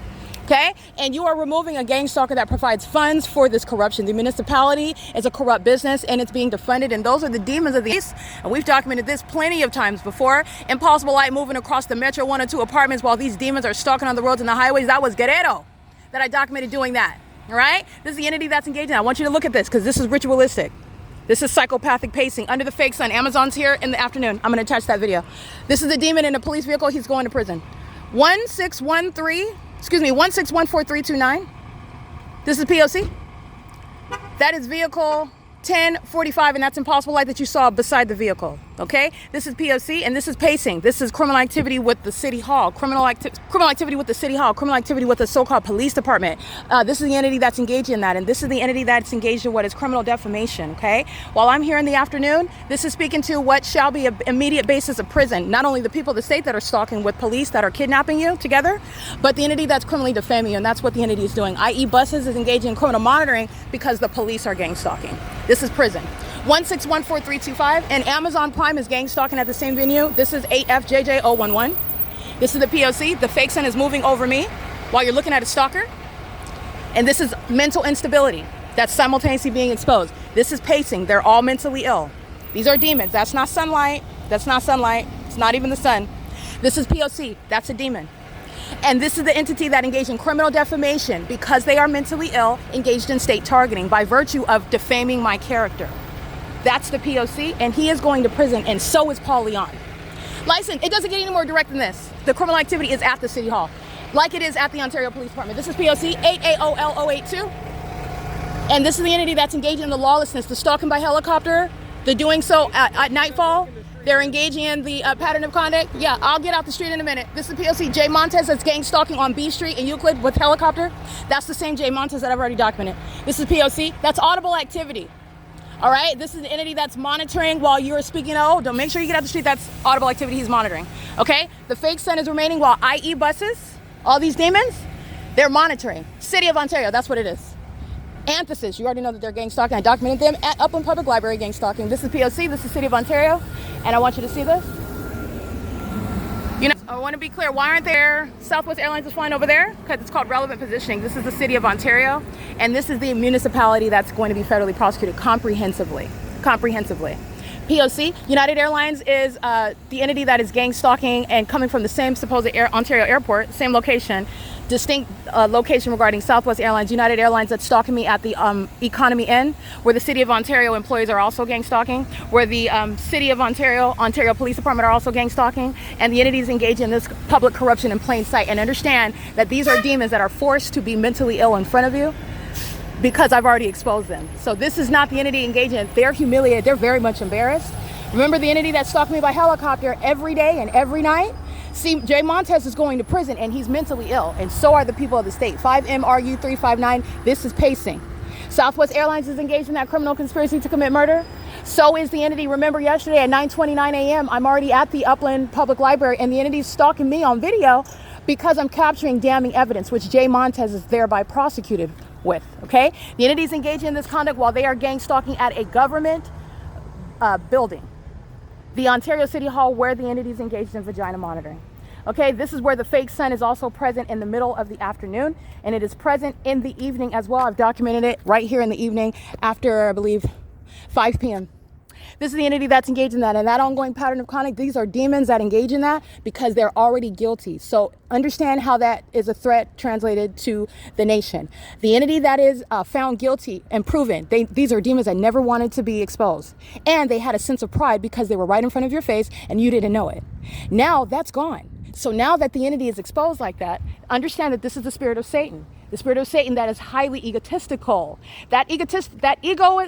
Okay, and you are removing a gang stalker that provides funds for this corruption. The municipality is a corrupt business, and it's being defunded, and those are the demons of the East. And we've documented this plenty of times before. Impossible light moving across the Metro 1 or 2 apartments while these demons are stalking on the roads and the highways. That was Guerrero that I documented doing that. All right, this is the entity that's engaging. I want you to look at this because this is ritualistic. This is psychopathic pacing under the fake sun. Amazon's here in the afternoon. I'm going to attach that video. This is a demon in a police vehicle. He's going to prison. 1614329. This is P.O.C. That is vehicle 1045, and that's impossible light that you saw beside the vehicle. Okay, this is P.O.C. and this is pacing. This is criminal activity with the city hall, criminal activity with the city hall, criminal activity with the so-called police department. This is the entity that's engaged in that, and this is the entity that's engaged in what is criminal defamation. Okay, while I'm here in the afternoon, this is speaking to what shall be an immediate basis of prison. Not only the people of the state that are stalking with police that are kidnapping you together, but the entity that's criminally defaming you, and that's what the entity is doing. I.E. Buses is engaging in criminal monitoring because the police are gang stalking. This is prison. 1614325, and Amazon Prime is gang stalking at the same venue. This is 8FJJ011. This is the P.O.C. The fake son is moving over me while you're looking at a stalker. And this is mental instability that's simultaneously being exposed. This is pacing. They're all mentally ill. These are demons. That's not sunlight. That's not sunlight. It's not even the sun. This is P.O.C. That's a demon. And this is the entity that engaged in criminal defamation because they are mentally ill, engaged in state targeting by virtue of defaming my character. That's the P.O.C. and he is going to prison, and so is Paul Leon. License, it doesn't get any more direct than this. The criminal activity is at the City Hall, like it is at the Ontario Police Department. This is P.O.C. 8AOL082. And this is the entity that's engaging in the lawlessness, the stalking by helicopter, the doing so at nightfall. They're engaging in the pattern of conduct. Yeah, I'll get out the street in a minute. This is P.O.C. Jay Montez that's gang stalking on B Street in Euclid with helicopter. That's the same Jay Montez that I've already documented. This is P.O.C. That's audible activity. All right, this is the entity that's monitoring while you're speaking. Oh, don't make sure you get out the street. That's audible activity he's monitoring. Okay, the fake son is remaining while I.E. buses, all these demons, they're monitoring. City of Ontario, that's what it is. Antithesis, you already know that they're gang stalking. I documented them at Upland Public Library gang stalking. This is P.O.C., this is City of Ontario, and I want you to see this. You know, I want to be clear, why aren't there Southwest Airlines is flying over there? Because it's called relevant positioning. This is the City of Ontario, and this is the municipality that's going to be federally prosecuted comprehensively. P.O.C. United Airlines is the entity that is gang stalking and coming from the same supposed Ontario airport, same location, distinct location regarding Southwest Airlines. United Airlines that's stalking me at the Economy Inn, where the City of Ontario employees are also gang stalking, where the City of Ontario Police Department are also gang stalking, and the entities engaged in this public corruption in plain sight. And understand that these are demons that are forced to be mentally ill in front of you, because I've already exposed them. So this is not the entity engaging. They're humiliated. They're very much embarrassed. Remember the entity that stalked me by helicopter every day and every night? See, Jay Montez is going to prison, and he's mentally ill, and so are the people of the state. 5MRU359, this is pacing. Southwest Airlines is engaged in that criminal conspiracy to commit murder. So is the entity. Remember yesterday at 9:29 a.m., I'm already at the Upland Public Library, and the entity's stalking me on video because I'm capturing damning evidence, which Jay Montez is thereby prosecuted with, okay? The entities engaged in this conduct while they are gang stalking at a government building. The Ontario City Hall, where the entities engaged in vagina monitoring. Okay, this is where the fake sun is also present in the middle of the afternoon, and it is present in the evening as well. I've documented it right here in the evening after, I believe, 5 p.m. This is the entity that's engaged in that, and that ongoing pattern of conduct. These are demons that engage in that because they're already guilty. So understand how that is a threat translated to the nation. The entity that is found guilty and proven, these are demons that never wanted to be exposed, and they had a sense of pride because they were right in front of your face and you didn't know it. Now that's gone. So now that the entity is exposed like that, understand that this is the spirit of Satan. The spirit of Satan that is highly egotistical. That egotistical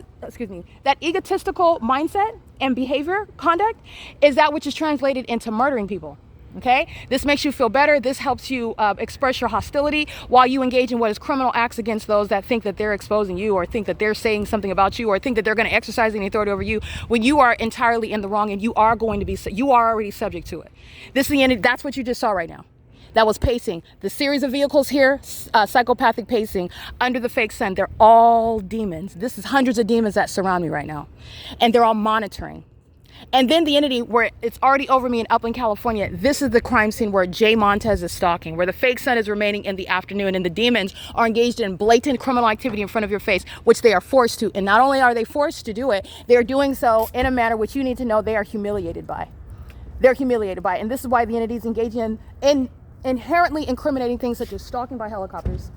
mindset and behavior, conduct, is that which is translated into murdering people. Okay? This makes you feel better. This helps you express your hostility while you engage in what is criminal acts against those that think that they're exposing you, or think that they're saying something about you, or think that they're going to exercise any authority over you, when you are entirely in the wrong, and you are already subject to it. This is the end. That's what you just saw right now. That was pacing. The series of vehicles here, psychopathic pacing under the fake sun. They're all demons. This is hundreds of demons that surround me right now, and they're all monitoring. And then the entity where it's already over me in Upland, California, this is the crime scene where Jay Montez is stalking, where the fake sun is remaining in the afternoon, and the demons are engaged in blatant criminal activity in front of your face, which they are forced to. And not only are they forced to do it, they are doing so in a manner which you need to know they are humiliated by. They're humiliated by. And this is why the entities engage in inherently incriminating things such as stalking by helicopters,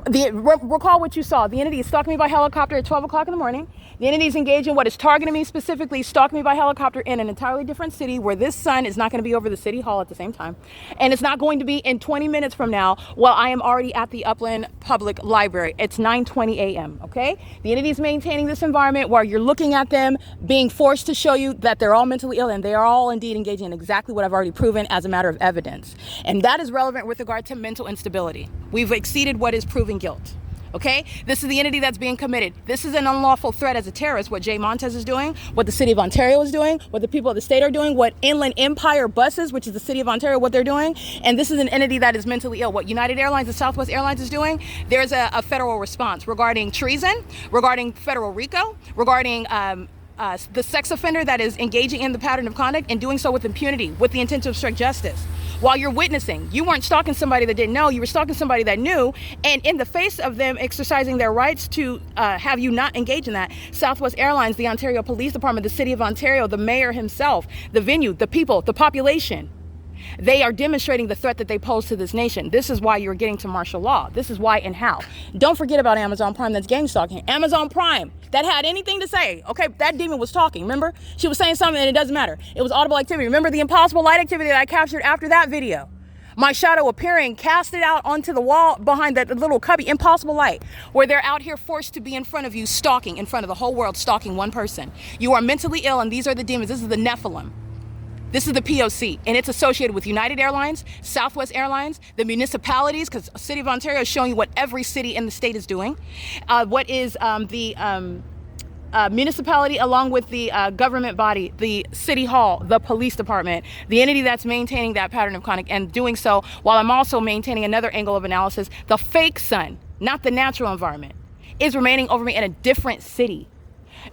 Recall what you saw. The entity is stalking me by helicopter at 12 o'clock in the morning. The entity is engaging what is targeting me specifically, stalking me by helicopter in an entirely different city where this sun is not going to be over the city hall at the same time. And it's not going to be in 20 minutes from now while I am already at the Upland Public Library. It's 9:20 a.m., okay? The entity is maintaining this environment where you're looking at them being forced to show you that they're all mentally ill, and they are all indeed engaging in exactly what I've already proven as a matter of evidence. And that is relevant with regard to mental instability. We've exceeded what is proving guilt. Okay, this is the entity that's being committed. This is an unlawful threat as a terrorist, what Jay Montez is doing, what the city of Ontario is doing, what the people of the state are doing, what Inland Empire Buses, which is the city of Ontario, what they're doing. And this is an entity that is mentally ill. What United Airlines and Southwest Airlines is doing, there's a federal response regarding treason, regarding federal RICO, regarding the sex offender that is engaging in the pattern of conduct and doing so with impunity, with the intent to obstruct justice. While you're witnessing, you weren't stalking somebody that didn't know, you were stalking somebody that knew, and in the face of them exercising their rights to have you not engage in that, Southwest Airlines, the Ontario Police Department, the City of Ontario, the mayor himself, the venue, the people, the population, they are demonstrating the threat that they pose to this nation. This is why you're getting to martial law. This is why and how. Don't forget about Amazon Prime that's gang stalking. Amazon Prime that had anything to say. Okay, that demon was talking, remember? She was saying something and it doesn't matter. It was audible activity. Remember the impossible light activity that I captured after that video? My shadow appearing, cast it out onto the wall behind that little cubby, impossible light, where they're out here forced to be in front of you, stalking, in front of the whole world, stalking one person. You are mentally ill, and these are the demons. This is the Nephilim. This is the P.O.C, and it's associated with United Airlines, Southwest Airlines, the municipalities, because the City of Ontario is showing you what every city in the state is doing. What is the municipality, along with the government body, the City Hall, the police department, the entity that's maintaining that pattern of conduct, and doing so while I'm also maintaining another angle of analysis. The fake sun, not the natural environment, is remaining over me in a different city.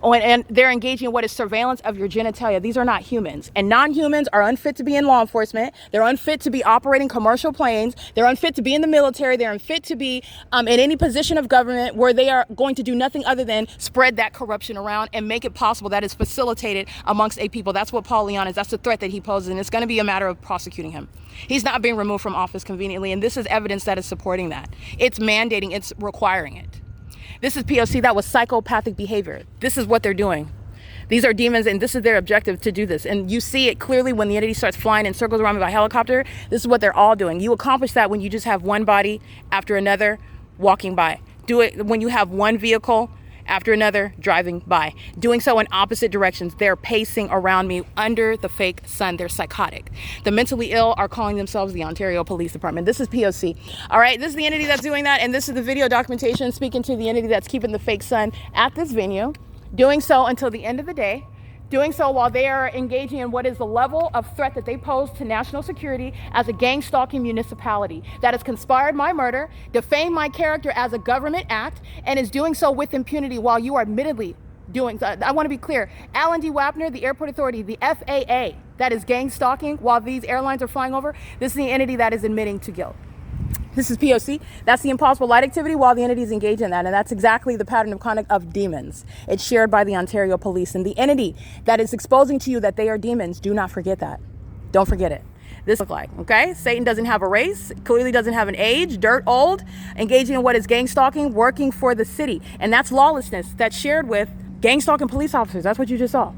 And they're engaging in what is surveillance of your genitalia. These are not humans. And non-humans are unfit to be in law enforcement. They're unfit to be operating commercial planes. They're unfit to be in the military. They're unfit to be in any position of government where they are going to do nothing other than spread that corruption around and make it possible that is facilitated amongst a people. That's what Paul Leon is. That's the threat that he poses. And it's going to be a matter of prosecuting him. He's not being removed from office conveniently. And this is evidence that is supporting that. It's mandating, it's requiring it. This is P.O.C. That was psychopathic behavior. This is what they're doing. These are demons, and this is their objective, to do this. And you see it clearly when the entity starts flying in circles around me by helicopter. This is what they're all doing. You accomplish that when you just have one body after another walking by. Do it when you have one vehicle after another driving by. Doing so in opposite directions. They're pacing around me under the fake sun. They're psychotic. The mentally ill are calling themselves the Ontario Police Department. This is P.O.C. All right, this is the entity that's doing that, and this is the video documentation speaking to the entity that's keeping the fake sun at this venue, doing so until the end of the day, doing so while they are engaging in what is the level of threat that they pose to national security as a gang-stalking municipality that has conspired my murder, defamed my character as a government act, and is doing so with impunity while you are admittedly doing, I want to be clear, Alan D. WAPNER, the airport authority, the FAA, that is gang-stalking while these airlines are flying over, this is the entity that is admitting to guilt. This is P.O.C. That's the impossible light activity while the entity is engaged in that. And that's exactly the pattern of conduct of demons. It's shared by the Ontario Police. And the entity that is exposing to you that they are demons, do not forget that. Don't forget it. This looks like, okay? Satan doesn't have a race, clearly doesn't have an age, dirt old, engaging in what is gang stalking, working for the city. And that's lawlessness that's shared with gang stalking police officers. That's what you just saw.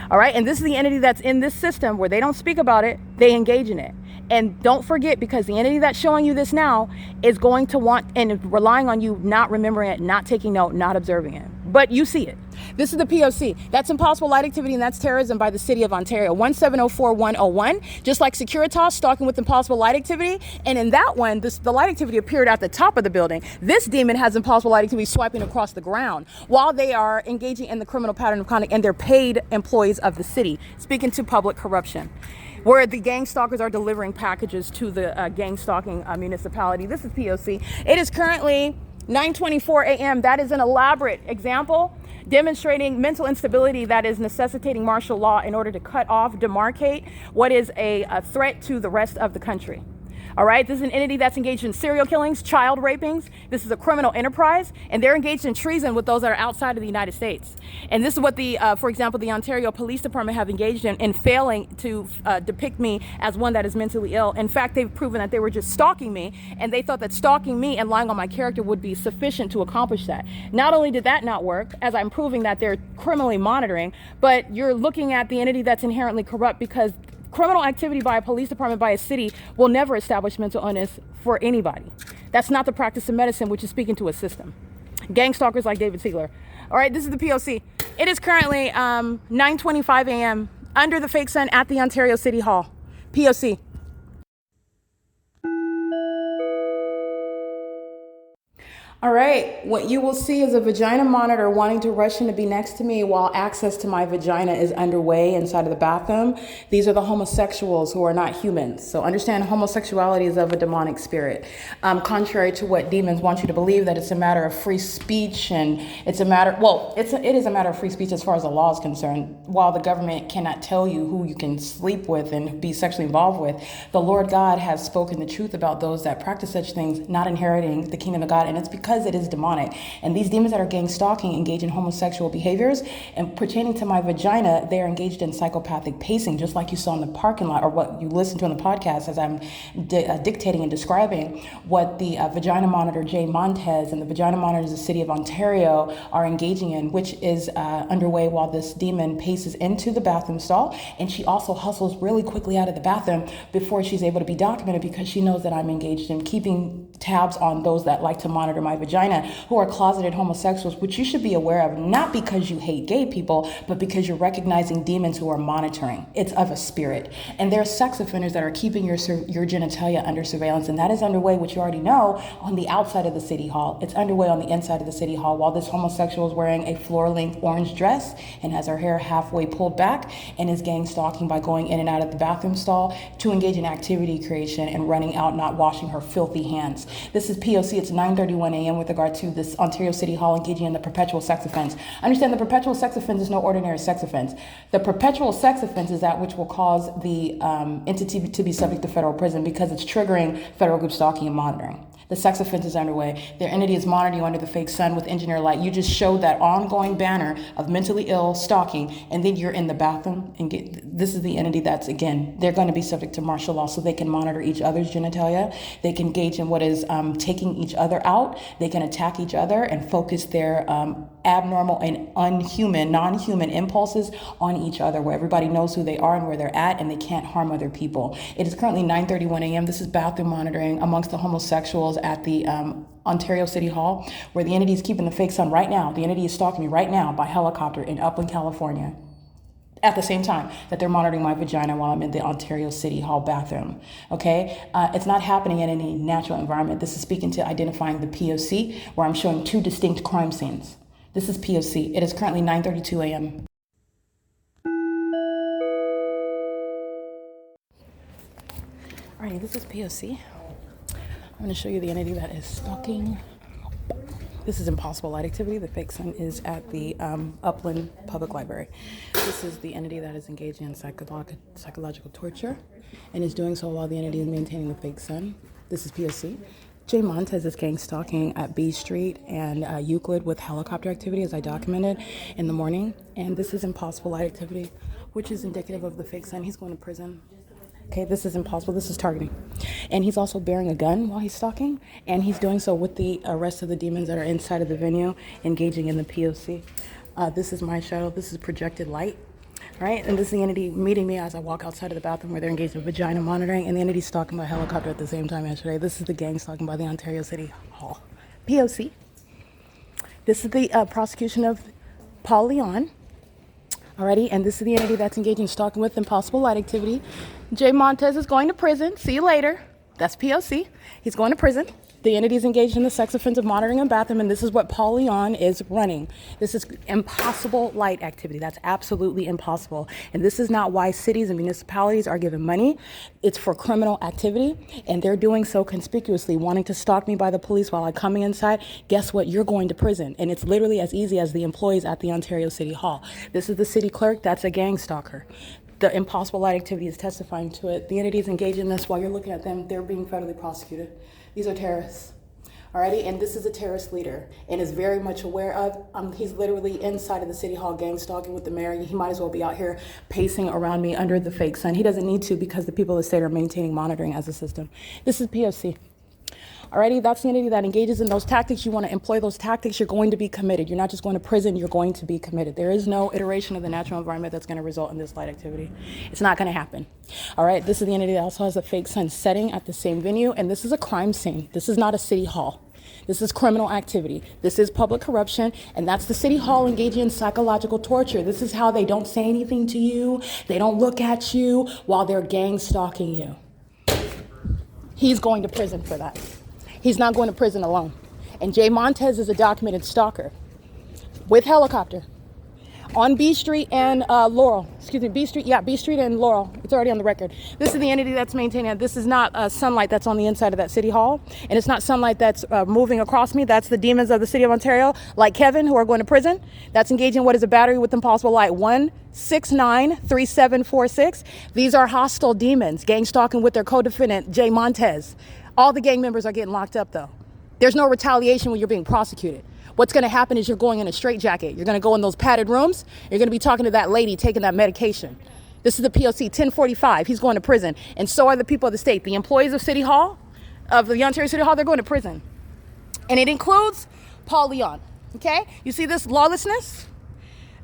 All right? And this is the entity that's in this system where they don't speak about it, they engage in it. And don't forget, because the entity that's showing you this now is going to want and relying on you not remembering it, not taking note, not observing it. But you see it. This is the P.O.C. That's impossible light activity, and that's terrorism by the City of Ontario. 1704101, just like Securitas stalking with impossible light activity. And in that one, the light activity appeared at the top of the building. This demon has impossible light activity swiping across the ground while they are engaging in the criminal pattern of conduct, and they're paid employees of the city, speaking to public corruption, where the gang stalkers are delivering packages to the gang stalking municipality. This is P.O.C. It is currently 9:24 a.m. That is an elaborate example demonstrating mental instability that is necessitating martial law in order to cut off, demarcate what is a threat to the rest of the country. All right, this is an entity that's engaged in serial killings, child rapings. This is a criminal enterprise, and they're engaged in treason with those that are outside of the United States. And this is what for example, the Ontario Police Department have engaged in failing to depict me as one that is mentally ill. In fact, they've proven that they were just stalking me, and they thought that stalking me and lying on my character would be sufficient to accomplish that. Not only did that not work, as I'm proving that they're criminally monitoring, but you're looking at the entity that's inherently corrupt, because criminal activity by a police department, by a city, will never establish mental illness for anybody. That's not the practice of medicine, which is speaking to a system. Gang stalkers like David Siegler. All right, this is the P.O.C. It is currently 9:25 a.m. under the fake sun at the Ontario City Hall. P.O.C. All right, what you will see is a vagina monitor wanting to rush in to be next to me while access to my vagina is underway inside of the bathroom. These are the homosexuals who are not humans. So understand, homosexuality is of a demonic spirit. Contrary to what demons want you to believe, that it's a matter of free speech, and it's a matter, well, it is a matter of free speech as far as the law is concerned. While the government cannot tell you who you can sleep with and be sexually involved with, the Lord God has spoken the truth about those that practice such things, not inheriting the kingdom of God, and it's because it is demonic. And these demons that are gang stalking engage in homosexual behaviors, and pertaining to my vagina, they are engaged in psychopathic pacing, just like you saw in the parking lot, or what you listened to in the podcast as I'm dictating and describing what the vagina monitor Jay Montez and the vagina monitors of the city of Ontario are engaging in, which is underway while this demon paces into the bathroom stall, and she also hustles really quickly out of the bathroom before she's able to be documented, because she knows that I'm engaged in keeping tabs on those that like to monitor my vagina, who are closeted homosexuals, which you should be aware of, not because you hate gay people, but because you're recognizing demons who are monitoring. It's of a spirit. And there are sex offenders that are keeping your genitalia under surveillance, and that is underway, which you already know, on the outside of the city hall. It's underway on the inside of the city hall, while this homosexual is wearing a floor-length orange dress and has her hair halfway pulled back, and is gang stalking by going in and out of the bathroom stall to engage in activity creation and running out, not washing her filthy hands. This is P.O.C. It's 9:31 a.m. with regard to this Ontario City Hall engaging in the perpetual sex offense. Understand, the perpetual sex offense is no ordinary sex offense. The perpetual sex offense is that which will cause the entity to be subject to federal prison, because it's triggering federal group stalking and monitoring. The sex offense is underway. Their entity is monitoring you under the fake sun with engineer light. You just showed that ongoing banner of mentally ill stalking, and then you're in the bathroom and this is the entity that's, again, they're going to be subject to martial law, so they can monitor each other's genitalia. They can engage in what is taking each other out. They can attack each other and focus their abnormal and unhuman, non-human impulses on each other, where everybody knows who they are and where they're at, and they can't harm other people. It is currently 9:31 a.m. This is bathroom monitoring amongst the homosexuals at the Ontario City Hall, where the entity is keeping the fake sun right now. The entity is stalking me right now by helicopter in Upland, California, at the same time that they're monitoring my vagina while I'm in the Ontario City Hall bathroom, okay? It's not happening in any natural environment. This is speaking to identifying the P.O.C., where I'm showing two distinct crime scenes. This is P.O.C. It is currently 9:32 a.m. Alrighty, this is P.O.C. I'm going to show you the entity that is stalking. This is impossible light activity. The fake sun is at the Upland Public Library. This is the entity that is engaging in psychological torture, and is doing so while the entity is maintaining the fake sun. This is P.O.C. Jay Montez is gang stalking at B Street and Euclid with helicopter activity, as I documented in the morning. And this is impossible light activity, which is indicative of the fake sun. He's going to prison. Okay, this is impossible. This is targeting. And he's also bearing a gun while he's stalking, and he's doing so with the rest of the demons that are inside of the venue, engaging in the P.O.C. This is my shadow. This is projected light, right? And this is the entity meeting me as I walk outside of the bathroom, where they're engaged in vagina monitoring, and the entity stalking by helicopter at the same time yesterday. This is the gang stalking by the Ontario City Hall. P.O.C. This is the prosecution of Paul Leon. Alrighty, and this is the entity that's engaged in stalking with impossible light activity. Jay Montez is going to prison. See you later. That's P.O.C. He's going to prison. The entity is engaged in the sex offensive monitoring and bathroom, and this is what Paul Leon is running. This is impossible light activity. That's absolutely impossible. And this is not why cities and municipalities are given money. It's for criminal activity, and they're doing so conspicuously, wanting to stalk me by the police while I'm coming inside. Guess what? You're going to prison. And it's literally as easy as the employees at the Ontario City Hall. This is the city clerk. That's a gang stalker. The impossible light activity is testifying to it. The entities engaged in this, while you're looking at them, they're being federally prosecuted. These are terrorists. Alrighty, and this is a terrorist leader and is very much aware of, he's literally inside of the city hall gang stalking with the mayor. He might as well be out here pacing around me under the fake sun. He doesn't need to because the people of the state are maintaining monitoring as a system. This is P.O.C. Alrighty, that's the entity that engages in those tactics. You want to employ those tactics, you're going to be committed. You're not just going to prison, you're going to be committed. There is no iteration of the natural environment that's going to result in this light activity. It's not going to happen. All right, this is the entity that also has a fake sun setting at the same venue, and this is a crime scene. This is not a city hall. This is criminal activity. This is public corruption, and that's the city hall engaging in psychological torture. This is how they don't say anything to you. They don't look at you while they're gang stalking you. He's going to prison for that. He's not going to prison alone. And Jay Montez is a documented stalker with helicopter on B Street and Laurel. Excuse me, B Street. Yeah, B Street and Laurel. It's already on the record. This is the entity that's maintaining it. This is not sunlight that's on the inside of that city hall. And it's not sunlight that's moving across me. That's the demons of the city of Ontario, like Kevin, who are going to prison. That's engaging what is a battery with impossible light. 1693746. These are hostile demons, gang stalking with their co-defendant, Jay Montez. All the gang members are getting locked up, though. There's no retaliation when you're being prosecuted. What's going to happen is you're going in a straitjacket. You're going to go in those padded rooms. You're going to be talking to that lady taking that medication. This is the P.O.C. 1045. He's going to prison. And so are the people of the state. The employees of City Hall, of the Ontario City Hall, they're going to prison. And it includes Paul Leon. Okay? You see this lawlessness?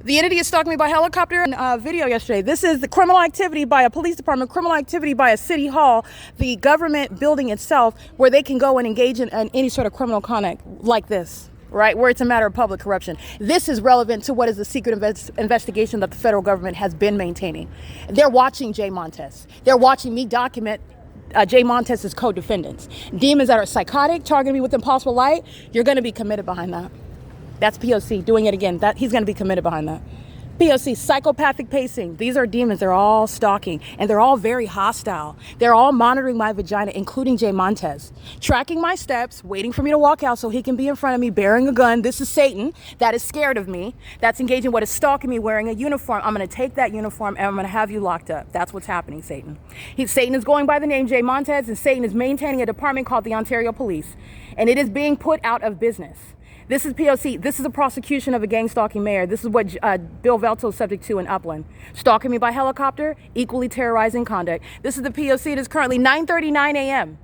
The entity is stalking me by helicopter and video yesterday. This is the criminal activity by a police department, criminal activity by a city hall, the government building itself, where they can go and engage in any sort of criminal conduct like this, right? Where it's a matter of public corruption. This is relevant to what is the secret investigation that the federal government has been maintaining. They're watching Jay Montez. They're watching me document Jay Montez's co-defendants. Demons that are psychotic, targeting me with impossible light, you're going to be committed behind that. That's P.O.C. doing it again. He's going to be committed behind that. P.O.C. psychopathic pacing. These are demons. They're all stalking, and they're all very hostile. They're all monitoring my vagina, including Jay Montez, tracking my steps, waiting for me to walk out so he can be in front of me bearing a gun. This is Satan that is scared of me, that's engaging what is stalking me wearing a uniform. I'm going to take that uniform and I'm going to have you locked up. That's what's happening, Satan. Satan is going by the name Jay Montez, and Satan is maintaining a department called the Ontario Police, and it is being put out of business. This is P.O.C. This is a prosecution of a gang stalking mayor. This is what Bill Velto is subject to in Upland. Stalking me by helicopter, equally terrorizing conduct. This is the P.O.C. It is currently 9:39 a.m.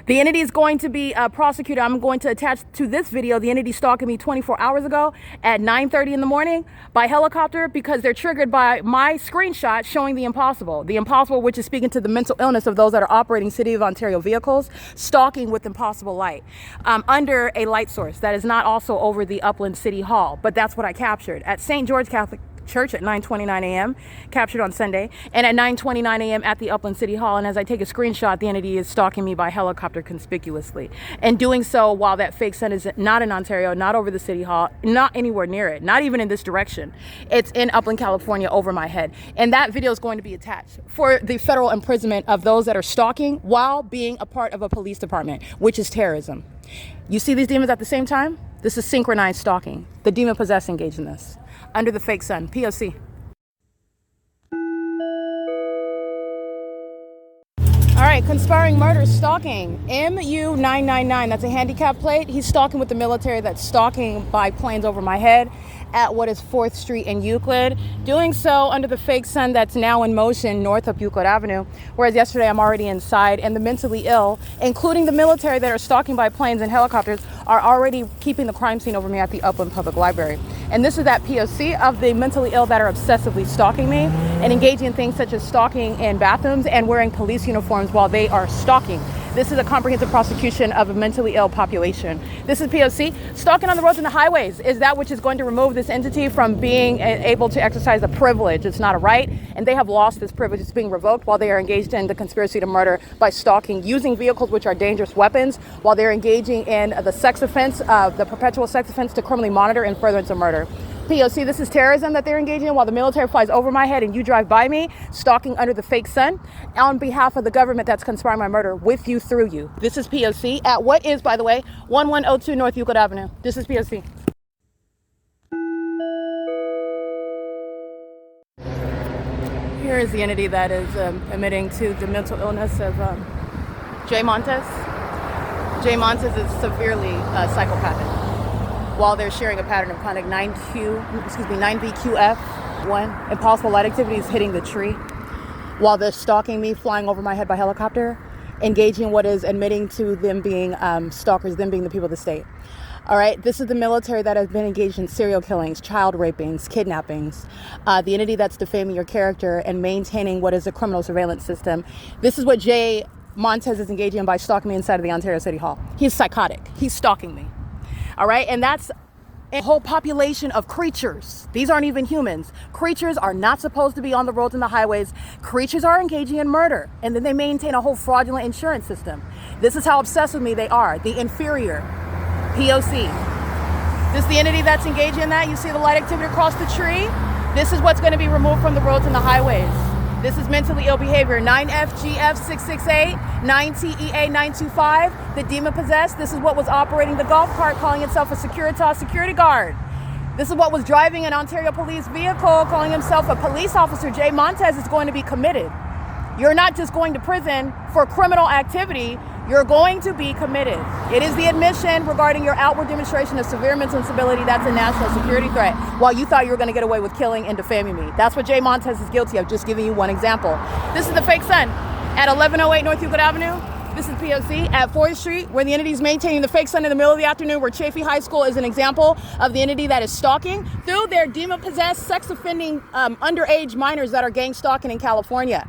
The entity is going to be prosecuted. I'm going to attach to this video the entity stalking me 24 hours ago at 9:30 in the morning by helicopter, because they're triggered by my screenshot showing the impossible. The impossible, which is speaking to the mental illness of those that are operating City of Ontario vehicles, stalking with impossible light under a light source that is not also over the Upland City Hall. But that's what I captured at St. George Catholic Church at 9:29 a.m. captured on Sunday, and at 9:29 a.m. at the Upland City Hall. And as I take a screenshot, the entity is stalking me by helicopter conspicuously, and doing so while that fake sun is not in Ontario, not over the City Hall, not anywhere near it, not even in this direction. It's in Upland, California, over my head. And that video is going to be attached for the federal imprisonment of those that are stalking while being a part of a police department, which is terrorism. You see these demons at the same time? This is synchronized stalking. The demon possessed engaged in this under the fake sun. P.O.C. All right, conspiring murder, stalking. MU999, that's a handicap plate. He's stalking with the military, that's stalking by planes over my head at what is 4th Street and Euclid, doing so under the fake sun that's now in motion north of Euclid Avenue, whereas yesterday I'm already inside, and the mentally ill, including the military that are stalking by planes and helicopters, are already keeping the crime scene over me at the Upland Public Library. And this is that P.O.C. of the mentally ill that are obsessively stalking me and engaging in things such as stalking in bathrooms and wearing police uniforms while they are stalking. This is a comprehensive prosecution of a mentally ill population. This is P.O.C. Stalking on the roads and the highways is that which is going to remove this entity from being able to exercise a privilege. It's not a right, and they have lost this privilege. It's being revoked while they are engaged in the conspiracy to murder by stalking, using vehicles which are dangerous weapons, while they're engaging in the sex offense, the perpetual sex offense to criminally monitor and furtherance of murder. P.O.C. This is terrorism that they're engaging in while the military flies over my head and you drive by me, stalking under the fake sun on behalf of the government that's conspiring my murder with you, through you. This is P.O.C. at what is, by the way, 1102 North Euclid Avenue. This is P.O.C. Here is the entity that is admitting to the mental illness of Jay Montes. Jay Montes is severely psychopathic. While they're sharing a pattern of conduct 9VQF1, impossible light activities hitting the tree, while they're stalking me, flying over my head by helicopter, engaging in what is admitting to them being stalkers, them being the people of the state. All right, this is the military that has been engaged in serial killings, child rapings, kidnappings, the entity that's defaming your character and maintaining what is a criminal surveillance system. This is what Jay Montes is engaging in by stalking me inside of the Ontario City Hall. He's psychotic. He's stalking me. All right, and that's a whole population of creatures. These aren't even humans. Creatures are not supposed to be on the roads and the highways. Creatures are engaging in murder, and then they maintain a whole fraudulent insurance system. This is how obsessed with me they are. The inferior, P.O.C. This is the entity that's engaging in that. You see the light activity across the tree? This is what's going to be removed from the roads and the highways. This is mentally ill behavior. 9FGF668, 9TEA925, the demon possessed. This is what was operating the golf cart, calling itself a Securitas security guard. This is what was driving an Ontario police vehicle, calling himself a police officer. Jay Montes is going to be committed. You're not just going to prison for criminal activity. You're going to be committed. It is the admission regarding your outward demonstration of severe mental instability. That's a national security threat. While you thought you were going to get away with killing and defaming me. That's what Jay Montes is guilty of. Just giving you one example. This is the fake sun at 1108 North Euclid Avenue. This is P.O.C. at 4th Street, where the entity is maintaining the fake sun in the middle of the afternoon, where Chaffee High School is an example of the entity that is stalking through their demon-possessed, sex-offending underage minors that are gang stalking in California.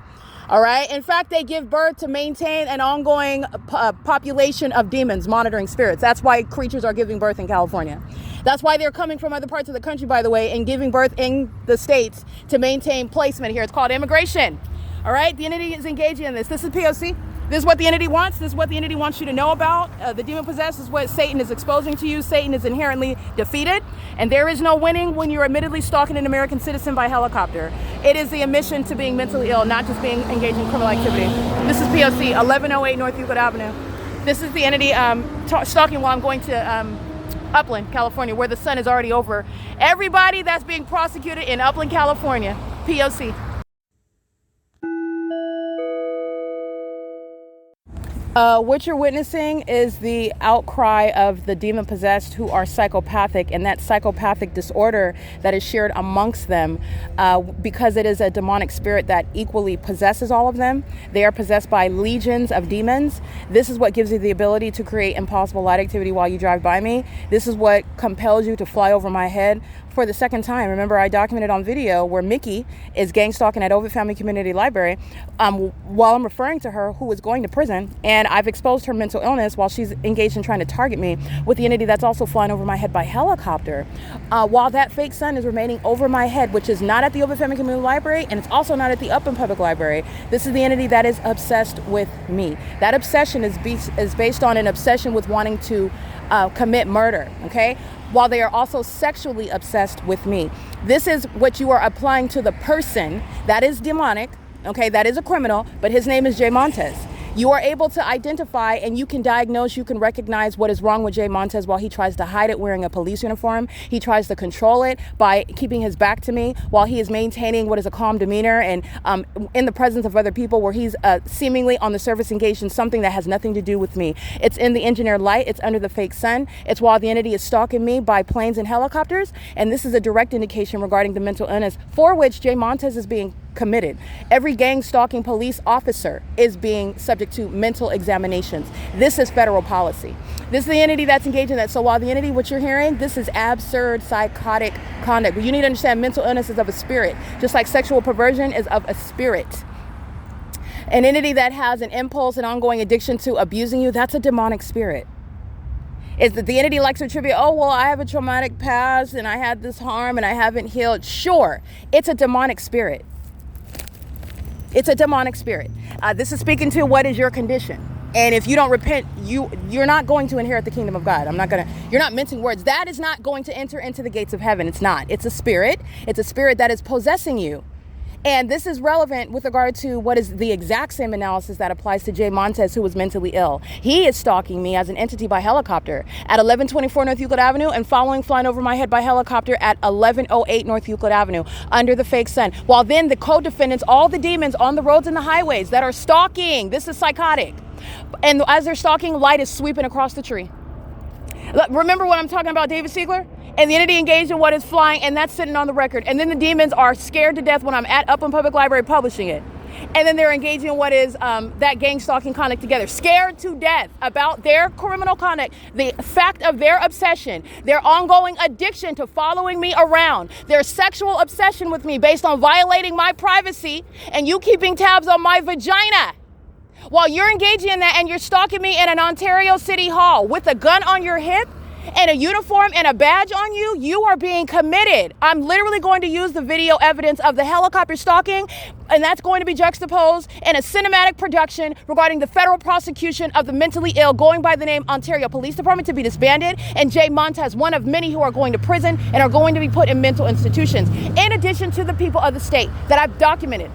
All right. In fact, they give birth to maintain an ongoing population of demons, monitoring spirits. That's why creatures are giving birth in California. That's why they're coming from other parts of the country, by the way, and giving birth in the states to maintain placement here. It's called immigration. All right. The entity is engaging in this. This is POC. This is what the entity wants. This is what the entity wants you to know about. The demon possessed is what Satan is exposing to you. Satan is inherently defeated, and there is no winning when you're admittedly stalking an American citizen by helicopter. It is the admission to being mentally ill, not just being engaged in criminal activity. This is POC, 1108 North Euclid Avenue. This is the entity stalking while I'm going to Upland, California, where the sun is already over. Everybody that's being prosecuted in Upland, California, POC. What you're witnessing is the outcry of the demon-possessed who are psychopathic, and that psychopathic disorder that is shared amongst them because it is a demonic spirit that equally possesses all of them. They are possessed by legions of demons. This is what gives you the ability to create impossible light activity while you drive by me. This is what compels you to fly over my head for the second time. Remember, I documented on video where Mickey is gang stalking at Ovid Family Community Library while I'm referring to her, who is going to prison, and I've exposed her mental illness while she's engaged in trying to target me with the entity that's also flying over my head by helicopter. While that fake sun is remaining over my head, which is not at the Ovid Family Community Library, and it's also not at the Upland Public Library. This is the entity that is obsessed with me. That obsession is based on an obsession with wanting to commit murder, okay? While they are also sexually obsessed with me. This is what you are applying to the person that is demonic, okay, that is a criminal, but his name is Jay Montes. You are able to identify and you can diagnose, you can recognize what is wrong with Jay Montes while he tries to hide it wearing a police uniform. He tries to control it by keeping his back to me while he is maintaining what is a calm demeanor and in the presence of other people where he's seemingly on the surface engaged in something that has nothing to do with me. It's in the engineered light. It's under the fake sun. It's while the entity is stalking me by planes and helicopters. And this is a direct indication regarding the mental illness for which Jay Montes is being committed. Every gang stalking police officer is being subject to mental examinations. This is federal policy. This is the entity that's engaged in that. So while the entity, what you're hearing, this is absurd psychotic conduct. But you need to understand mental illness is of a spirit, just like sexual perversion is of a spirit. An entity that has an impulse and ongoing addiction to abusing you, that's a demonic spirit. Is that the entity likes to attribute, oh, well, I have a traumatic past and I had this harm and I haven't healed. Sure, it's a demonic spirit. It's a demonic spirit. This is speaking to what is your condition. And if you don't repent, you're not going to inherit the kingdom of God. You're not mincing words. That is not going to enter into the gates of heaven. It's not. It's a spirit. It's a spirit that is possessing you. And this is relevant with regard to what is the exact same analysis that applies to Jay Montez, who was mentally ill. He is stalking me as an entity by helicopter at 1124 North Euclid Avenue and flying over my head by helicopter at 1108 North Euclid Avenue under the fake sun. While then the co-defendants, all the demons on the roads and the highways that are stalking, this is psychotic. And as they're stalking, light is sweeping across the tree. Remember what I'm talking about, David Siegler? And the entity engaged in what is flying, and that's sitting on the record. And then the demons are scared to death when I'm at Upland Public Library publishing it. And then they're engaging in what is that gang stalking conduct together. Scared to death about their criminal conduct, the fact of their obsession, their ongoing addiction to following me around, their sexual obsession with me based on violating my privacy and you keeping tabs on my vagina. While you're engaging in that and you're stalking me in an Ontario City Hall with a gun on your hip and a uniform and a badge on you, you are being committed. I'm literally going to use the video evidence of the helicopter stalking, and that's going to be juxtaposed in a cinematic production regarding the federal prosecution of the mentally ill going by the name Ontario Police Department to be disbanded, and Jay Montez, one of many who are going to prison and are going to be put in mental institutions, in addition to the people of the state that I've documented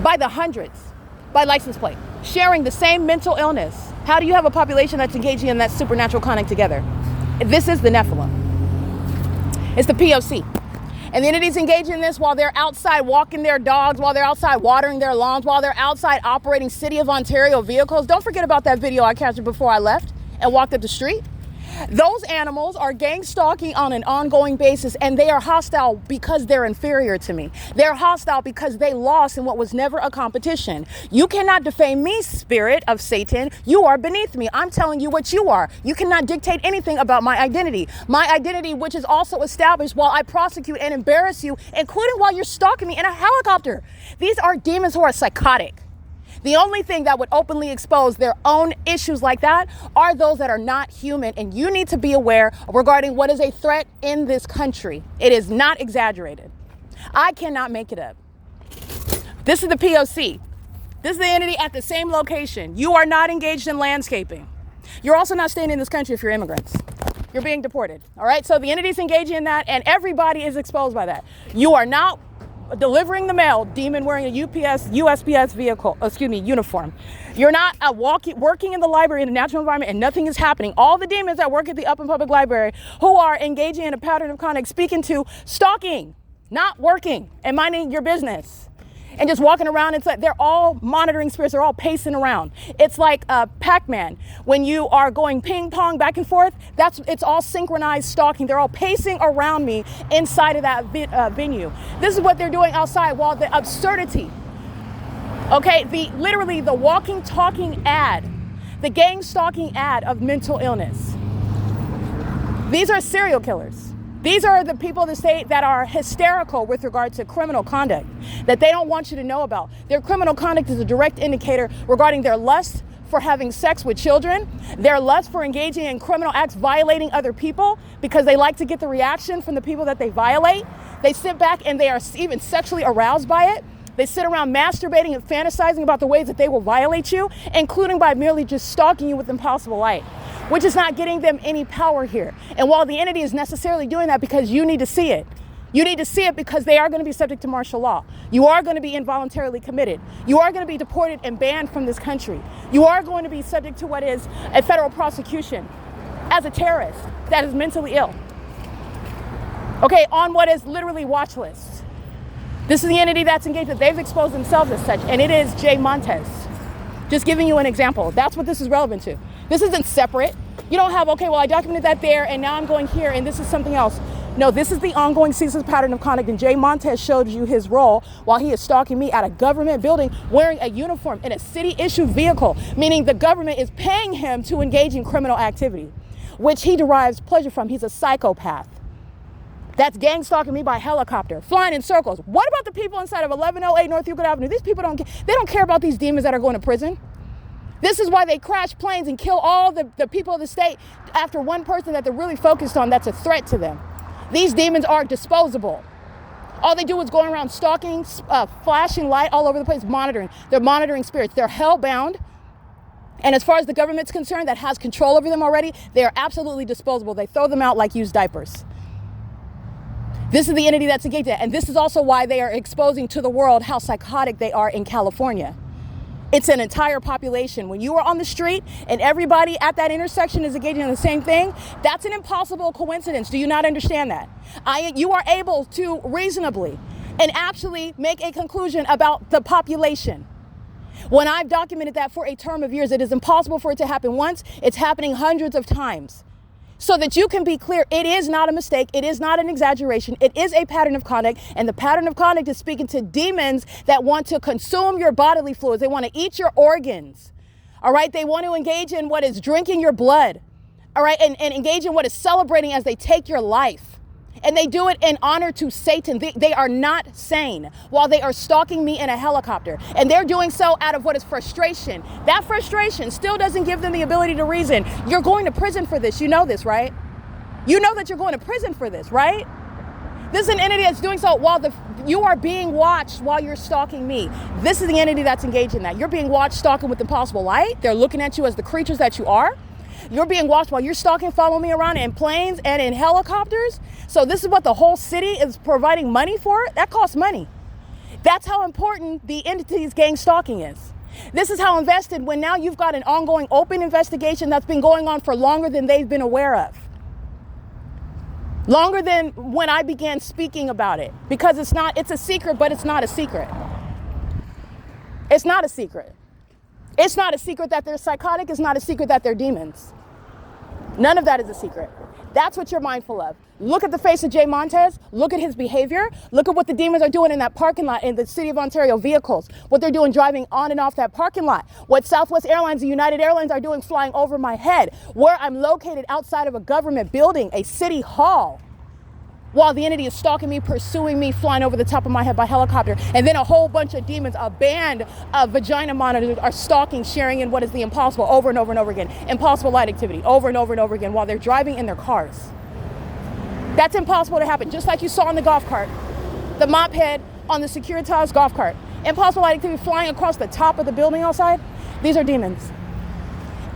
by the hundreds, by license plate, sharing the same mental illness. How do you have a population that's engaging in that supernatural conduct together? This is the Nephilim. It's the P.O.C. And the entities engaging in this while they're outside walking their dogs, while they're outside watering their lawns, while they're outside operating City of Ontario vehicles. Don't forget about that video I captured before I left and walked up the street. Those animals are gang stalking on an ongoing basis, and they are hostile because they're inferior to me. They're hostile because they lost in what was never a competition. You cannot defame me, spirit of Satan. You are beneath me. I'm telling you what you are. You cannot dictate anything about my identity. My identity, which is also established while I prosecute and embarrass you, including while you're stalking me in a helicopter. These are demons who are psychotic. The only thing that would openly expose their own issues like that are those that are not human. And you need to be aware regarding what is a threat in this country. It is not exaggerated. I cannot make it up. This is the P.O.C. This is the entity at the same location. You are not engaged in landscaping. You're also not staying in this country if you're immigrants. You're being deported. All right. So the entity's engaging in that, and everybody is exposed by that. You are not delivering the mail, demon wearing a USPS uniform. You're not working in the library in a natural environment and nothing is happening. All the demons that work at the Upland Public Library who are engaging in a pattern of conduct, speaking to stalking, not working and minding your business and just walking around. It's like they're all monitoring spirits. They're all pacing around. It's like Pac-Man. When you are going ping pong back and forth, it's all synchronized stalking. They're all pacing around me inside of that venue. This is what they're doing outside while the absurdity, okay, literally the walking, talking ad, the gang stalking ad of mental illness. These are serial killers. These are the people of the state that are hysterical with regard to criminal conduct that they don't want you to know about. Their criminal conduct is a direct indicator regarding their lust for having sex with children, their lust for engaging in criminal acts, violating other people because they like to get the reaction from the people that they violate. They sit back and they are even sexually aroused by it. They sit around masturbating and fantasizing about the ways that they will violate you, including by merely just stalking you with impossible light, which is not getting them any power here. And while the entity is necessarily doing that because you need to see it, you need to see it because they are going to be subject to martial law. You are going to be involuntarily committed. You are going to be deported and banned from this country. You are going to be subject to what is a federal prosecution as a terrorist that is mentally ill. Okay, on what is literally watch lists. This is the entity that's engaged, that they've exposed themselves as such, and it is Jay Montez. Just giving you an example. That's what this is relevant to. This isn't separate. You don't have, okay, well, I documented that there, and now I'm going here, and this is something else. No, this is the ongoing ceaseless pattern of conduct, and Jay Montez showed you his role while he is stalking me at a government building wearing a uniform in a city-issued vehicle, meaning the government is paying him to engage in criminal activity, which he derives pleasure from. He's a psychopath. That's gang stalking me by helicopter, flying in circles. What about the people inside of 1108 North Euclid Avenue? These people don't care about these demons that are going to prison. This is why they crash planes and kill all the people of the state after one person that they're really focused on that's a threat to them. These demons are disposable. All they do is going around stalking, flashing light all over the place, monitoring. They're monitoring spirits. They're hellbound. And as far as the government's concerned that has control over them already, they are absolutely disposable. They throw them out like used diapers. This is the entity that's engaged in it. And this is also why they are exposing to the world how psychotic they are in California. It's an entire population. When you are on the street and everybody at that intersection is engaging in the same thing, that's an impossible coincidence. Do you not understand that? You are able to reasonably and actually make a conclusion about the population. When I've documented that for a term of years, it is impossible for it to happen once. It's happening hundreds of times. So that you can be clear, it is not a mistake. It is not an exaggeration. It is a pattern of conduct. And the pattern of conduct is speaking to demons that want to consume your bodily fluids. They want to eat your organs. All right. They want to engage in what is drinking your blood. All right. And engage in what is celebrating as they take your life. And they do it in honor to Satan. They are not sane while they are stalking me in a helicopter. And they're doing so out of what is frustration. That frustration still doesn't give them the ability to reason. You're going to prison for this. You know this, right? You know that you're going to prison for this, right? This is an entity that's doing so while you are being watched while you're stalking me. This is the entity that's engaged in that. You're being watched stalking with impossible light. They're looking at you as the creatures that you are. You're being watched while you're stalking, following me around in planes and in helicopters. So this is what the whole city is providing money for. That costs money. That's how important the entity's gang stalking is. This is how invested when now you've got an ongoing open investigation that's been going on for longer than they've been aware of. Longer than when I began speaking about it. Because it's a secret, but it's not a secret. It's not a secret. It's not a secret that they're psychotic. It's not a secret that they're demons. None of that is a secret. That's what you're mindful of. Look at the face of Jay Montez. Look at his behavior. Look at what the demons are doing in that parking lot in the City of Ontario vehicles. What they're doing driving on and off that parking lot. What Southwest Airlines and United Airlines are doing flying over my head. Where I'm located outside of a government building, a city hall. While the entity is stalking me, pursuing me, flying over the top of my head by helicopter. And then a whole bunch of demons, a band of vagina monitors are stalking, sharing in what is the impossible over and over and over again. Impossible light activity over and over and over again while they're driving in their cars. That's impossible to happen. Just like you saw on the golf cart, the mop head on the Securitas golf cart. Impossible light activity flying across the top of the building outside. These are demons.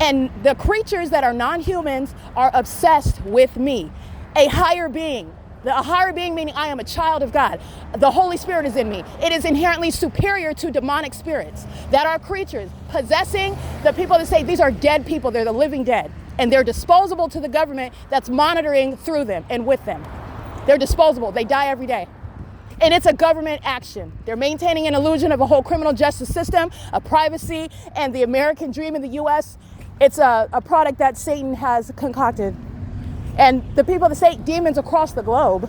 And the creatures that are non-humans are obsessed with me, a higher being. A higher being meaning I am a child of God. The Holy Spirit is in me. It is inherently superior to demonic spirits that are creatures possessing the people that say these are dead people. They're the living dead. And they're disposable to the government that's monitoring through them and with them. They're disposable. They die every day. And it's a government action. They're maintaining an illusion of a whole criminal justice system, a privacy, and the American dream in the U.S. It's a product that Satan has concocted. And the people that say demons across the globe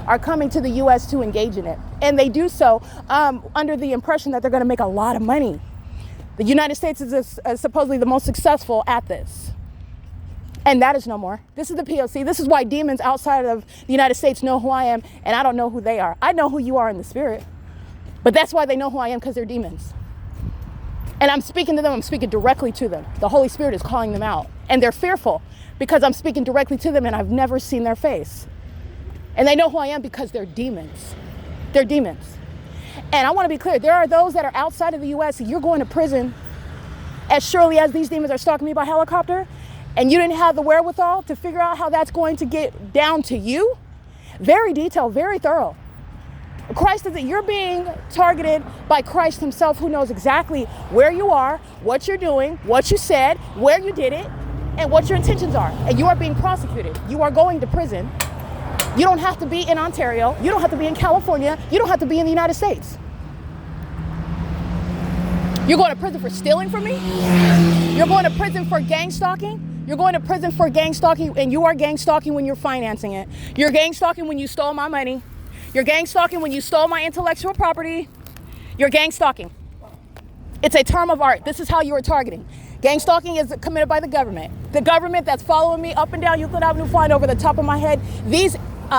are coming to the U.S. to engage in it. And they do so under the impression that they're going to make a lot of money. The United States is supposedly the most successful at this. And that is no more. This is the P.O.C. This is why demons outside of the United States know who I am, and I don't know who they are. I know who you are in the spirit. But that's why they know who I am, because they're demons. And I'm speaking to them. I'm speaking directly to them. The Holy Spirit is calling them out. And they're fearful because I'm speaking directly to them and I've never seen their face. And they know who I am because they're demons. They're demons. And I want to be clear. There are those that are outside of the U.S. You're going to prison as surely as these demons are stalking me by helicopter. And you didn't have the wherewithal to figure out how that's going to get down to you. Very detailed, very thorough. Christ is that you're being targeted by Christ himself, who knows exactly where you are, what you're doing, what you said, where you did it, and what your intentions are. And you are being prosecuted. You are going to prison. You don't have to be in Ontario. You don't have to be in California. You don't have to be in the United States. You're going to prison for stealing from me. You're going to prison for gang stalking. You're going to prison for gang stalking, and you are gang stalking when you're financing it. You're gang stalking when you stole my money. You're gang stalking when you stole my intellectual property. You're gang stalking. It's a term of art. This is how you are targeting. Gang stalking is committed by the government. The government that's following me up and down Euclid Avenue, flying over the top of my head. These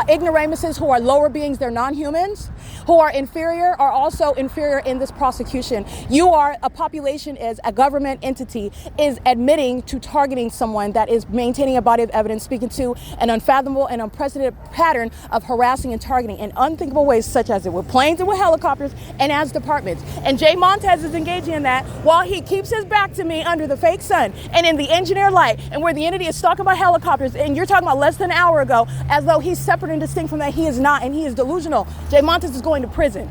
ignoramuses who are lower beings, they're non-humans, who are inferior, are also inferior in this prosecution. A population is a government entity, is admitting to targeting someone that is maintaining a body of evidence, speaking to an unfathomable and unprecedented pattern of harassing and targeting in unthinkable ways, such as it with planes and with helicopters and as departments. And Jay Montez is engaging in that while he keeps his back to me under the fake sun and in the engineer light, and where the entity is stalking by helicopters, and you're talking about less than an hour ago, as though he's separated separate and distinct from that, he is not, and he is delusional. Jay Montes is going to prison.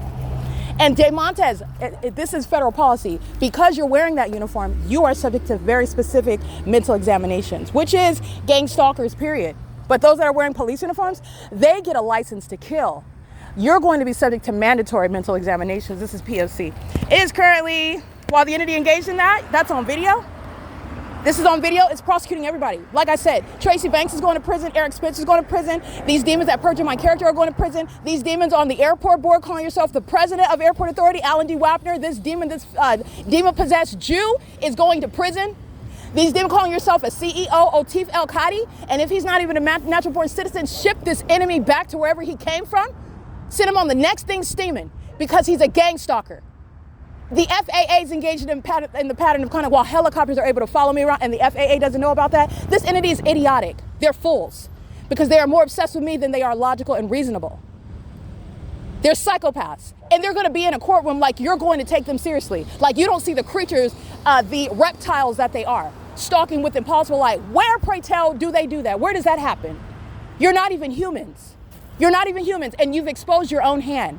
And Jay Montes, this is federal policy. Because you're wearing that uniform, you are subject to very specific mental examinations, which is gang stalkers, period. But those that are wearing police uniforms, they get a license to kill. You're going to be subject to mandatory mental examinations. This is P.O.C. It is currently, while the entity engaged in that, that's on video. This is on video. It's prosecuting everybody. Like I said, Tracy Banks is going to prison. Eric Spitz is going to prison. These demons that perjure my character are going to prison. These demons on the airport board calling yourself the president of Airport Authority, Alan D. WAPNER, this demon-possessed Jew is going to prison. These demons calling yourself a CEO, Otif El Kadi, and if he's not even a natural-born citizen, ship this enemy back to wherever he came from. Send him on the next thing steaming because he's a gang stalker. The FAA is engaged in the pattern of conduct while helicopters are able to follow me around, and the FAA doesn't know about that. This entity is idiotic. They're fools because they are more obsessed with me than they are logical and reasonable. They're psychopaths, and they're going to be in a courtroom like you're going to take them seriously. Like you don't see the creatures, the reptiles that they are, stalking with impossible light. Where, pray tell, do they do that? Where does that happen? You're not even humans. You're not even humans, and you've exposed your own hand.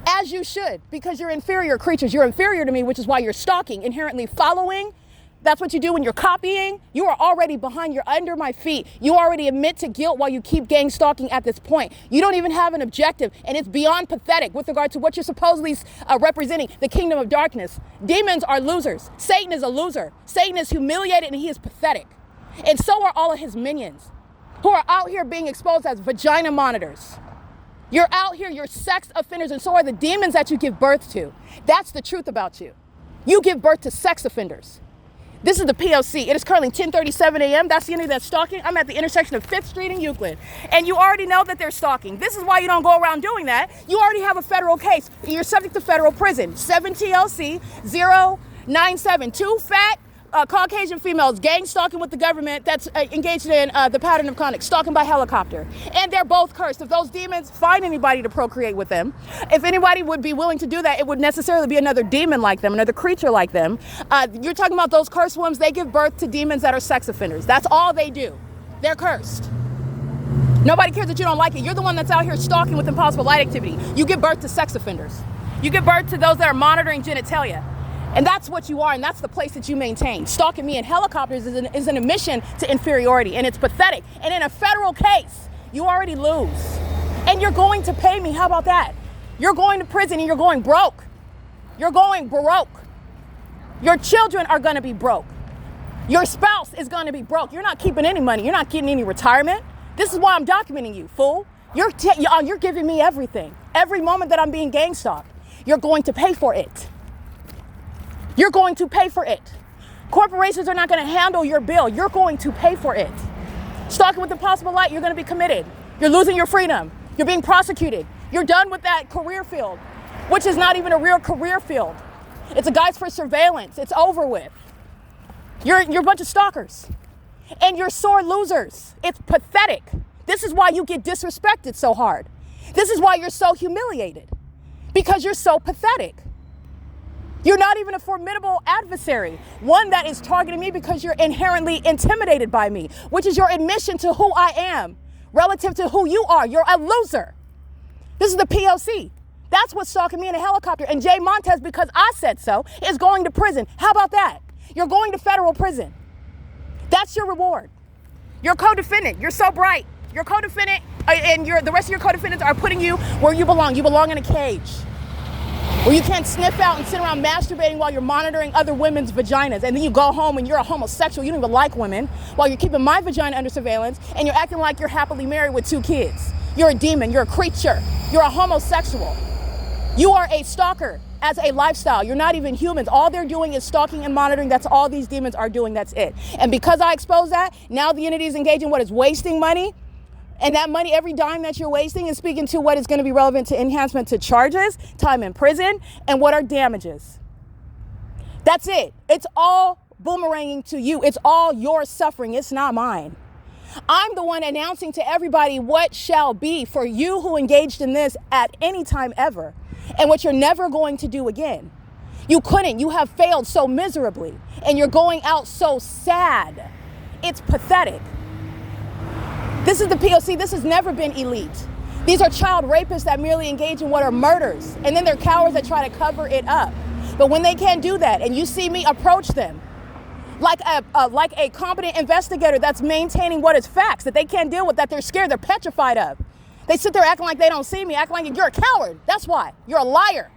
As you should, because you're inferior creatures. You're inferior to me, which is why you're stalking, inherently following. That's what you do when you're copying. You are already behind. You're under my feet. You already admit to guilt while you keep gang stalking at this point. You don't even have an objective, and it's beyond pathetic with regard to what you're supposedly representing, the kingdom of darkness. Demons are losers. Satan is a loser. Satan is humiliated, and he is pathetic. And so are all of his minions who are out here being exposed as vagina monitors. You're out here, you're sex offenders, and so are the demons that you give birth to. That's the truth about you. You give birth to sex offenders. This is the P.O.C. It is currently 10:37 a.m. That's the entity that's stalking. I'm at the intersection of 5th Street and Euclid. And you already know that they're stalking. This is why you don't go around doing that. You already have a federal case. You're subject to federal prison. 7 TLC 0972 fat Caucasian females gang stalking with the government that's engaged in the pattern of conduct, stalking by helicopter. And they're both cursed. If those demons find anybody to procreate with them, if anybody would be willing to do that, it would necessarily be another demon like them, another creature like them. You're talking about those cursed ones. They give birth to demons that are sex offenders. That's all they do. They're cursed. Nobody cares that you don't like it. You're the one that's out here stalking with impossible light activity. You give birth to sex offenders. You give birth to those that are monitoring genitalia. And that's what you are, and that's the place that you maintain. Stalking me in helicopters is an admission to inferiority, and it's pathetic. And in a federal case, you already lose. And you're going to pay me. How about that? You're going to prison, and you're going broke. You're going broke. Your children are going to be broke. Your spouse is going to be broke. You're not keeping any money. You're not getting any retirement. This is why I'm documenting you, fool. You're giving me everything. Every moment that I'm being gang stalked, you're going to pay for it. You're going to pay for it. Corporations are not going to handle your bill. You're going to pay for it. Stalking with impossible light, you're going to be committed. You're losing your freedom. You're being prosecuted. You're done with that career field, which is not even a real career field. It's a guise for surveillance. It's over with. You're a bunch of stalkers. And you're sore losers. It's pathetic. This is why you get disrespected so hard. This is why you're so humiliated. Because you're so pathetic. You're not even a formidable adversary, one that is targeting me because you're inherently intimidated by me, which is your admission to who I am relative to who you are. You're a loser. This is the P.O.C. That's what's stalking me in a helicopter. And Jay Montes, because I said so, is going to prison. How about that? You're going to federal prison. That's your reward. You're co-defendant. You're so bright. You're co-defendant, and the rest of your co-defendants are putting you where you belong. You belong in a cage, where you can't sniff out and sit around masturbating while you're monitoring other women's vaginas. And then you go home and you're a homosexual. You don't even like women, while you're keeping my vagina under surveillance, and you're acting like you're happily married with 2 kids. You're a demon. You're a creature. You're a homosexual. You are a stalker as a lifestyle. You're not even humans. All they're doing is stalking and monitoring. That's all these demons are doing. That's it. And because I expose that, now the entity is engaging what is wasting money. And that money, every dime that you're wasting, is speaking to what is going to be relevant to enhancement to charges, time in prison, and what are damages. That's it. It's all boomeranging to you. It's all your suffering. It's not mine. I'm the one announcing to everybody what shall be for you who engaged in this at any time ever, and what you're never going to do again. You couldn't. You have failed so miserably, and you're going out so sad. It's pathetic. This is the P.O.C. This has never been elite. These are child rapists that merely engage in what are murders, and then they're cowards that try to cover it up. But when they can't do that, and you see me approach them like a competent investigator that's maintaining what is facts, that they can't deal with, that they're scared, they're petrified of. They sit there acting like they don't see me, acting like you're a coward. That's why. You're a liar.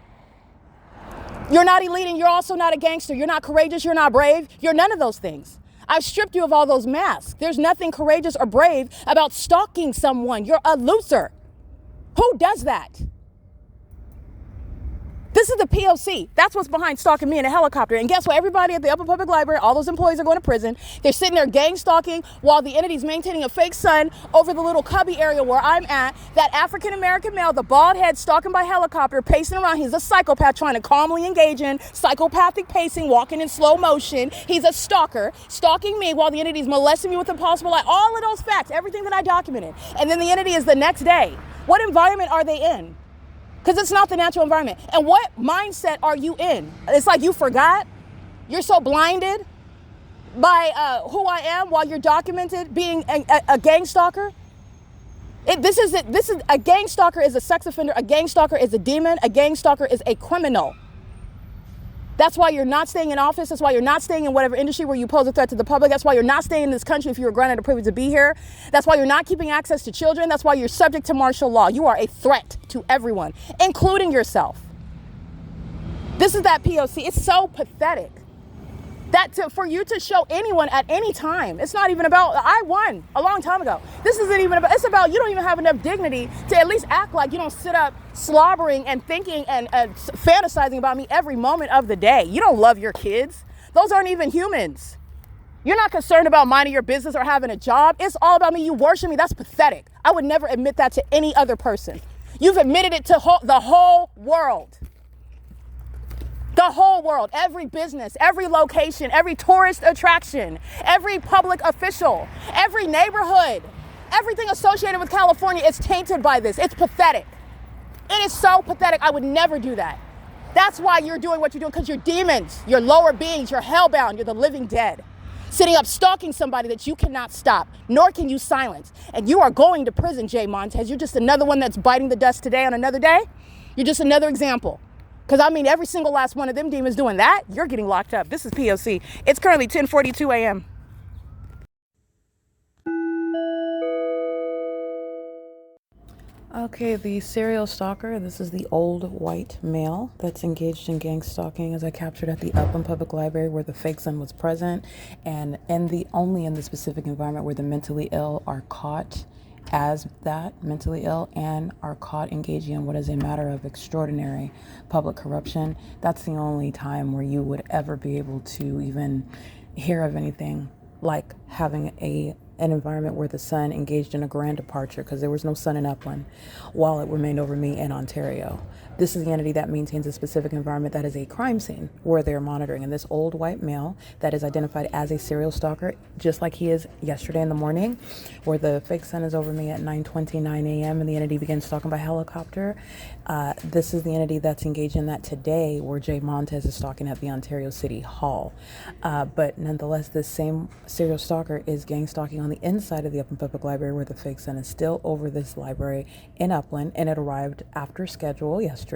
You're not elite, and you're also not a gangster. You're not courageous, you're not brave. You're none of those things. I've stripped you of all those masks. There's nothing courageous or brave about stalking someone. You're a loser. Who does that? This is the P.O.C. That's what's behind stalking me in a helicopter. And guess what? Everybody at the Upper Public Library, all those employees are going to prison. They're sitting there gang stalking while the entity's maintaining a fake sun over the little cubby area where I'm at. That African-American male, the bald head, stalking by helicopter, pacing around. He's a psychopath trying to calmly engage in psychopathic pacing, walking in slow motion. He's a stalker, stalking me while the entity's molesting me with impossible light. All of those facts, everything that I documented. And then the entity is the next day. What environment are they in? Because it's not the natural environment. And what mindset are you in? It's like you forgot. You're so blinded by who I am while you're documented being a gang stalker. This is a gang stalker is a sex offender. A gang stalker is a demon. A gang stalker is a criminal. That's why you're not staying in office. That's why you're not staying in whatever industry where you pose a threat to the public. That's why you're not staying in this country if you were granted a privilege to be here. That's why you're not keeping access to children. That's why you're subject to martial law. You are a threat to everyone, including yourself. This is that P.O.C. It's so pathetic that for you to show anyone at any time, it's not even about, I won a long time ago. This isn't even about, it's about you don't even have enough dignity to at least act like you don't sit up slobbering and thinking and fantasizing about me every moment of the day. You don't love your kids. Those aren't even humans. You're not concerned about minding your business or having a job. It's all about me. You worship me. That's pathetic. I would never admit that to any other person. You've admitted it to the whole world. The whole world, every business, every location, every tourist attraction, every public official, every neighborhood, everything associated with California is tainted by this. It's pathetic. It is so pathetic. I would never do that. That's why you're doing what you're doing, because you're demons, you're lower beings, you're hellbound, you're the living dead. Sitting up stalking somebody that you cannot stop, nor can you silence. And you are going to prison, Jay Montez. You're just another one that's biting the dust today on another day. You're just another example. Because, I mean, every single last one of them demons doing that, you're getting locked up. This is P.O.C. It's currently 10:42 a.m. Okay, the serial stalker, this is the old white male that's engaged in gang stalking, as I captured at the Upland Public Library where the fake son was present, and only in the specific environment where the mentally ill are caught as that mentally ill and are caught engaging in what is a matter of extraordinary public corruption. That's the only time where you would ever be able to even hear of anything like having an environment where the sun engaged in a grand departure, because there was no sun in Upland while it remained over me in Ontario. This is the entity that maintains a specific environment that is a crime scene where they're monitoring. And this old white male that is identified as a serial stalker, just like he is yesterday in the morning, where the fake sun is over me at 9:29 a.m. and the entity begins stalking by helicopter. This is the entity that's engaged in that today, where Jay Montez is stalking at the Ontario City Hall. But nonetheless, this same serial stalker is gang stalking on the inside of the Upland Public Library, where the fake sun is still over this library in Upland, and it arrived after schedule yesterday,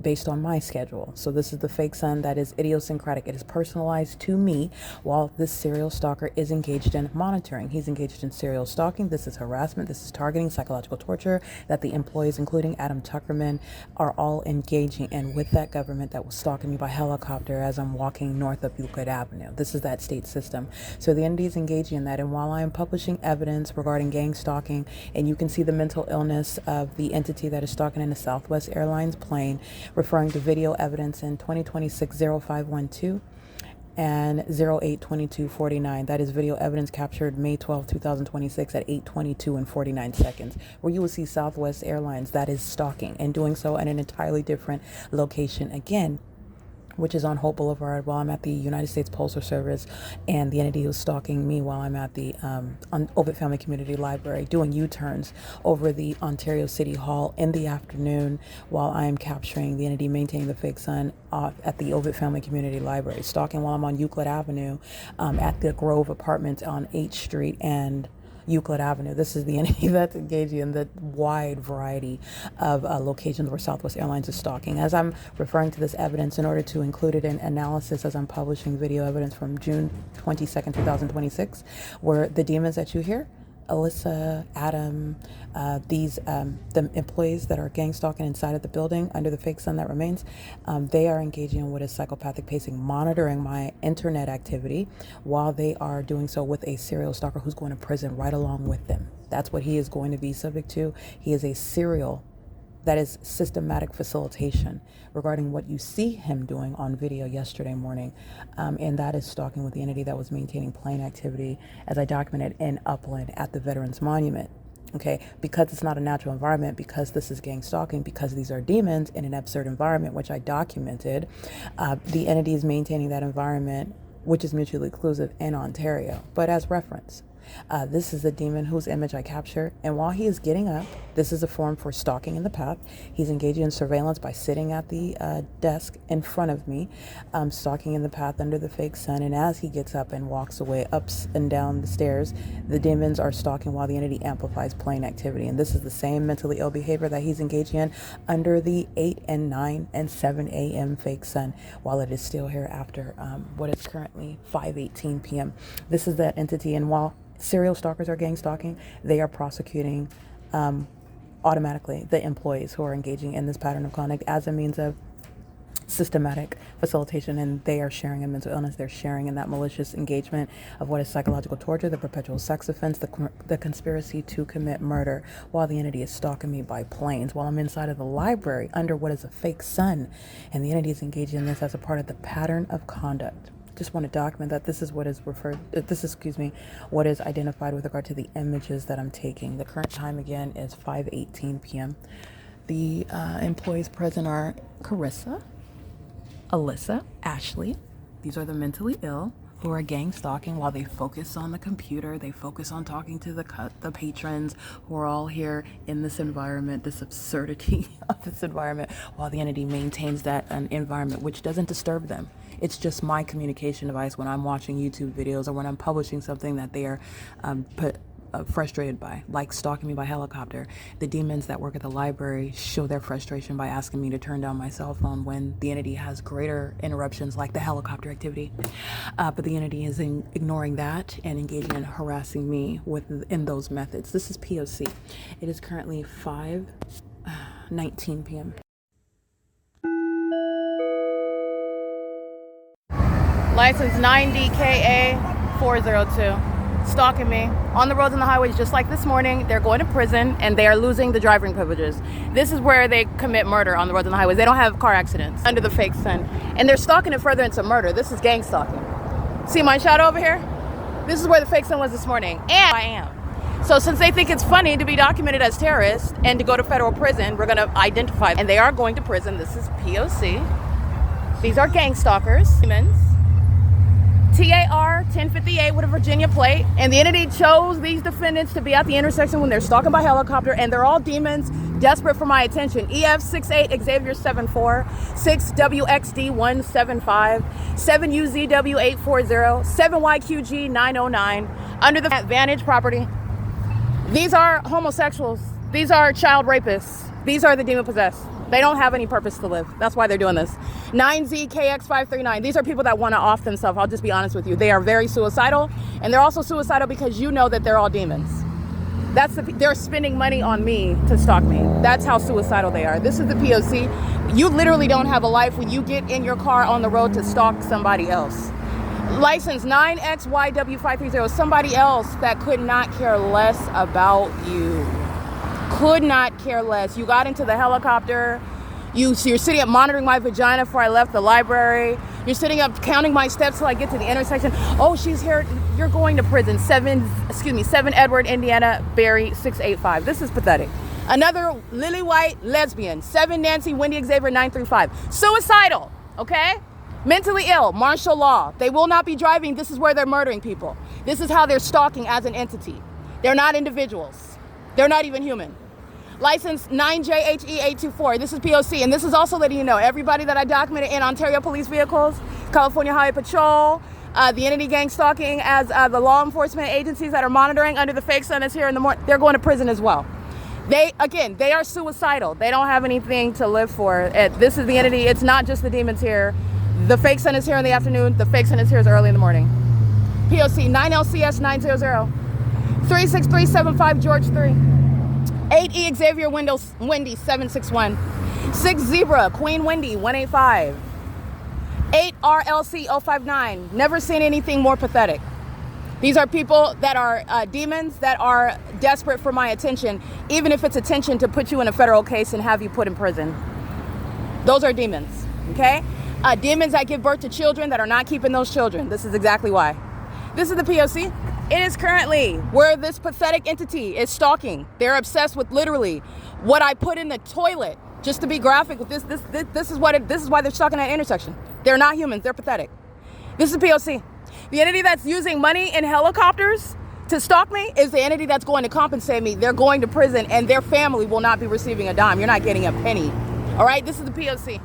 based on my schedule. So this is the fake sun that is idiosyncratic. It is personalized to me, while this serial stalker is engaged in monitoring. He's engaged in serial stalking. This is harassment. This is targeting, psychological torture that the employees, including Adam Tuckerman, are all engaging in with that government that was stalking me by helicopter as I'm walking north up Euclid Avenue. This is that state system. So the entity is engaging in that. And while I am publishing evidence regarding gang stalking, and you can see the mental illness of the entity that is stalking in the Southwest Airlines plane, referring to video evidence in 2026-0512 and 082249. That is video evidence captured May 12, 2026 at 8:22 and 49 seconds, where you will see Southwest Airlines that is stalking and doing so at an entirely different location again, which is on Hope Boulevard, while I'm at the United States Postal Service, and the entity was stalking me while I'm at the Ovid Family Community Library, doing U-turns over the Ontario City Hall in the afternoon, while I am capturing the entity maintaining the fake sun off at the Ovid Family Community Library, stalking while I'm on Euclid Avenue at the Grove Apartments on H Street and Euclid Avenue. This is the entity that's engaging in the wide variety of locations where Southwest Airlines is stalking. As I'm referring to this evidence in order to include it in analysis, as I'm publishing video evidence from June 22nd, 2026, where the demons that you hear, Alyssa, Adam, the employees that are gang stalking inside of the building under the fake sun that remains, they are engaging in what is psychopathic pacing, monitoring my internet activity while they are doing so with a serial stalker who's going to prison right along with them. That's what he is going to be subject to. He is a serial. That is systematic facilitation regarding what you see him doing on video yesterday morning. And that is stalking with the entity that was maintaining plane activity, as I documented, in Upland at the Veterans Monument. Okay, because it's not a natural environment, because this is gang stalking, because these are demons in an absurd environment, which I documented, the entity is maintaining that environment, which is mutually exclusive in Ontario. But as reference, this is a demon whose image I capture, and while he is getting up, this is a form for stalking in the path. He's engaging in surveillance by sitting at the desk in front of me, stalking in the path under the fake sun, and as he gets up and walks away up and down the stairs, the demons are stalking while the entity amplifies plane activity. And this is the same mentally ill behavior that he's engaging in under the 8 and 9 and 7 a.m. fake sun, while it is still here after what is currently 5:18 p.m. This is that entity, and while serial stalkers are gang stalking, they are prosecuting automatically the employees who are engaging in this pattern of conduct as a means of systematic facilitation, and they are sharing in mental illness. They're sharing in that malicious engagement of what is psychological torture, the perpetual sex offense, the conspiracy to commit murder, while the entity is stalking me by planes, while I'm inside of the library under what is a fake sun, and the entity is engaging in this as a part of the pattern of conduct. Just want to document that this is what is what is identified with regard to the images that I'm taking. The current time again is 5:18 p.m. The employees present are Carissa, Alyssa, Ashley. These are the mentally ill who are gang stalking while they focus on the computer. They focus on talking to the patrons who are all here in this environment, this absurdity of this environment, while the entity maintains that environment, which doesn't disturb them. It's just my communication device when I'm watching YouTube videos or when I'm publishing something that they are frustrated by, like stalking me by helicopter. The demons that work at the library show their frustration by asking me to turn down my cell phone when the entity has greater interruptions like the helicopter activity. But the entity is ignoring that and engaging in harassing me in those methods. This is P.O.C. It is currently 5:19 p.m. License 9DKA402. Stalking me on the roads and the highways just like this morning. They're going to prison and they are losing the driving privileges. This is where they commit murder, on the roads and the highways. They don't have car accidents under the fake sun. And they're stalking it further into murder. This is gang stalking. See my shadow over here? This is where the fake sun was this morning. And I am. So since they think it's funny to be documented as terrorists and to go to federal prison, we're going to identify them. And they are going to prison. This is P.O.C. These are gang stalkers. Demons. TAR 1058 with a Virginia plate, and the entity chose these defendants to be at the intersection when they're stalking by helicopter, and they're all demons desperate for my attention. EF68 Xavier 74, 6WXD 175, 7UZW 840, 7YQG 909, under the Vantage property. These are homosexuals. These are child rapists. These are the demon possessed. They don't have any purpose to live. That's why they're doing this. 9ZKX539. These are people that want to off themselves. I'll just be honest with you. They are very suicidal, and they're also suicidal because you know that they're all demons. They're spending money on me to stalk me. That's how suicidal they are. This is the P.O.C. You literally don't have a life when you get in your car on the road to stalk somebody else. License 9XYW530. Somebody else that could not care less about you. Could not care less. You got into the helicopter. You're sitting up monitoring my vagina before I left the library. You're sitting up counting my steps till I get to the intersection. Oh, she's here. You're going to prison. 7 Edward, Indiana, Barry 685. This is pathetic. Another Lily White lesbian. 7 Nancy, Wendy Xavier 935. Suicidal. Okay? Mentally ill. Martial law. They will not be driving. This is where they're murdering people. This is how they're stalking as an entity. They're not individuals. They're not even human. License 9JHE824. This is P.O.C. And this is also letting you know, everybody that I documented in Ontario police vehicles, California Highway Patrol, The entity gang stalking as the law enforcement agencies that are monitoring under the fake sun is here in the morning, they're going to prison as well. They are suicidal. They don't have anything to live for. This is the entity. It's not just the demons here. The fake sun is here in the afternoon. The fake sun is here early in the morning. P.O.C. 9LCS 900. 36375 George 3. 8E Xavier Wendy 761. 6 Zebra Queen Wendy 185. 8 RLC 059. Never seen anything more pathetic. These are people that are demons that are desperate for my attention, even if it's attention to put you in a federal case and have you put in prison. Those are demons, okay? Demons that give birth to children that are not keeping those children. This is exactly why. This is the P.O.C. It is currently where this pathetic entity is stalking. They're obsessed with literally what I put in the toilet. Just to be graphic with this is why they're stalking that intersection. They're not humans. They're pathetic. This is P.O.C. The entity that's using money in helicopters to stalk me is the entity that's going to compensate me. They're going to prison, and their family will not be receiving a dime. You're not getting a penny. All right? This is the P.O.C.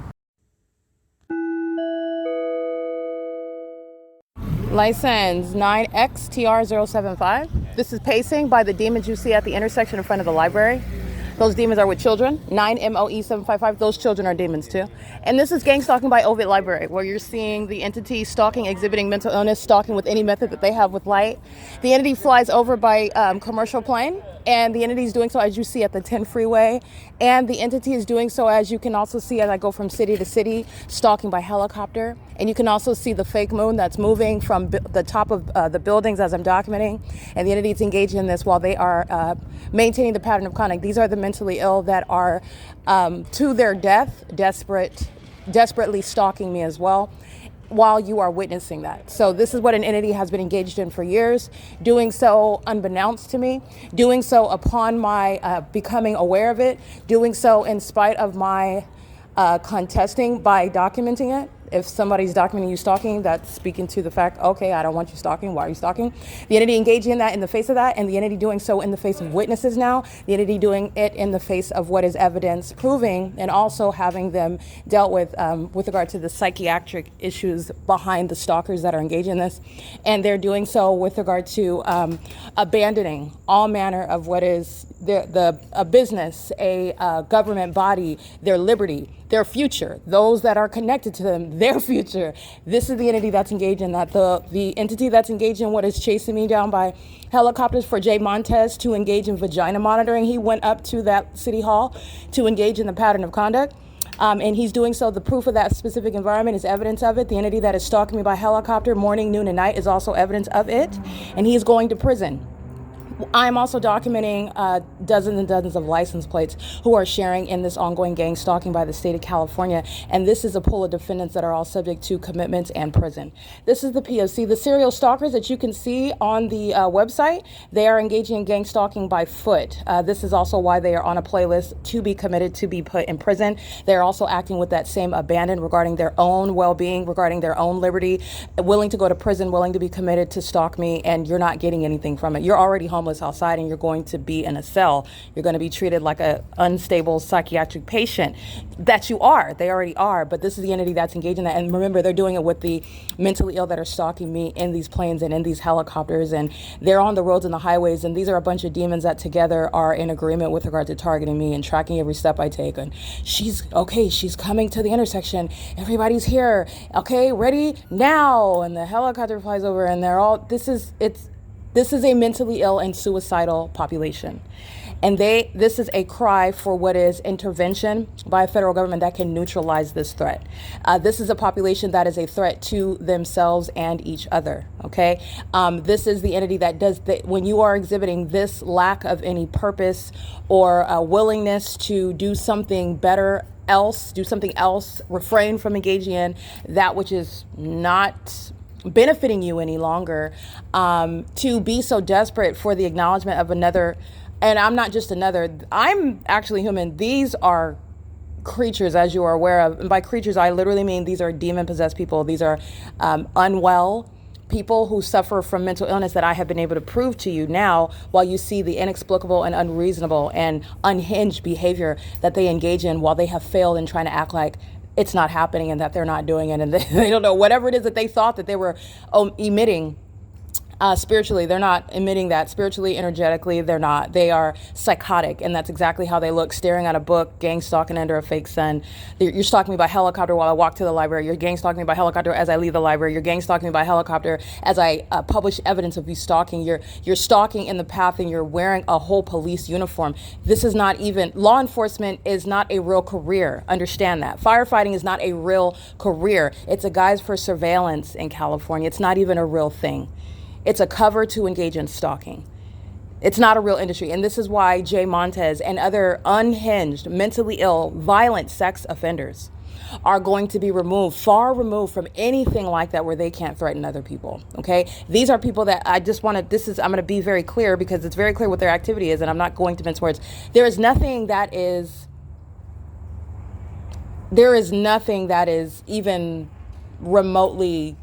License 9XTR075. This is pacing by the demons you see at the intersection in front of the library. Those demons are with children. 9MOE755. Those children are demons too. And this is gang stalking by Ovid Library, where you're seeing the entity stalking, exhibiting mental illness, stalking with any method that they have with light. The entity flies over by commercial plane, and the entity is doing so as you see at the 10 freeway. And the entity is doing so as you can also see as I go from city to city, stalking by helicopter. And you can also see the fake moon that's moving from the top of the buildings as I'm documenting. And the entity is engaged in this while they are maintaining the pattern of conduct. These are the mentally ill that are to their death, desperately stalking me as well, while you are witnessing that. So this is what an entity has been engaged in for years, doing so unbeknownst to me, doing so upon my becoming aware of it, doing so in spite of my contesting by documenting it. If somebody's documenting you stalking, that's speaking to the fact, okay, I don't want you stalking. Why are you stalking? The entity engaging in that in the face of that, and the entity doing so in the face of witnesses now, the entity doing it in the face of what is evidence proving, and also having them dealt with regard to the psychiatric issues behind the stalkers that are engaged in this. And they're doing so with regard to abandoning all manner of what is a business, a government body, their liberty, their future, those that are connected to them, their future. This is the entity that's engaged in that. The entity that's engaged in what is chasing me down by helicopters for Jay Montez to engage in vagina monitoring. He went up to that city hall to engage in the pattern of conduct. And he's doing so. The proof of that specific environment is evidence of it. The entity that is stalking me by helicopter morning, noon, and night is also evidence of it. And he's going to prison. I'm also documenting dozens and dozens of license plates who are sharing in this ongoing gang stalking by the state of California. And this is a pool of defendants that are all subject to commitments and prison. This is the P.O.C. The serial stalkers that you can see on the website, they are engaging in gang stalking by foot. This is also why they are on a playlist to be committed to be put in prison. They're also acting with that same abandon regarding their own well-being, regarding their own liberty, willing to go to prison, willing to be committed to stalk me, and you're not getting anything from it. You're already homeless outside, and you're going to be in a cell. You're going to be treated like an unstable psychiatric patient that you are. They already are, but this is the entity that's engaged in that. And remember, they're doing it with the mentally ill that are stalking me in these planes and in these helicopters, and they're on the roads and the highways, and these are a bunch of demons that together are in agreement with regard to targeting me and tracking every step I take. And she's coming to the intersection. Everybody's here. Okay, ready now. And the helicopter flies over, and they're all, this is a mentally ill and suicidal population. And this is a cry for what is intervention by a federal government that can neutralize this threat. This is a population that is a threat to themselves and each other, okay? This is the entity that does, when you are exhibiting this lack of any purpose or willingness to do something better do something else, refrain from engaging in that which is not benefiting you any longer, to be so desperate for the acknowledgement of another. And I'm not just another, I'm actually human. These are creatures, as you are aware of. And by creatures, I literally mean these are demon-possessed people. These are unwell people who suffer from mental illness that I have been able to prove to you now, while you see the inexplicable and unreasonable and unhinged behavior that they engage in while they have failed in trying to act like it's not happening and that they're not doing it, and they don't know whatever it is that they thought that they were emitting. Spiritually, they're not emitting that. Spiritually, energetically, they're not. They are psychotic, and that's exactly how they look, staring at a book, gang stalking under a fake sun. You're stalking me by helicopter while I walk to the library. You're gang stalking me by helicopter as I leave the library. You're gang stalking me by helicopter as I publish evidence of you stalking. You're stalking in the path, and you're wearing a whole police uniform. This is not even, law enforcement is not a real career. Understand that. Firefighting is not a real career. It's a guise for surveillance in California. It's not even a real thing. It's a cover to engage in stalking. It's not a real industry. And this is why Jay Montez and other unhinged, mentally ill, violent sex offenders are going to be removed, far removed from anything like that where they can't threaten other people. Okay? These are people that I just want to, I'm going to be very clear because it's very clear what their activity is, and I'm not going to mince words. There is nothing that is even remotely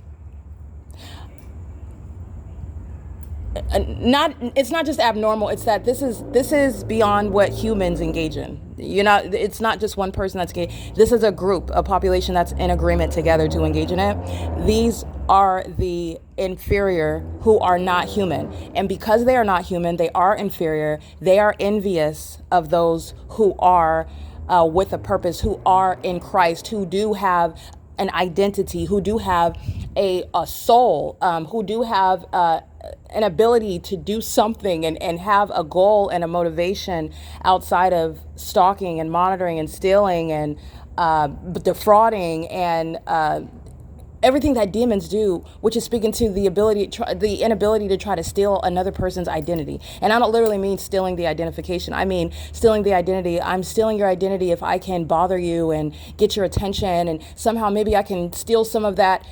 it's not just abnormal. It's that this is beyond what humans engage in. It's not just one person that's engaged. This is a group, a population that's in agreement together to engage in it. These are the inferior who are not human. And because they are not human, they are inferior. They are envious of those who are with a purpose, who are in Christ, who do have an identity, who do have a soul, who do have an ability to do something and have a goal and a motivation outside of stalking and monitoring and stealing and defrauding and everything that demons do, which is speaking to the inability to try to steal another person's identity. And I don't literally mean stealing the identification. I mean stealing the identity. I'm stealing your identity if I can bother you and get your attention, and somehow maybe I can steal some of that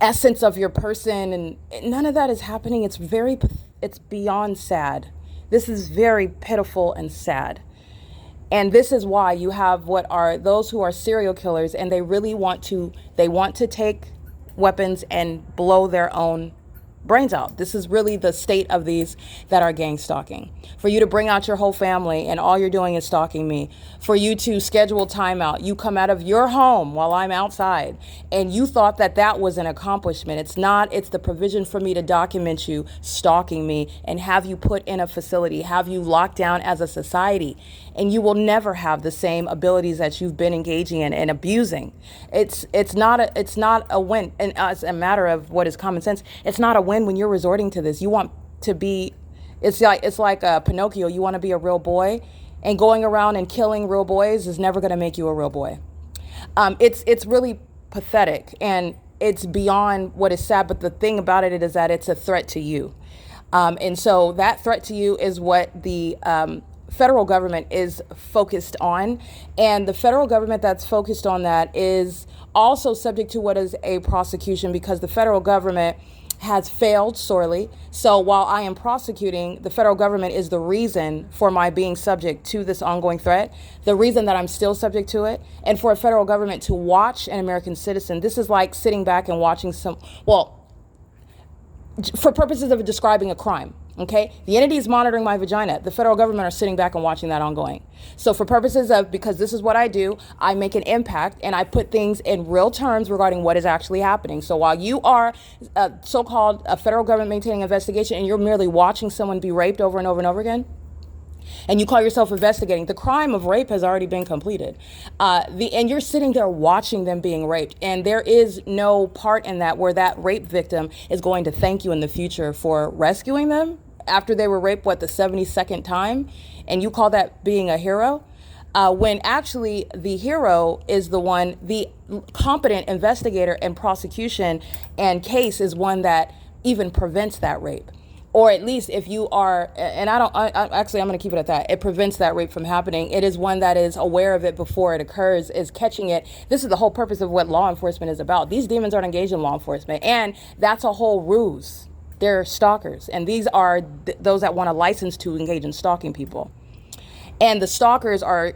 essence of your person, and none of that is happening. It's beyond sad. This is very pitiful and sad. And this is why you have what are those who are serial killers, and they really want to take weapons and blow their own brains out. This is really the state of these that are gang stalking. For you to bring out your whole family and all you're doing is stalking me. For you to schedule timeout. You come out of your home while I'm outside and you thought that was an accomplishment. It's not. It's the provision for me to document you stalking me and have you put in a facility, have you locked down as a society. And you will never have the same abilities that you've been engaging in and abusing. It's not a win. And as a matter of what is common sense, it's not a win when you're resorting to this. You want to be, it's like Pinocchio. You want to be a real boy, and going around and killing real boys is never going to make you a real boy. It's really pathetic, and it's beyond what is sad. But the thing about it is that it's a threat to you. And so that threat to you is what the federal government is focused on. And the federal government that's focused on that is also subject to what is a prosecution, because the federal government has failed sorely. So while I am prosecuting, the federal government is the reason for my being subject to this ongoing threat, the reason that I'm still subject to it. And for a federal government to watch an American citizen, this is like sitting back and watching for purposes of describing a crime, okay? The entity is monitoring my vagina. The federal government are sitting back and watching that ongoing. So for purposes of, because this is what I do, I make an impact and I put things in real terms regarding what is actually happening. So while you are so-called a federal government maintaining investigation and you're merely watching someone be raped over and over and over again, and you call yourself investigating, the crime of rape has already been completed. And you're sitting there watching them being raped. And there is no part in that where that rape victim is going to thank you in the future for rescuing them after they were raped, the 72nd time? And you call that being a hero? When actually the hero is the competent investigator and prosecution and case is one that even prevents that rape. Or at least if you are, and I'm going to keep it at that. It prevents that rape from happening. It is one that is aware of it before it occurs, is catching it. This is the whole purpose of what law enforcement is about. These demons aren't engaged in law enforcement. And that's a whole ruse. They're stalkers. And these are those that want a license to engage in stalking people. And the stalkers are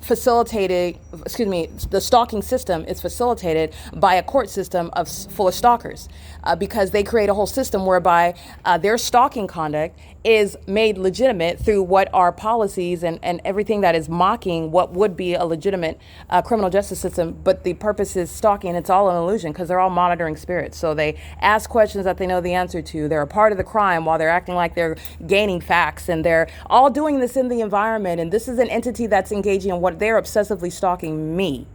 facilitated, the stalking system is facilitated by a court system full of stalkers, because they create a whole system whereby their stalking conduct is made legitimate through what are policies and everything that is mocking what would be a legitimate criminal justice system. But the purpose is stalking. It's all an illusion because they're all monitoring spirits. So they ask questions that they know the answer to. They're a part of the crime while they're acting like they're gaining facts, and they're all doing this in the environment. And this is an entity that's engaging in what they're obsessively stalking me.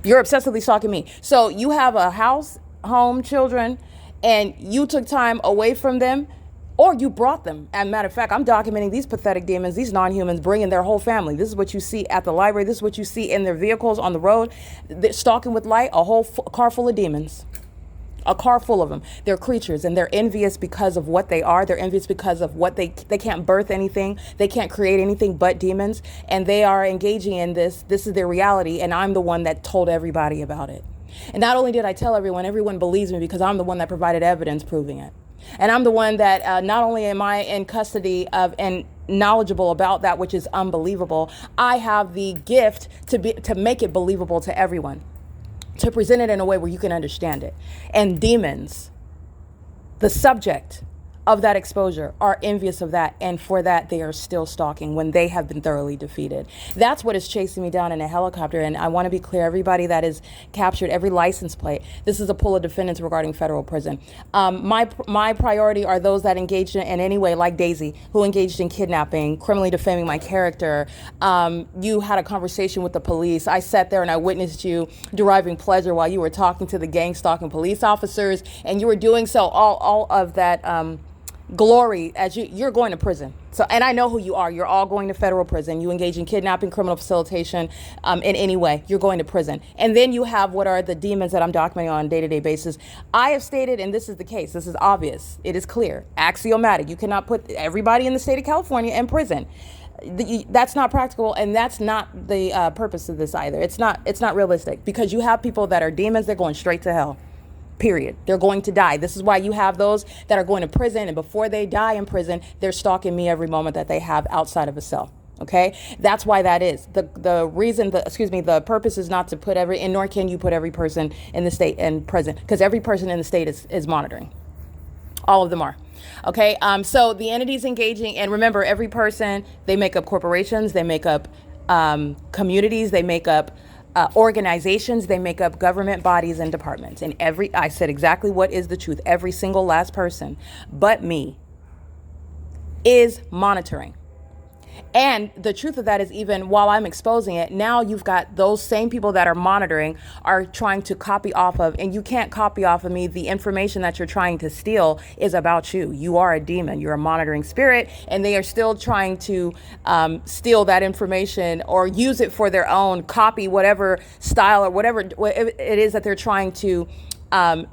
You're obsessively stalking me. So you have a house, home, children, and you took time away from them, or you brought them. As a matter of fact, I'm documenting these pathetic demons, these non-humans bringing their whole family. This is what you see at the library. This is what you see in their vehicles on the road. They're stalking with light, a whole car full of demons. A car full of them. They're creatures, and they're envious because of what they are. They're envious because of what they can't birth anything. They can't create anything but demons. And they are engaging in this. This is their reality, and I'm the one that told everybody about it. And not only did I tell everyone believes me because I'm the one that provided evidence proving it. And I'm the one that not only am I in custody of and knowledgeable about that which is unbelievable, I have the gift to make it believable to everyone, to present it in a way where you can understand it. And demons, the subject of that exposure, are envious of that, and for that they are still stalking when they have been thoroughly defeated. That's what is chasing me down in a helicopter. And I want to be clear, everybody that is captured, every license plate, this is a pool of defendants regarding federal prison. My priority are those that engaged in any way, like Daisy, who engaged in kidnapping, criminally defaming my character. You had a conversation with the police. I sat there and I witnessed you deriving pleasure while you were talking to the gang stalking police officers, and you were doing so all of that glory as you're going to prison. So, and I know who you are. You're all going to federal prison. You engage in kidnapping, criminal facilitation, in any way, you're going to prison. And then you have what are the demons that I'm documenting on a day-to-day basis. I have stated, and this is the case, this is obvious, it is clear, axiomatic. You cannot put everybody in the state of California in prison. That's not practical, and that's not the purpose of this either. It's not realistic, because you have people that are demons. They're going straight to hell. Period. They're going to die. This is why you have those that are going to prison, and before they die in prison, they're stalking me every moment that they have outside of a cell. Okay, that's why that is the reason. The purpose is not to put and nor can you put every person in the state in prison, because every person in the state is monitoring. All of them are. Okay, so the entities engaging, and remember, every person, they make up corporations, they make up communities, they make up organizations, they make up government bodies and departments. And I said exactly what is the truth. Every single last person but me is monitoring. And the truth of that is, even while I'm exposing it, now you've got those same people that are monitoring are trying to copy off of, and you can't copy off of me. The information that you're trying to steal is about you. You are a demon. You're a monitoring spirit, and they are still trying to steal that information or use it for their own, copy whatever style or whatever it is that they're trying to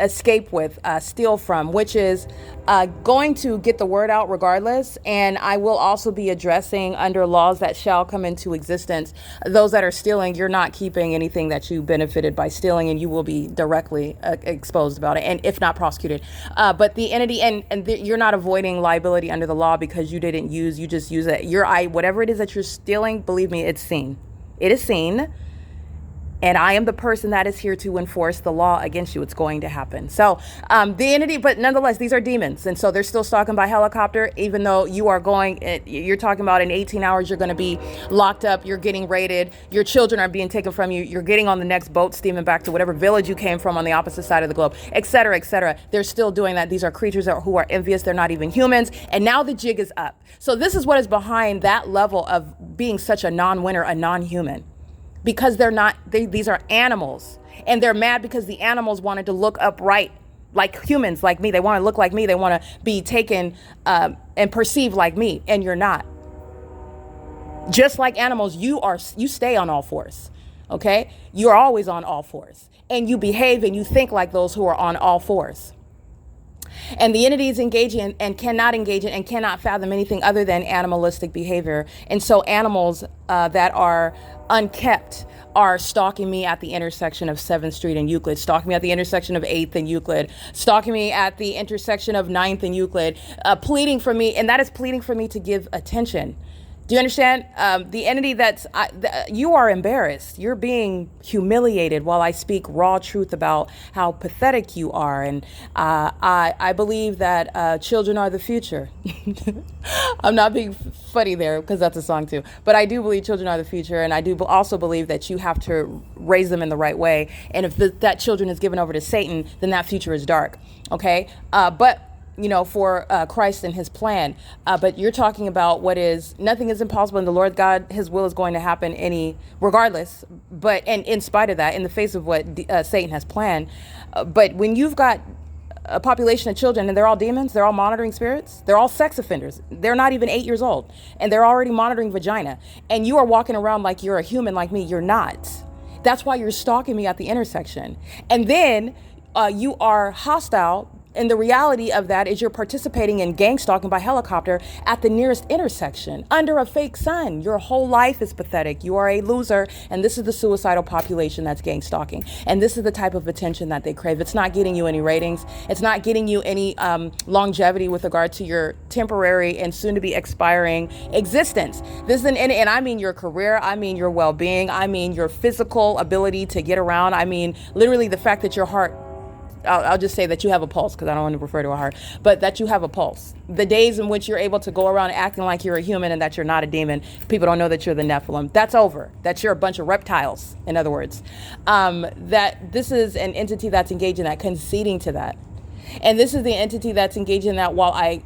escape with, steal from, which is going to get the word out regardless. And I will also be addressing, under laws that shall come into existence, those that are stealing. You're not keeping anything that you benefited by stealing, and you will be directly exposed about it, and if not prosecuted. But the entity, you're not avoiding liability under the law because you just use it. Whatever it is that you're stealing, believe me, it's seen. It is seen. And I am the person that is here to enforce the law against you. It's going to happen. So the entity, but nonetheless, these are demons. And so they're still stalking by helicopter, even though you're talking about in 18 hours, you're going to be locked up. You're getting raided. Your children are being taken from you. You're getting on the next boat steaming back to whatever village you came from on the opposite side of the globe, et cetera, et cetera. They're still doing that. These are creatures who are envious. They're not even humans. And now the jig is up. So this is what is behind that level of being such a non-winner, a non-human. Because these are animals, and they're mad because the animals wanted to look upright like humans, like me. They want to look like me. They want to be taken and perceived like me, and you're not. Just like animals, you stay on all fours, okay? You're always on all fours, and you behave and you think like those who are on all fours. And the entity is engaging and cannot engage in and cannot fathom anything other than animalistic behavior. And so animals that are unkept are stalking me at the intersection of 7th Street and Euclid, stalking me at the intersection of 8th and Euclid, stalking me at the intersection of 9th and Euclid, pleading for me, and that is pleading for me to give attention. Do you understand? The entity you are embarrassed. You're being humiliated while I speak raw truth about how pathetic you are. And I believe that children are the future. I'm not being funny there because that's a song too. But I do believe children are the future. And I do also believe that you have to raise them in the right way. And if that children is given over to Satan, then that future is dark. Okay? But for Christ and his plan. But you're talking about nothing is impossible in the Lord God. His will is going to happen regardless. And in spite of that, in the face of what Satan has planned. But when you've got a population of children and they're all demons, they're all monitoring spirits, they're all sex offenders. They're not even 8 years old and they're already monitoring vagina. And you are walking around like you're a human like me. You're not. That's why you're stalking me at the intersection. And then you are hostile. And the reality of that is you're participating in gang stalking by helicopter at the nearest intersection under a fake sun. Your whole life is pathetic. You are a loser. And this is the suicidal population that's gang stalking. And this is the type of attention that they crave. It's not getting you any ratings. It's not getting you any longevity with regard to your temporary and soon to be expiring existence. And I mean your career. I mean your well-being. I mean your physical ability to get around. I mean literally the fact that your heart, I'll just say that you have a pulse because I don't want to refer to a heart, but that you have a pulse. The days in which you're able to go around acting like you're a human and that you're not a demon, people don't know that you're the Nephilim. That's over. That you're a bunch of reptiles, in other words. That this is an entity that's engaged in that, conceding to that. And this is the entity that's engaged in that while I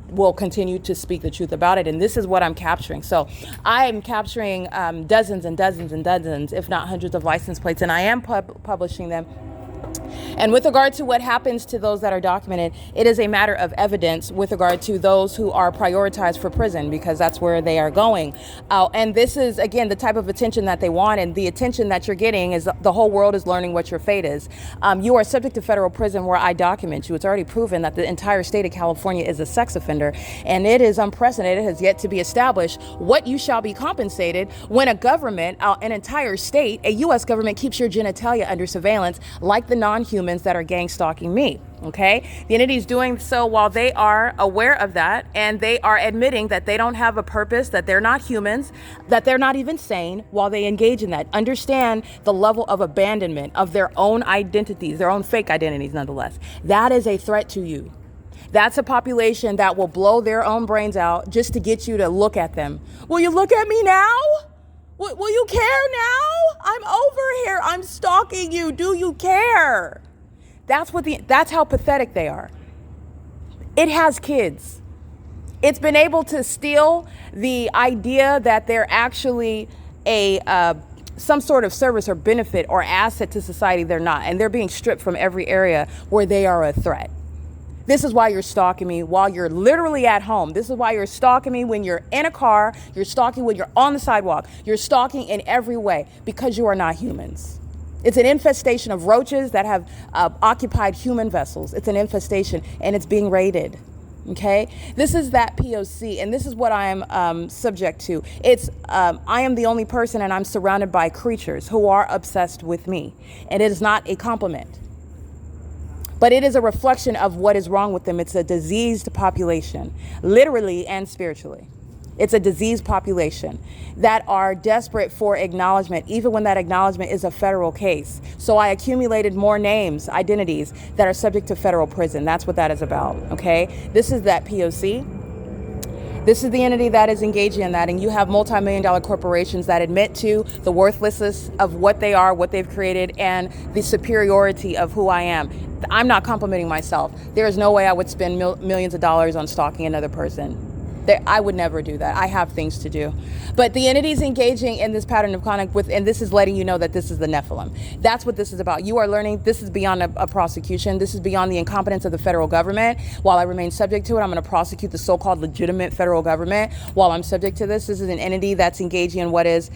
will continue to speak the truth about it. And this is what I'm capturing. So I am capturing dozens and dozens and dozens, if not hundreds of license plates, and I am publishing them. And with regard to what happens to those that are documented, it is a matter of evidence with regard to those who are prioritized for prison because that's where they are going. And this is, again, the type of attention that they want. And the attention that you're getting is the whole world is learning what your fate is. You are subject to federal prison where I document you. It's already proven that the entire state of California is a sex offender. And it is unprecedented. It has yet to be established what you shall be compensated when a government, an entire state, a U.S. government keeps your genitalia under surveillance like the non-humans that are gang stalking me. Okay, the entity is doing so while they are aware of that and they are admitting that they don't have a purpose, that they're not humans, that they're not even sane while they engage in that. Understand the level of abandonment of their own identities, their own fake identities nonetheless. That is a threat to you. That's a population that will blow their own brains out just to get you to look at them. Will you look at me now? Will you care now? I'm over here. I'm stalking you. Do you care? That's how pathetic they are. It has kids. It's been able to steal the idea that they're actually some sort of service or benefit or asset to society. They're not. And they're being stripped from every area where they are a threat. This is why you're stalking me while you're literally at home. This is why you're stalking me when you're in a car. You're stalking when you're on the sidewalk. You're stalking in every way because you are not humans. It's an infestation of roaches that have occupied human vessels. It's an infestation and it's being raided. Okay, this is that P.O.C. and this is what I am subject to. I am the only person and I'm surrounded by creatures who are obsessed with me. And it is not a compliment. But it is a reflection of what is wrong with them. It's a diseased population, literally and spiritually. It's a diseased population that are desperate for acknowledgement, even when that acknowledgement is a federal case. So I accumulated more names, identities that are subject to federal prison. That's what that is about, okay? This is that P.O.C. This is the entity that is engaging in that, and you have multi-million-dollar corporations that admit to the worthlessness of what they are, what they've created, and the superiority of who I am. I'm not complimenting myself. There is no way I would spend millions of dollars on stalking another person. I would never do that. I have things to do. But the entity is engaging in this pattern of conduct and this is letting you know that this is the Nephilim. That's what this is about. You are learning this is beyond a prosecution. This is beyond the incompetence of the federal government. While I remain subject to it, I'm going to prosecute the so-called legitimate federal government. While I'm subject to this is an entity that's engaging in what is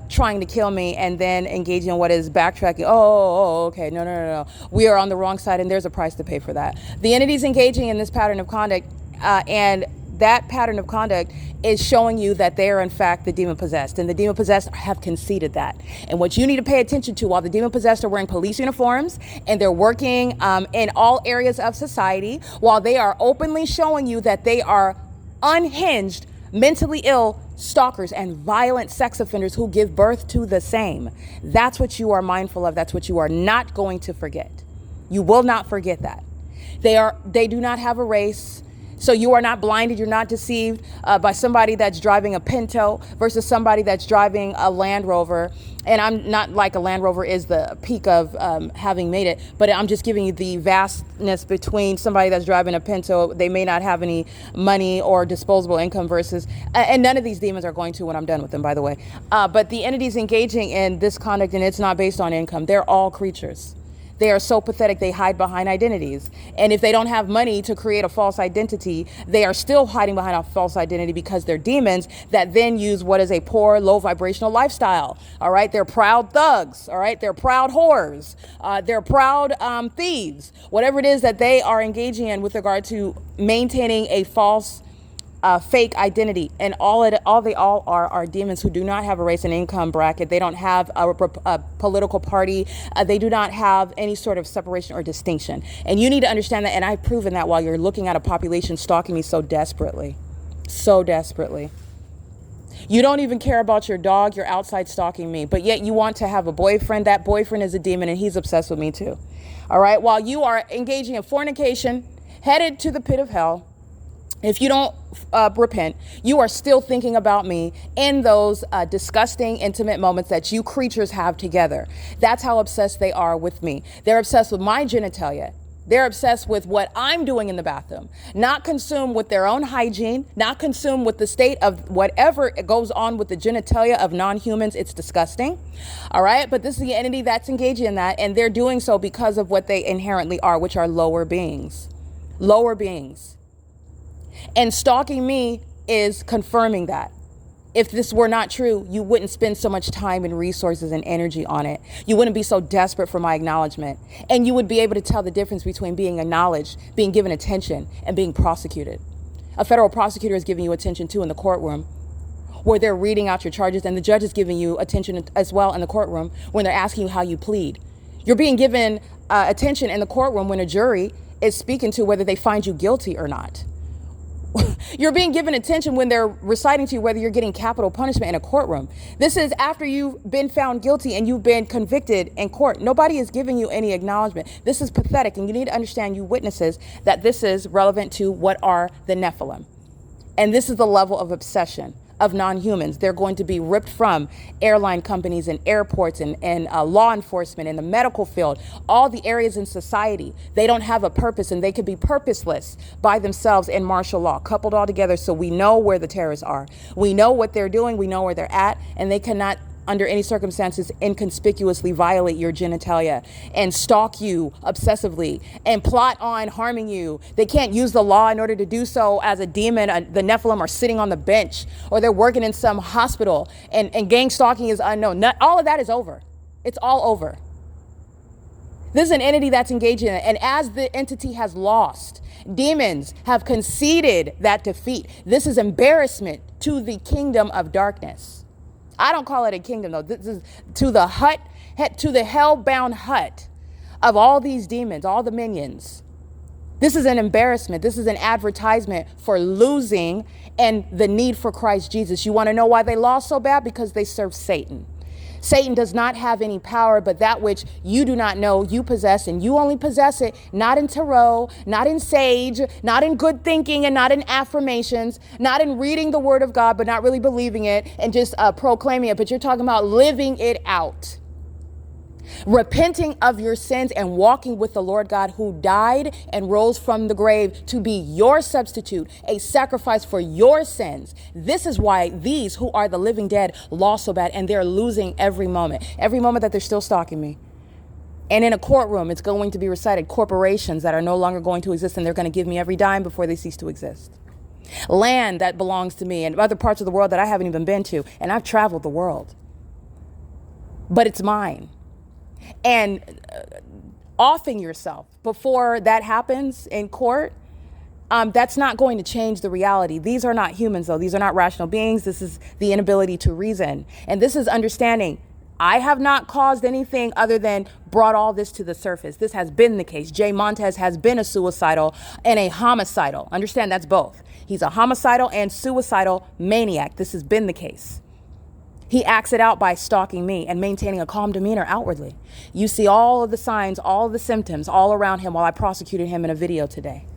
trying to kill me and then engaging in what is backtracking. Okay, no. We are on the wrong side and there's a price to pay for that. The entity is engaging in this pattern of conduct and that pattern of conduct is showing you that they are in fact the demon possessed, and the demon possessed have conceded that. And what you need to pay attention to while the demon possessed are wearing police uniforms and they're working in all areas of society, while they are openly showing you that they are unhinged mentally ill stalkers and violent sex offenders who give birth to the same. That's what you are mindful of. That's what you are not going to forget. You will not forget that. They do not have a race. So you are not blinded, you're not deceived by somebody that's driving a Pinto versus somebody that's driving a Land Rover. And I'm not like a Land Rover is the peak of having made it, but I'm just giving you the vastness between somebody that's driving a Pinto. They may not have any money or disposable income versus, and none of these demons are going to when I'm done with them, by the way. But the entities engaging in this conduct, and it's not based on income, they're all creatures. They are so pathetic, they hide behind identities. And if they don't have money to create a false identity, they are still hiding behind a false identity because they're demons that then use what is a poor, low vibrational lifestyle. All right, they're proud thugs. All right, they're proud whores. They're proud thieves. Whatever it is that they are engaging in with regard to maintaining a false fake identity, and all they all are demons who do not have a race and income bracket. They don't have a political party. They do not have any sort of separation or distinction. And you need to understand that. And I've proven that while you're looking at a population stalking me so desperately, so desperately. You don't even care about your dog. You're outside stalking me, but yet you want to have a boyfriend. That boyfriend is a demon, and he's obsessed with me too. All right. While you are engaging in fornication, headed to the pit of hell. If you don't repent, you are still thinking about me in those disgusting, intimate moments that you creatures have together. That's how obsessed they are with me. They're obsessed with my genitalia. They're obsessed with what I'm doing in the bathroom, not consumed with their own hygiene, not consumed with the state of whatever goes on with the genitalia of non-humans. It's disgusting. All right. But this is the entity that's engaging in that. And they're doing so because of what they inherently are, which are lower beings. Lower beings. And stalking me is confirming that. If this were not true, you wouldn't spend so much time and resources and energy on it. You wouldn't be so desperate for my acknowledgement. And you would be able to tell the difference between being acknowledged, being given attention, and being prosecuted. A federal prosecutor is giving you attention too in the courtroom, where they're reading out your charges, and the judge is giving you attention as well in the courtroom when they're asking you how you plead. You're being given attention in the courtroom when a jury is speaking to whether they find you guilty or not. You're being given attention when they're reciting to you whether you're getting capital punishment in a courtroom. This is after you've been found guilty and you've been convicted in court. Nobody is giving you any acknowledgement. This is pathetic, and you need to understand, you witnesses, that this is relevant to what are the Nephilim. And this is the level of obsession of non-humans. They're going to be ripped from airline companies and airports and law enforcement in the medical field, all the areas in society. They don't have a purpose, and they could be purposeless by themselves in martial law, coupled all together. So we know where the terrorists are. We know what they're doing. We know where they're at, and they cannot under any circumstances inconspicuously violate your genitalia and stalk you obsessively and plot on harming you. They can't use the law in order to do so as a demon. The Nephilim are sitting on the bench, or they're working in some hospital, and gang stalking is unknown. All of that is over. It's all over. This is an entity that's engaging in it. And as the entity has lost, demons have conceded that defeat. This is embarrassment to the kingdom of darkness. I don't call it a kingdom, though. This is to the hut, to the hell-bound hut of all these demons, all the minions. This is an embarrassment. This is an advertisement for losing and the need for Christ Jesus. You want to know why they lost so bad? Because they serve Satan. Satan does not have any power, but that which you do not know, you possess, and you only possess it not in tarot, not in sage, not in good thinking, and not in affirmations, not in reading the word of God, but not really believing it and just proclaiming it. But you're talking about living it out. Repenting of your sins and walking with the Lord God, who died and rose from the grave to be your substitute, a sacrifice for your sins. This is why these who are the living dead lost so bad, and they're losing every moment that they're still stalking me. And in a courtroom, it's going to be recited corporations that are no longer going to exist, and they're going to give me every dime before they cease to exist. Land that belongs to me and other parts of the world that I haven't even been to, and I've traveled the world. But it's mine. And offing yourself before that happens in court, that's not going to change the reality. These are not humans, though. These are not rational beings. This is the inability to reason. And this is understanding. I have not caused anything other than brought all this to the surface. This has been the case. Jay Montez has been a suicidal and a homicidal. Understand, that's both. He's a homicidal and suicidal maniac. This has been the case. He acts it out by stalking me and maintaining a calm demeanor outwardly. You see all of the signs, all of the symptoms all around him while I prosecuted him in a video today.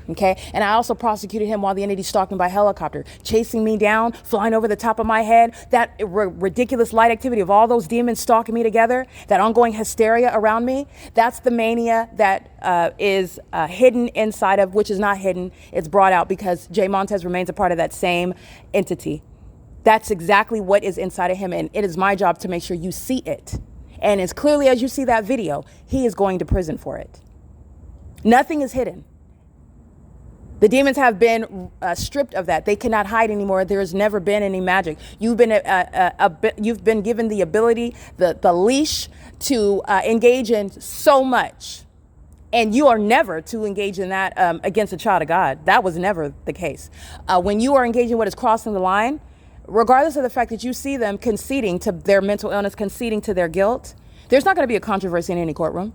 Okay, and I also prosecuted him while the entity stalked me by helicopter, chasing me down, flying over the top of my head. That ridiculous light activity of all those demons stalking me together, that ongoing hysteria around me, that's the mania that is hidden inside of, which is not hidden, it's brought out because Jay Montez remains a part of that same entity. That's exactly what is inside of him, and it is my job to make sure you see it. And as clearly as you see that video, he is going to prison for it. Nothing is hidden. The demons have been stripped of that. They cannot hide anymore. There has never been any magic. You've been given the ability, the leash to engage in so much. And you are never to engage in that against a child of God. That was never the case. When you are engaging what is crossing the line, regardless of the fact that you see them conceding to their mental illness, conceding to their guilt, there's not going to be a controversy in any courtroom.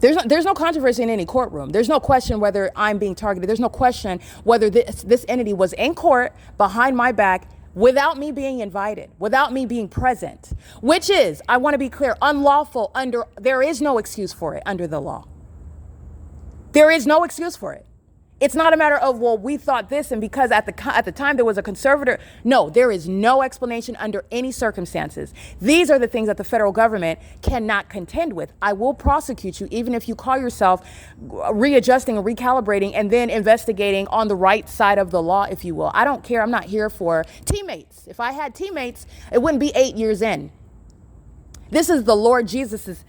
There's no controversy in any courtroom. There's no question whether I'm being targeted. There's no question whether this entity was in court behind my back without me being invited, without me being present, which is, I want to be clear, unlawful there is no excuse for it under the law. There is no excuse for it. It's not a matter of, well, we thought this, and because at the time there was a conservator. No, there is no explanation under any circumstances. These are the things that the federal government cannot contend with. I will prosecute you, even if you call yourself readjusting and recalibrating and then investigating on the right side of the law, if you will. I don't care. I'm not here for teammates. If I had teammates, it wouldn't be 8 years in. This is the Lord Jesus'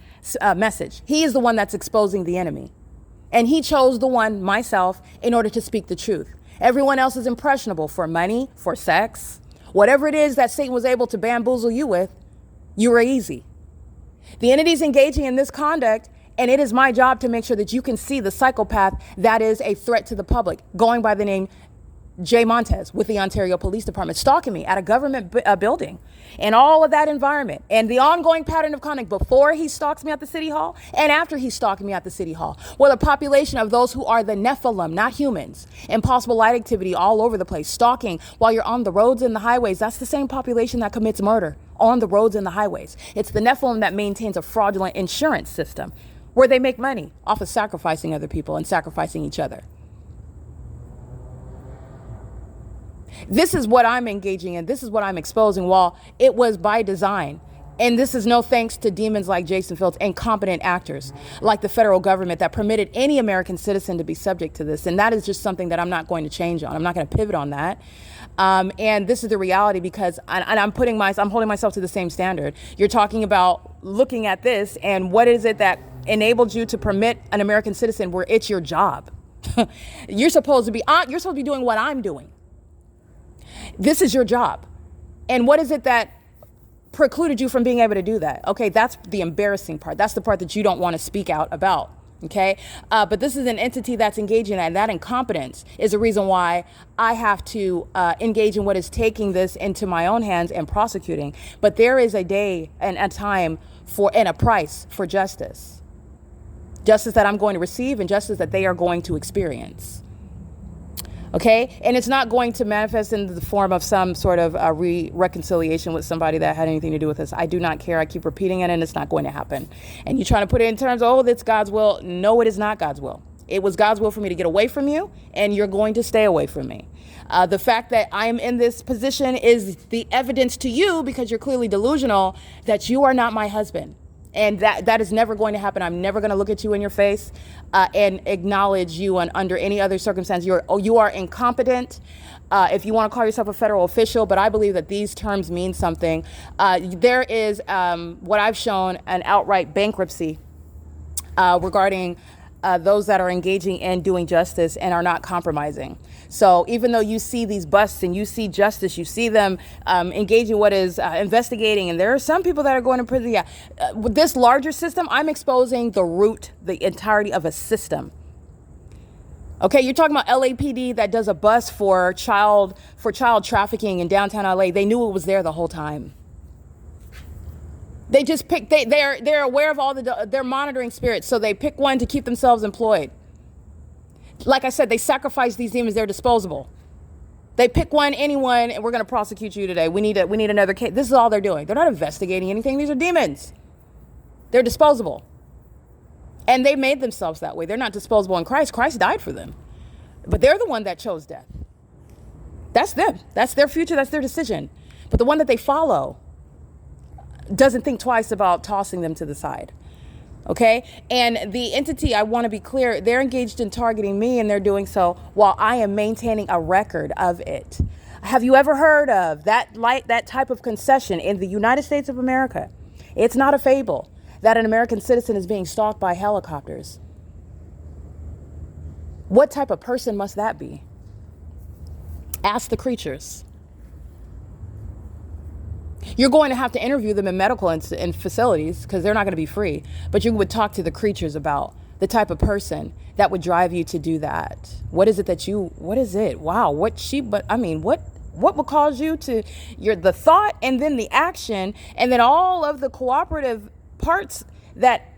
message. He is the one that's exposing the enemy. And he chose the one, myself, in order to speak the truth. Everyone else is impressionable for money, for sex. Whatever it is that Satan was able to bamboozle you with, you were easy. The entity's engaging in this conduct, and it is my job to make sure that you can see the psychopath that is a threat to the public, going by the name Jay Montez with the Ontario Police Department, stalking me at a government building, and all of that environment, and the ongoing pattern of conduct before he stalks me at the city hall and after he's stalking me at the city hall, with a population of those who are the Nephilim, not humans, and possible light activity all over the place, stalking while you're on the roads and the highways. That's the same population that commits murder on the roads and the highways. It's the Nephilim that maintains a fraudulent insurance system where they make money off of sacrificing other people and sacrificing each other. This is what I'm engaging in. This is what I'm exposing. While it was by design. And this is no thanks to demons like Jason Fields, incompetent actors like the federal government that permitted any American citizen to be subject to this. And that is just something that I'm not going to change on. I'm not going to pivot on that. And this is the reality, because I'm holding myself to the same standard. You're talking about looking at this, and what is it that enabled you to permit an American citizen where it's your job? You're supposed to be doing what I'm doing. This is your job. And what is it that precluded you from being able to do that? Okay, that's the embarrassing part. That's the part that you don't want to speak out about. Okay, but this is an entity that's engaging in that. And that incompetence is the reason why I have to engage in what is taking this into my own hands and prosecuting. But there is a day and a time and a price for justice. Justice that I'm going to receive and justice that they are going to experience. Okay, and it's not going to manifest in the form of some sort of reconciliation with somebody that had anything to do with this. I do not care. I keep repeating it, and it's not going to happen. And you're trying to put it in terms of, oh, that's God's will. No, it is not God's will. It was God's will for me to get away from you, and you're going to stay away from me. The fact that I am in this position is the evidence to you, because you're clearly delusional, that you are not my husband. And that is never going to happen. I'm never going to look at you in your face and acknowledge you under any other circumstance. You are incompetent. If you want to call yourself a federal official, but I believe that these terms mean something. There is what I've shown, an outright bankruptcy regarding those that are engaging in doing justice and are not compromising. So even though you see these busts and you see justice, you see them engaging what is investigating, and there are some people that are going to prison. Yeah, with this larger system, I'm exposing the entirety of a system. Okay, you're talking about LAPD that does a bust for child trafficking in downtown LA. They knew it was there the whole time. They just pick. They're aware of all they're monitoring spirits, so they pick one to keep themselves employed. Like I said, they sacrifice these demons. They're disposable. They pick one, anyone, and we're going to prosecute you today. We need another case. This is all they're doing. They're not investigating anything. These are demons. They're disposable. And they made themselves that way. They're not disposable in Christ. Christ died for them. But they're the one that chose death. That's them. That's their future. That's their decision. But the one that they follow doesn't think twice about tossing them to the side. Okay? And the entity, I want to be clear, they're engaged in targeting me, and they're doing so while I am maintaining a record of it. Have you ever heard of that type of concession in the United States of America? It's not a fable that an American citizen is being stalked by helicopters. What type of person must that be? Ask the creatures. You're going to have to interview them in medical facilities because they're not going to be free. But you would talk to the creatures about the type of person that would drive you to do that. What is it? Wow. What would cause you to, the thought and then the action and then all of the cooperative parts that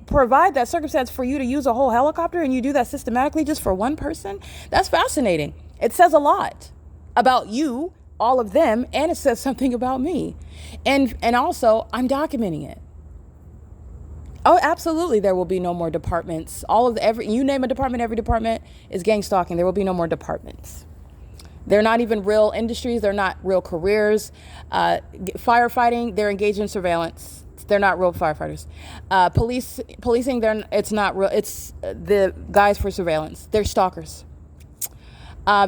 provide that circumstance for you to use a whole helicopter, and you do that systematically just for one person? That's fascinating. It says a lot about you, all of them, and it says something about me. And also, I'm documenting it. Oh, absolutely, there will be no more departments. You name a department, every department is gang stalking. There will be no more departments. They're not even real industries. They're not real careers. Firefighting, they're engaged in surveillance. They're not real firefighters. Policing, it's not real. It's the guys for surveillance. They're stalkers.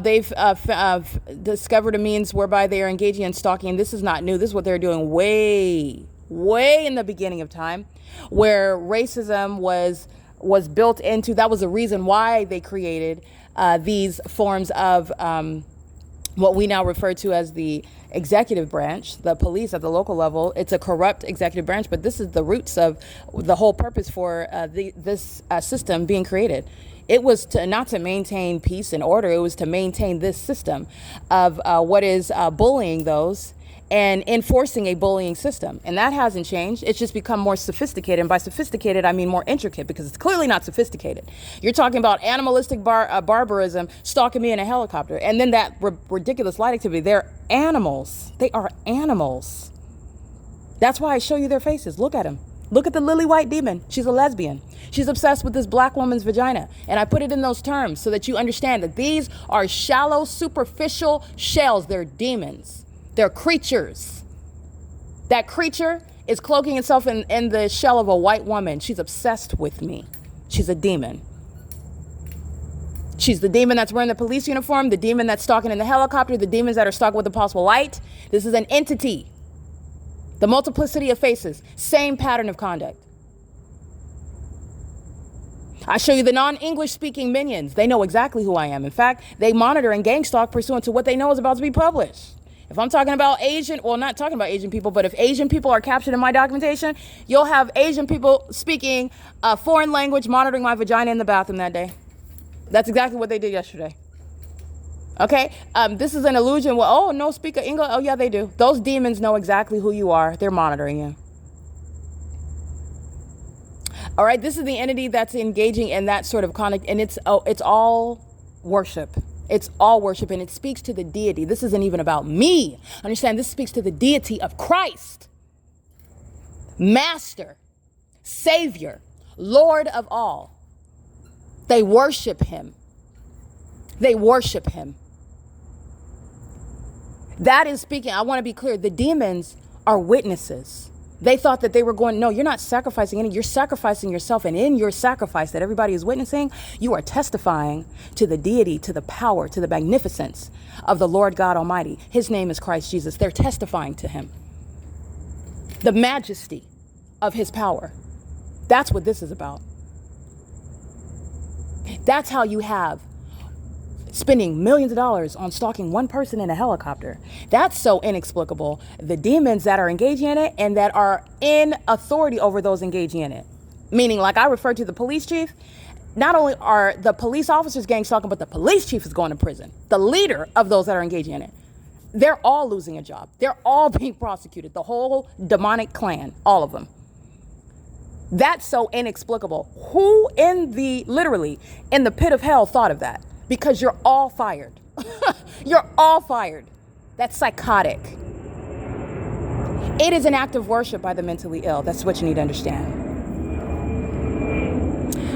They've discovered a means whereby they are engaging in stalking. This is not new. This is what they're doing way in the beginning of time, where racism was built into. That was the reason why they created these forms of what we now refer to as the executive branch, the police at the local level. It's a corrupt executive branch, but this is the roots of the whole purpose for this system being created. It was not to maintain peace and order. It was to maintain this system of what is bullying those and enforcing a bullying system. And that hasn't changed. It's just become more sophisticated. And by sophisticated, I mean more intricate, because it's clearly not sophisticated. You're talking about animalistic barbarism, stalking me in a helicopter. And then that ridiculous light activity. They're animals. They are animals. That's why I show you their faces. Look at them. Look at the lily white demon. She's a lesbian. She's obsessed with this black woman's vagina. And I put it in those terms so that you understand that these are shallow, superficial shells. They're demons. They're creatures. That creature is cloaking itself in the shell of a white woman. She's obsessed with me. She's a demon. She's the demon that's wearing the police uniform, the demon that's stalking in the helicopter, the demons that are stalking with the possible light. This is an entity. The multiplicity of faces, same pattern of conduct. I show you the non-English speaking minions. They know exactly who I am. In fact, they monitor and gang stalk pursuant to what they know is about to be published. If I'm talking about not talking about Asian people, but if Asian people are captured in my documentation, you'll have Asian people speaking a foreign language, monitoring my vagina in the bathroom that day. That's exactly what they did yesterday. Okay, this is an illusion. Well, no speak English. Oh yeah, they do. Those demons know exactly who you are. They're monitoring you. All right, this is the entity that's engaging in that sort of conduct, and it's all worship. It's all worship, and it speaks to the deity. This isn't even about me. Understand, this speaks to the deity of Christ. Master, Savior, Lord of all. They worship him. They worship him. That is speaking. I want to be clear. The demons are witnesses. They thought that they were going, no, you're not sacrificing any. You're sacrificing yourself. And in your sacrifice that everybody is witnessing, you are testifying to the deity, to the power, to the magnificence of the Lord God Almighty. His name is Christ Jesus. They're testifying to him. The majesty of his power. That's what this is about. That's how you have spending millions of dollars on stalking one person in a helicopter. That's so inexplicable. The demons that are engaging in it and that are in authority over those engaging in it. Meaning, like I referred to the police chief, not only are the police officers gang stalking, but the police chief is going to prison. The leader of those that are engaging in it. They're all losing a job. They're all being prosecuted. The whole demonic clan, all of them. That's so inexplicable. Who literally in the pit of hell thought of that? Because you're all fired. You're all fired. That's psychotic. It is an act of worship by the mentally ill. That's what you need to understand.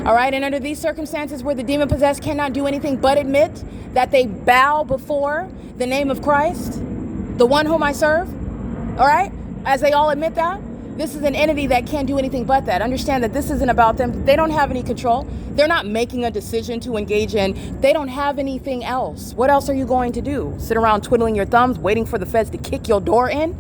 All right, and under these circumstances where the demon-possessed cannot do anything but admit that they bow before the name of Christ, the one whom I serve, all right, as they all admit that, this is an entity that can't do anything but that. Understand that this isn't about them. They don't have any control. They're not making a decision to engage in. They don't have anything else. What else are you going to do? Sit around twiddling your thumbs, waiting for the feds to kick your door in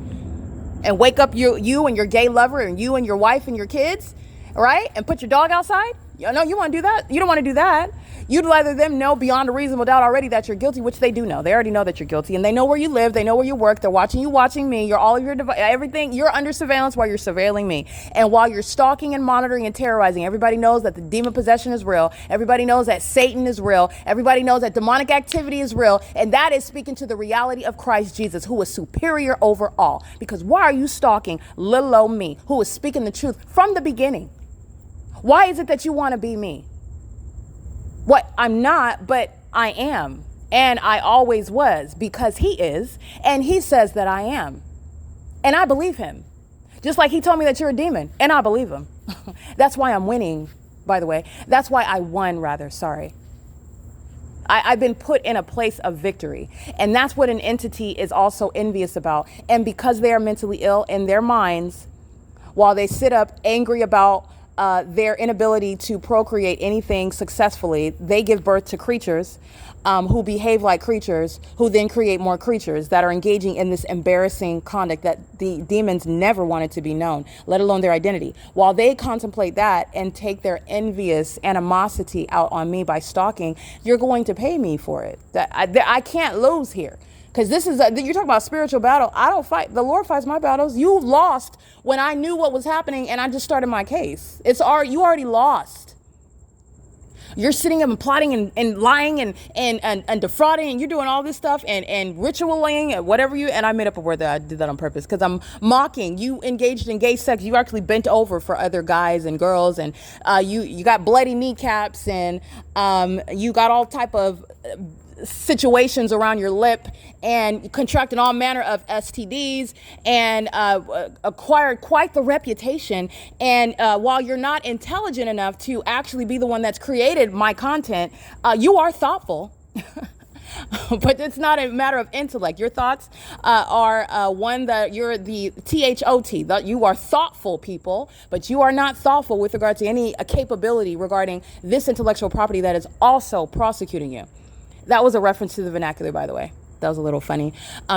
and wake up you and your gay lover and you and your wife and your kids, all right, and put your dog outside? No, you want to do that? You don't want to do that. You'd rather them know beyond a reasonable doubt already that you're guilty, which they do know. They already know that you're guilty, and they know where you live. They know where you work. They're watching you, watching me. You're all of your everything. You're under surveillance while you're surveilling me, and while you're stalking and monitoring and terrorizing. Everybody knows that the demon possession is real. Everybody knows that Satan is real. Everybody knows that demonic activity is real, and that is speaking to the reality of Christ Jesus, who is superior over all. Because why are you stalking little old me, who is speaking the truth from the beginning? Why is it that you want to be me? What? I'm not, but I am. And I always was, because he is. And he says that I am. And I believe him. Just like he told me that you're a demon. And I believe him. That's why I'm winning, by the way. That's why I won, rather. Sorry. I've been put in a place of victory. And that's what an entity is also envious about. And because they are mentally ill in their minds, while they sit up angry about their inability to procreate anything successfully, they give birth to creatures who behave like creatures, who then create more creatures that are engaging in this embarrassing conduct that the demons never wanted to be known, let alone their identity. While they contemplate that and take their envious animosity out on me by stalking, you're going to pay me for it. I can't lose here. Because this is, you're talking about spiritual battle. I don't fight. The Lord fights my battles. You lost when I knew what was happening and I just started my case. You already lost. You're sitting up and plotting and lying and defrauding, and you're doing all this stuff and ritualing and whatever and I made up a word that I did that on purpose because I'm mocking. You engaged in gay sex. You actually bent over for other guys and girls, and you got bloody kneecaps, and you got all type of situations around your lip, and contracted all manner of STDs, and acquired quite the reputation. And while you're not intelligent enough to actually be the one that's created my content, you are thoughtful. But it's not a matter of intellect. Your thoughts are one that you're the THOT, that you are thoughtful people, but you are not thoughtful with regard to any capability regarding this intellectual property that is also prosecuting you. That was a reference to the vernacular, by the way. That was a little funny.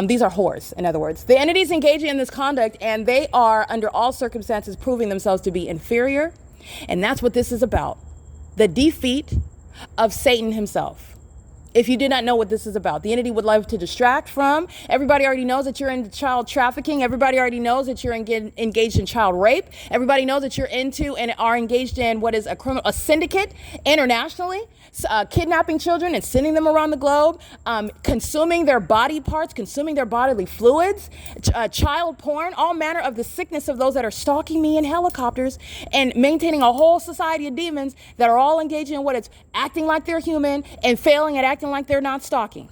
These are whores, in other words. The entities engaging in this conduct, and they are, under all circumstances, proving themselves to be inferior. And that's what this is about. The defeat of Satan himself. If you did not know what this is about, the entity would love to distract from. Everybody already knows that you're into child trafficking. Everybody already knows that you're engaged in child rape. Everybody knows that you're into and are engaged in what is a syndicate internationally, kidnapping children and sending them around the globe, consuming their body parts, consuming their bodily fluids, child porn, all manner of the sickness of those that are stalking me in helicopters, and maintaining a whole society of demons that are all engaged in what is acting like they're human and failing at acting like they're not stalking.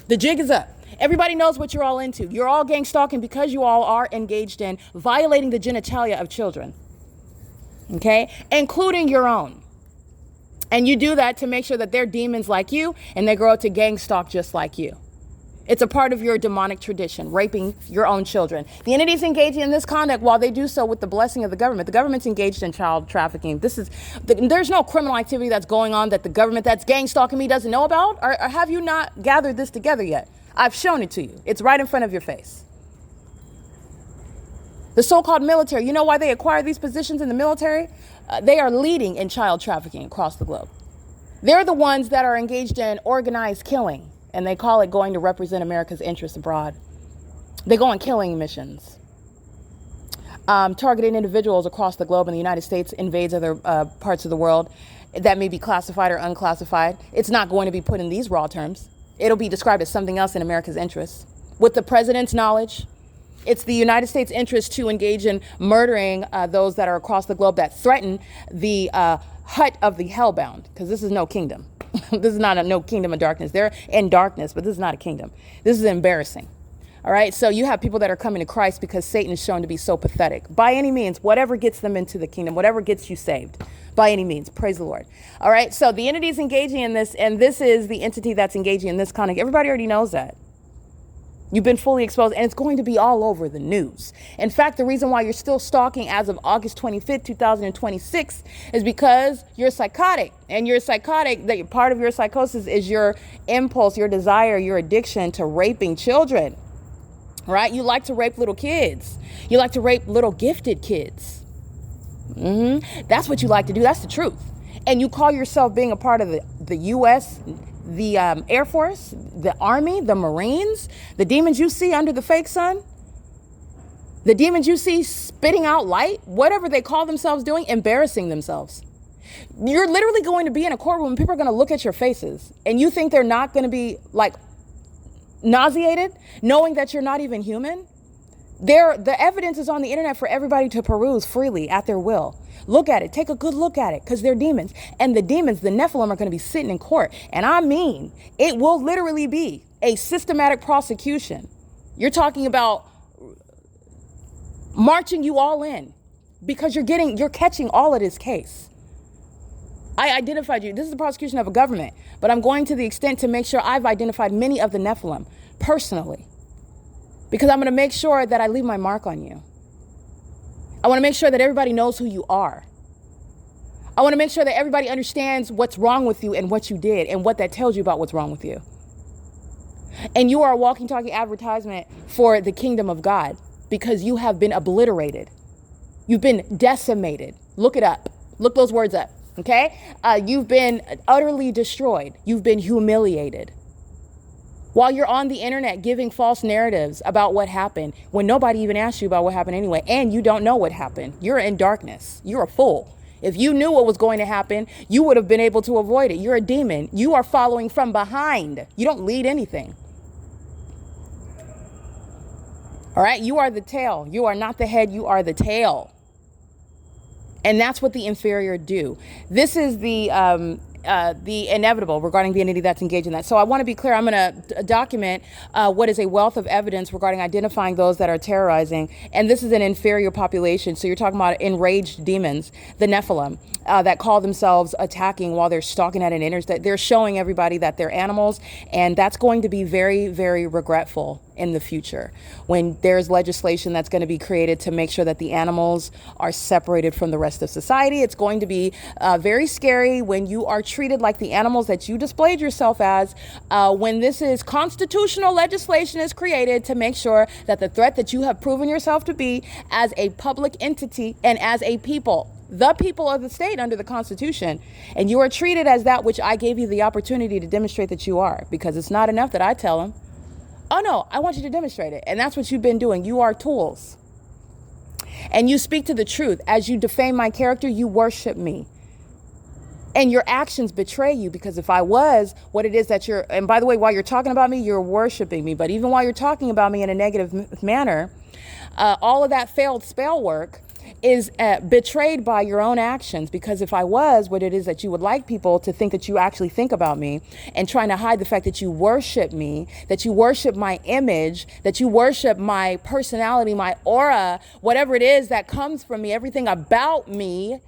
The jig is up. Everybody knows what you're all into. You're all gang stalking because you all are engaged in violating the genitalia of children, okay, including your own. And you do that to make sure that they're demons like you and they grow up to gang stalk just like you. It's a part of your demonic tradition, raping your own children. The entities engaging in this conduct, while they do so with the blessing of the government's engaged in child trafficking. There's no criminal activity that's going on that the government that's gang stalking me doesn't know about, or have you not gathered this together yet? I've shown it to you. It's right in front of your face. The so-called military, you know why they acquire these positions in the military? They are leading in child trafficking across the globe. They're the ones that are engaged in organized killing. And they call it going to represent America's interests abroad. They go on killing missions. Targeting individuals across the globe, and the United States invades other parts of the world that may be classified or unclassified. It's not going to be put in these raw terms. It'll be described as something else in America's interests. With the president's knowledge, It's the United States' interest to engage in murdering those that are across the globe that threaten the hut of the hellbound, because this is no kingdom. This is not no kingdom of darkness. They're in darkness, but this is not a kingdom. This is embarrassing. All right, so you have people that are coming to Christ because Satan is shown to be so pathetic. By any means, whatever gets them into the kingdom, whatever gets you saved, by any means, praise the Lord. All right, so the entity is engaging in this, and this is the entity that's engaging in this conduct. Everybody already knows that. You've been fully exposed, and it's going to be all over the news. In fact, the reason why you're still stalking as of August 25th, 2026 is because you're psychotic. And you're psychotic, that part of your psychosis is your impulse, your desire, your addiction to raping children. Right? You like to rape little kids. You like to rape little gifted kids. That's what you like to do. That's the truth. And you call yourself being a part of the U.S., the Air Force, the Army, the Marines, the demons you see under the fake sun, the demons you see spitting out light, whatever they call themselves doing, embarrassing themselves. You're literally going to be in a courtroom and people are going to look at your faces and you think they're not going to be like nauseated, knowing that you're not even human. The evidence is on the internet for everybody to peruse freely at their will. Look at it. Take a good look at it, because they're demons. And the demons, the Nephilim, are going to be sitting in court. And I mean, it will literally be a systematic prosecution. You're talking about marching you all in because you're catching all of this case. I identified you. This is the prosecution of a government, but I'm going to the extent to make sure I've identified many of the Nephilim personally, because I'm going to make sure that I leave my mark on you. I want to make sure that everybody knows who you are. I want to make sure that everybody understands what's wrong with you and what you did and what that tells you about what's wrong with you. And you are a walking, talking advertisement for the kingdom of God because you have been obliterated. You've been decimated. Look it up. Look those words up. Okay? You've been utterly destroyed. You've been humiliated. While you're on the internet giving false narratives about what happened when nobody even asked you about what happened anyway, and you don't know what happened. You're in darkness. You're a fool. If you knew what was going to happen, you would have been able to avoid it. You're a demon. You are following from behind. You don't lead anything. All right? You are the tail. You are not the head. You are the tail. And that's what the inferior do. This is the inevitable regarding the entity that's engaged in that. So I want to be clear. I'm going to document what is a wealth of evidence regarding identifying those that are terrorizing. And this is an inferior population. So you're talking about enraged demons, the Nephilim, that call themselves attacking while they're stalking at an interstate. They're showing everybody that they're animals. And that's going to be very, very regretful in the future when there's legislation that's going to be created to make sure that the animals are separated from the rest of society. It's going to be very scary when you are treated like the animals that you displayed yourself as, when this is constitutional legislation is created to make sure that the threat that you have proven yourself to be as a public entity and as a people, the people of the state under the Constitution, and you are treated as that which I gave you the opportunity to demonstrate that you are, because it's not enough that I tell them, oh no, I want you to demonstrate it. And that's what you've been doing. You are tools. And you speak to the truth. As you defame my character, you worship me. And your actions betray you, because if I was what it is that you're, and by the way, while you're talking about me, you're worshiping me. But even while you're talking about me in a negative manner, all of that failed spell work is betrayed by your own actions, because if I was what it is that you would like people to think that you actually think about me, and trying to hide the fact that you worship me, that you worship my image, that you worship my personality, my aura, whatever it is that comes from me, everything about me,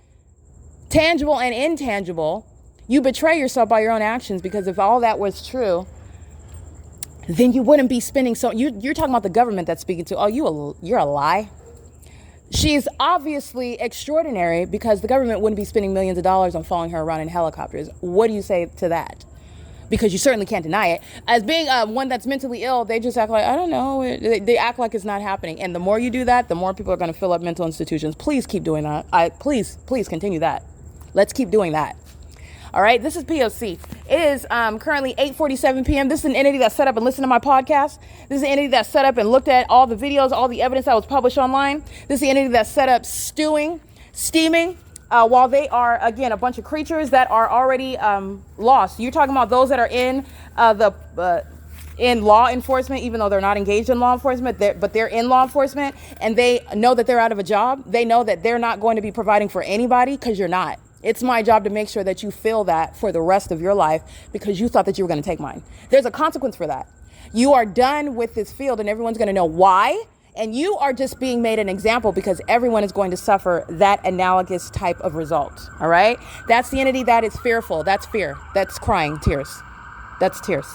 tangible and intangible, you betray yourself by your own actions. Because if all that was true, then you wouldn't be spending so, you're talking about the government that's speaking to, oh, you're a lie. She's obviously extraordinary, because the government wouldn't be spending millions of dollars on following her around in helicopters. What do you say to that? Because you certainly can't deny it. As being one that's mentally ill, they just act like, I don't know. They act like it's not happening. And the more you do that, the more people are going to fill up mental institutions. Please keep doing that. Please continue that. Let's keep doing that. All right, this is P.O.C. It is currently 8:47 p.m. This is an entity that set up and listened to my podcast. This is an entity that set up and looked at all the videos, all the evidence that was published online. This is the entity that set up steaming, while they are, again, a bunch of creatures that are already lost. You're talking about those that are in in law enforcement, even though they're not engaged in law enforcement, but they're in law enforcement, and they know that they're out of a job. They know that they're not going to be providing for anybody, because you're not. It's my job to make sure that you feel that for the rest of your life, because you thought that you were going to take mine. There's a consequence for that. You are done with this field, and everyone's going to know why. And you are just being made an example, because everyone is going to suffer that analogous type of result. All right. That's the entity that is fearful. That's fear. That's crying tears. That's tears.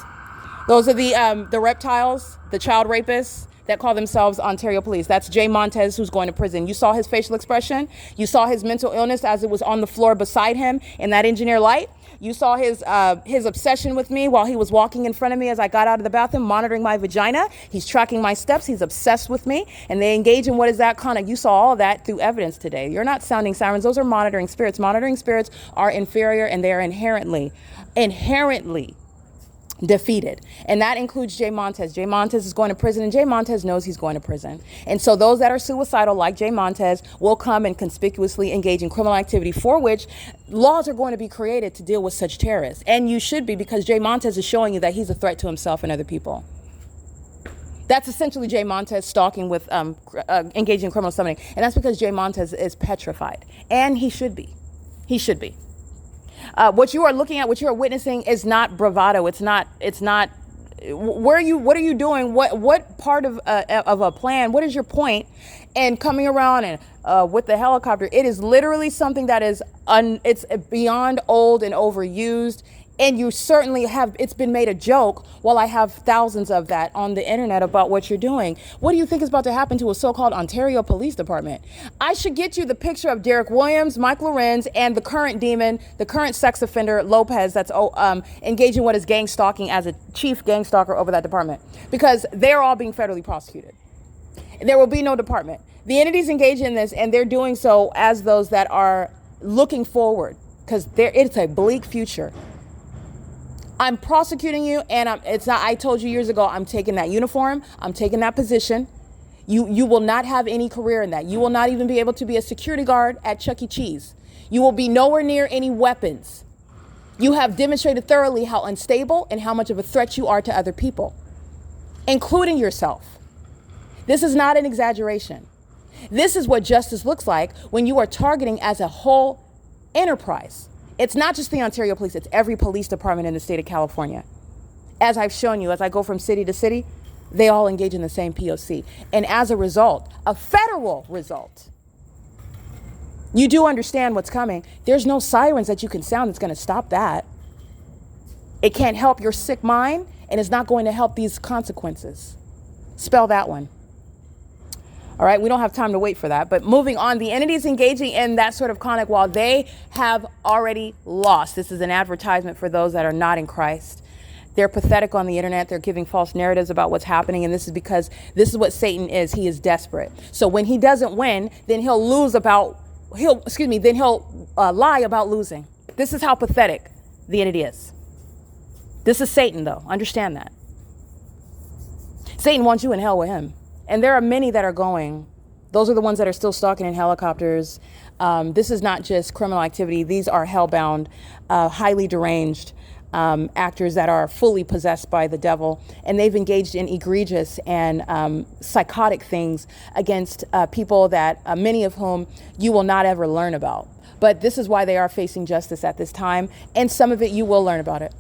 Those are the reptiles, the child rapists that call themselves Ontario Police. That's Jay Montez, who's going to prison. You saw his facial expression. You saw his mental illness as it was on the floor beside him in that engineer light. You saw his obsession with me while he was walking in front of me as I got out of the bathroom, monitoring my vagina. He's tracking my steps. He's obsessed with me. And they engage in what is that kind of, you saw all of that through evidence today. You're not sounding sirens. Those are monitoring spirits. Monitoring spirits are inferior, and they are inherently defeated. And that includes Jay Montez. Jay Montez is going to prison, and Jay Montez knows he's going to prison. And so those that are suicidal, like Jay Montez, will come and conspicuously engage in criminal activity, for which laws are going to be created to deal with such terrorists. And you should be, because Jay Montez is showing you that he's a threat to himself and other people. That's essentially Jay Montez stalking with engaging in criminal summoning. And that's because Jay Montez is petrified. And he should be. He should be. What you are looking at, what you are witnessing, is not bravado. It's not. What are you doing? What part of a plan? What is your point? And coming around and with the helicopter, it is literally something that is it's beyond old and overused. And you certainly have, it's been made a joke, while I have thousands of that on the internet about what you're doing. What do you think is about to happen to a so-called Ontario Police Department? I should get you the picture of Derek Williams, Mike Lorenz, and the current demon, the current sex offender, Lopez, that's engaging what is gang stalking as a chief gang stalker over that department, because they're all being federally prosecuted. There will be no department. The entities engaged in this, and they're doing so as those that are looking forward, because it's a bleak future. I'm prosecuting you, and it's not, I told you years ago, I'm taking that uniform, I'm taking that position. You will not have any career in that. You will not even be able to be a security guard at Chuck E. Cheese. You will be nowhere near any weapons. You have demonstrated thoroughly how unstable and how much of a threat you are to other people, including yourself. This is not an exaggeration. This is what justice looks like when you are targeting as a whole enterprise. It's not just the Ontario Police, it's every police department in the state of California. As I've shown you, as I go from city to city, they all engage in the same P.O.C. And as a result, a federal result, you do understand what's coming. There's no sirens that you can sound that's going to stop that. It can't help your sick mind, and it's not going to help these consequences. Spell that one. All right, we don't have time to wait for that. But moving on, the entities engaging in that sort of conduct, while they have already lost. This is an advertisement for those that are not in Christ. They're pathetic on the internet. They're giving false narratives about what's happening. And this is because this is what Satan is. He is desperate. So when he doesn't win, then he'll lie about losing. This is how pathetic the entity is. This is Satan, though. Understand that. Satan wants you in hell with him. And there are many that are going. Those are the ones that are still stalking in helicopters. This is not just criminal activity. These are hellbound, highly deranged actors that are fully possessed by the devil. And they've engaged in egregious and psychotic things against people that many of whom you will not ever learn about. But this is why they are facing justice at this time. And some of it you will learn about it.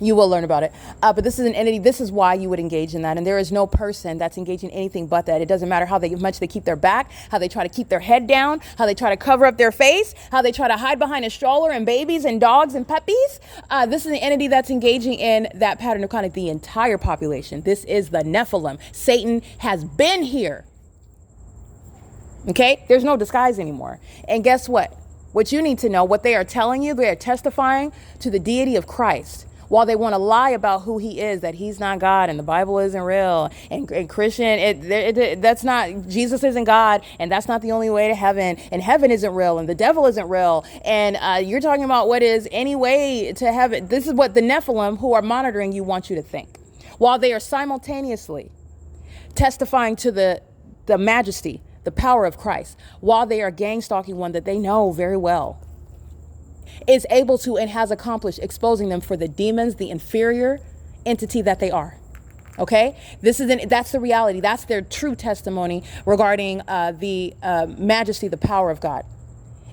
You will learn about it. But this is an entity. This is why you would engage in that. And there is no person that's engaging in anything but that. It doesn't matter how much they keep their back, how they try to keep their head down, how they try to cover up their face, how they try to hide behind a stroller and babies and dogs and puppies. This is an entity that's engaging in that pattern of conduct. The entire population. This is the Nephilim. Satan has been here. Okay? There's no disguise anymore. And guess what? What you need to know, what they are telling you, they are testifying to the deity of Christ. While they want to lie about who he is, that he's not God and the Bible isn't real and Christian, that's not, Jesus isn't God, and that's not the only way to heaven, and heaven isn't real, and the devil isn't real, and you're talking about what is any way to heaven. This is what the Nephilim who are monitoring you want you to think, while they are simultaneously testifying to the majesty, the power of Christ, while they are gang stalking one that they know very well is able to and has accomplished exposing them for the demons, the inferior entity that they are. Okay, that's the reality. That's their true testimony regarding the majesty, the power of God.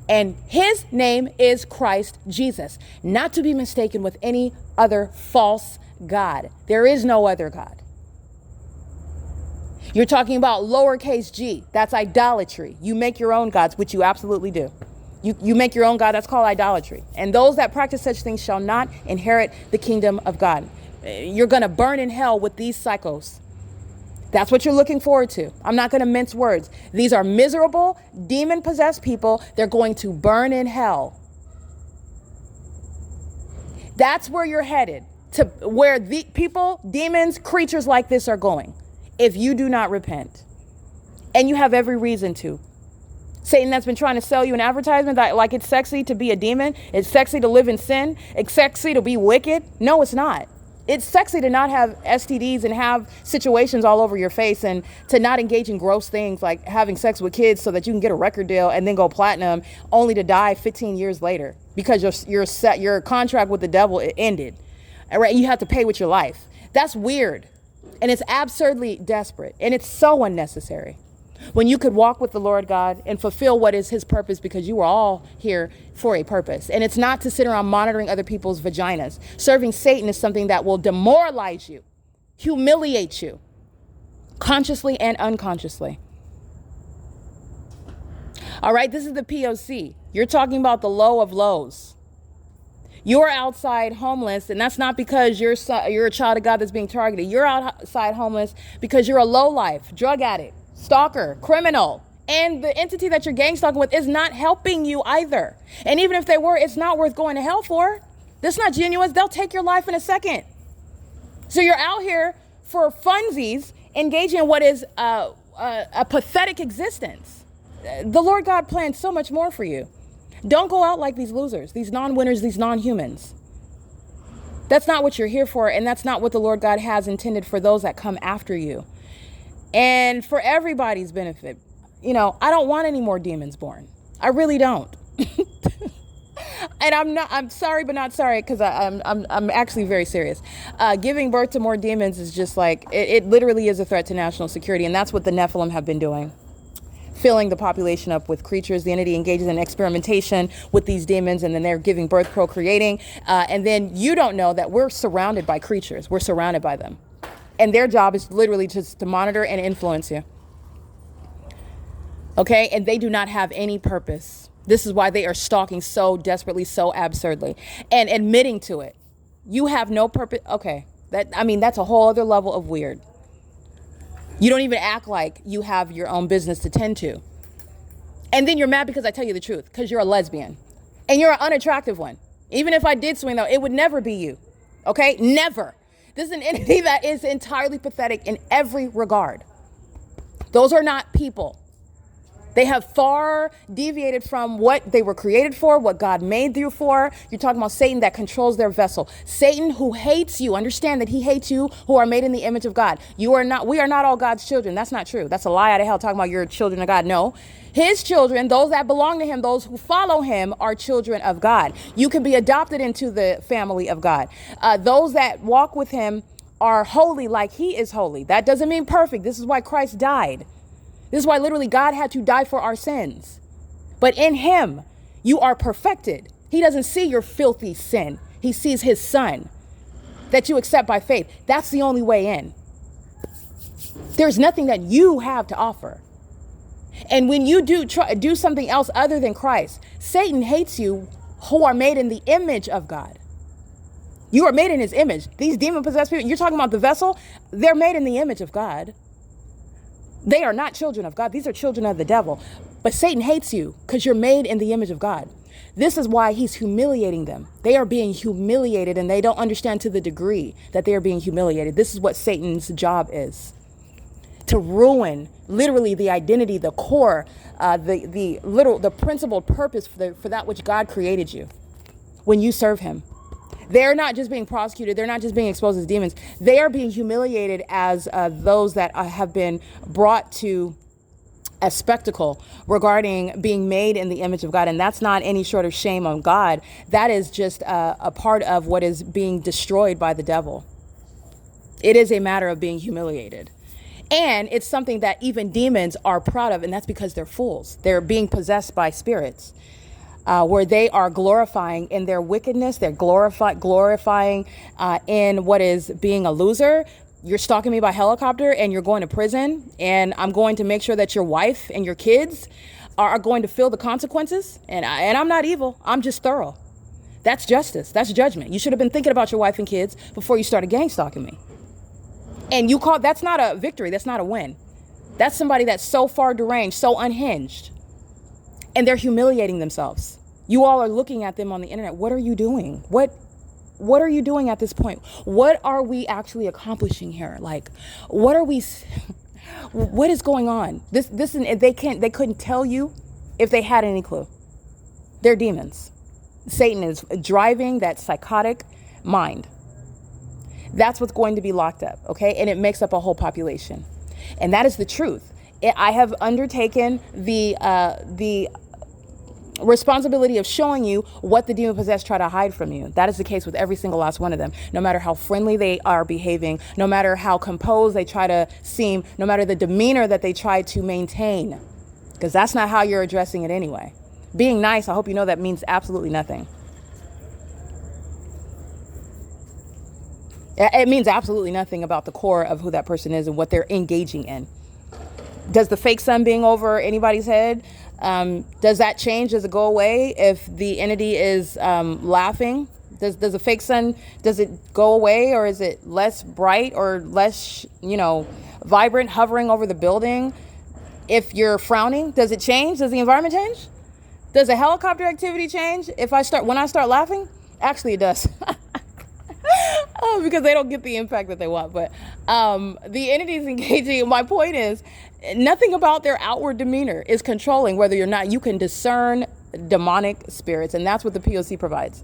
And his name is Christ Jesus, not to be mistaken with any other false God. There is no other God. You're talking about lowercase g. That's idolatry. You make your own gods, which you absolutely do. You make your own God. That's called idolatry. And those that practice such things shall not inherit the kingdom of God. You're going to burn in hell with these psychos. That's what you're looking forward to. I'm not going to mince words. These are miserable, demon-possessed people. They're going to burn in hell. That's where you're headed, to where the people, demons, creatures like this are going, if you do not repent. And you have every reason to. Satan that's been trying to sell you an advertisement that like it's sexy to be a demon, it's sexy to live in sin, it's sexy to be wicked. No, it's not. It's sexy to not have STDs and have situations all over your face, and to not engage in gross things like having sex with kids so that you can get a record deal and then go platinum, only to die 15 years later because your contract with the devil it ended. Right? You have to pay with your life. That's weird. And it's absurdly desperate. And it's so unnecessary. When you could walk with the Lord God and fulfill what is his purpose, because you are all here for a purpose. And it's not to sit around monitoring other people's vaginas. Serving Satan is something that will demoralize you, humiliate you, consciously and unconsciously. All right, this is the P.O.C. You're talking about the low of lows. You're outside homeless, and that's not because you're a child of God that's being targeted. You're outside homeless because you're a lowlife, drug addict, stalker, criminal, and the entity that you're gang stalking with is not helping you either. And even if they were, it's not worth going to hell for. That's not genuine. They'll take your life in a second. So you're out here for funsies, engaging in what is a pathetic existence. The Lord God planned so much more for you. Don't go out like these losers, these non-winners, these non-humans. That's not what you're here for, and that's not what the Lord God has intended for those that come after you. And for everybody's benefit, I don't want any more demons born. I really don't. And I'm sorry, but not sorry, because I'm actually very serious. Giving birth to more demons is just like, it literally is a threat to national security, and that's what the Nephilim have been doing. Filling the population up with creatures. The entity engages in experimentation with these demons, and then they're giving birth, procreating. And then you don't know that we're surrounded by creatures. We're surrounded by them. And their job is literally just to monitor and influence you. Okay? And they do not have any purpose. This is why they are stalking so desperately, so absurdly, and admitting to it. You have no purpose. Okay. That's a whole other level of weird. You don't even act like you have your own business to tend to. And then you're mad because I tell you the truth, because you're a lesbian. And you're an unattractive one. Even if I did swing, though, it would never be you. Okay? Never. This is an entity that is entirely pathetic in every regard. Those are not people. They have far deviated from what they were created for, what God made you for. You're talking about Satan that controls their vessel. Satan who hates you. Understand that he hates you who are made in the image of God. We are not all God's children. That's not true. That's a lie out of hell talking about you're children of God. No. His children, those that belong to him, those who follow him are children of God. You can be adopted into the family of God. Those that walk with him are holy like he is holy. That doesn't mean perfect. This is why Christ died. This is why literally God had to die for our sins. But in him, you are perfected. He doesn't see your filthy sin. He sees his son that you accept by faith. That's the only way in. There's nothing that you have to offer. And when you do something else other than Christ, Satan hates you who are made in the image of God. You are made in his image. These demon-possessed people, you're talking about the vessel, they're made in the image of God. They are not children of God. These are children of the devil. But Satan hates you because you're made in the image of God. This is why he's humiliating them. They are being humiliated, and they don't understand to the degree that they are being humiliated. This is what Satan's job is. To ruin literally the identity, the core, the principal purpose for that which God created you when you serve him. They're not just being prosecuted. They're not just being exposed as demons. They are being humiliated as those that have been brought to a spectacle regarding being made in the image of God. And that's not any sort of shame on God. That is just a part of what is being destroyed by the devil. It is a matter of being humiliated. And it's something that even demons are proud of, and that's because they're fools. They're being possessed by spirits, where they are glorifying in their wickedness. They're glorifying in what is being a loser. You're stalking me by helicopter and you're going to prison, and I'm going to make sure that your wife and your kids are going to feel the consequences. And I'm not evil. I'm just thorough. That's justice. That's judgment. You should have been thinking about your wife and kids before you started gang stalking me. And that's not a victory. That's not a win. That's somebody that's so far deranged, so unhinged. And they're humiliating themselves. You all are looking at them on the internet. What are you doing? What are you doing at this point? What are we actually accomplishing here? Like, what is going on? They couldn't tell you if they had any clue. They're demons. Satan is driving that psychotic mind. That's what's going to be locked up, okay? And it makes up a whole population. And that is the truth. I have undertaken the responsibility of showing you what the demon possessed try to hide from you. That is the case with every single last one of them. No matter how friendly they are behaving, no matter how composed they try to seem, no matter the demeanor that they try to maintain, because that's not how you're addressing it anyway. Being nice, I hope you know that means absolutely nothing. It means absolutely nothing about the core of who that person is and what they're engaging in. Does the fake sun being over anybody's head, does that change? Does it go away if the entity is laughing? Does the fake sun, does it go away, or is it less bright or less, vibrant, hovering over the building? If you're frowning, does it change? Does the environment change? Does the helicopter activity change when I start laughing? Actually, it does. Because they don't get the impact that they want. But the entities engaging, my point is, nothing about their outward demeanor is controlling whether or not you can discern demonic spirits. And that's what the P.O.C. provides.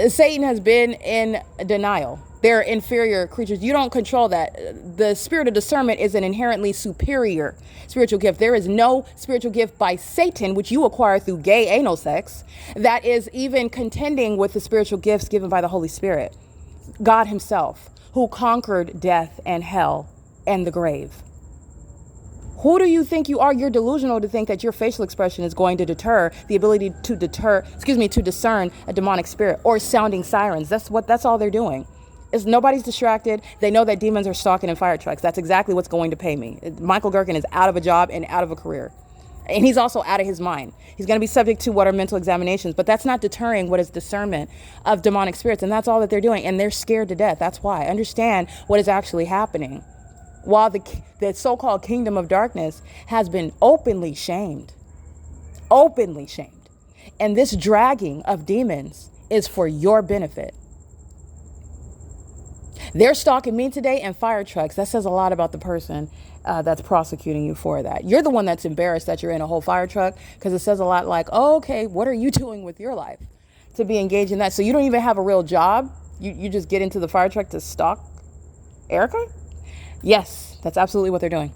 Satan has been in denial. They're inferior creatures. You don't control that. The spirit of discernment is an inherently superior spiritual gift. There is no spiritual gift by Satan, which you acquire through gay anal sex, that is even contending with the spiritual gifts given by the Holy Spirit. God himself, who conquered death and hell and the grave. Who do you think you are? You're delusional to think that your facial expression is going to deter the ability to discern a demonic spirit or sounding sirens. That's all they're doing. Nobody's distracted. They know that demons are stalking in fire trucks. That's exactly what's going to pay me. Michael GERKEN is out of a job and out of a career. And he's also out of his mind. He's going to be subject to what are mental examinations, but that's not deterring what is discernment of demonic spirits. And that's all that they're doing. And they're scared to death. That's why. Understand what is actually happening. While the so-called kingdom of darkness has been openly shamed. Openly shamed. And this dragging of demons is for your benefit. They're stalking me today in fire trucks. That says a lot about the person that's prosecuting you for that. You're the one that's embarrassed that you're in a whole fire truck, because it says a lot like, oh, okay, what are you doing with your life to be engaged in that? So you don't even have a real job. You just get into the fire truck to stalk Erica? Yes, that's absolutely what they're doing.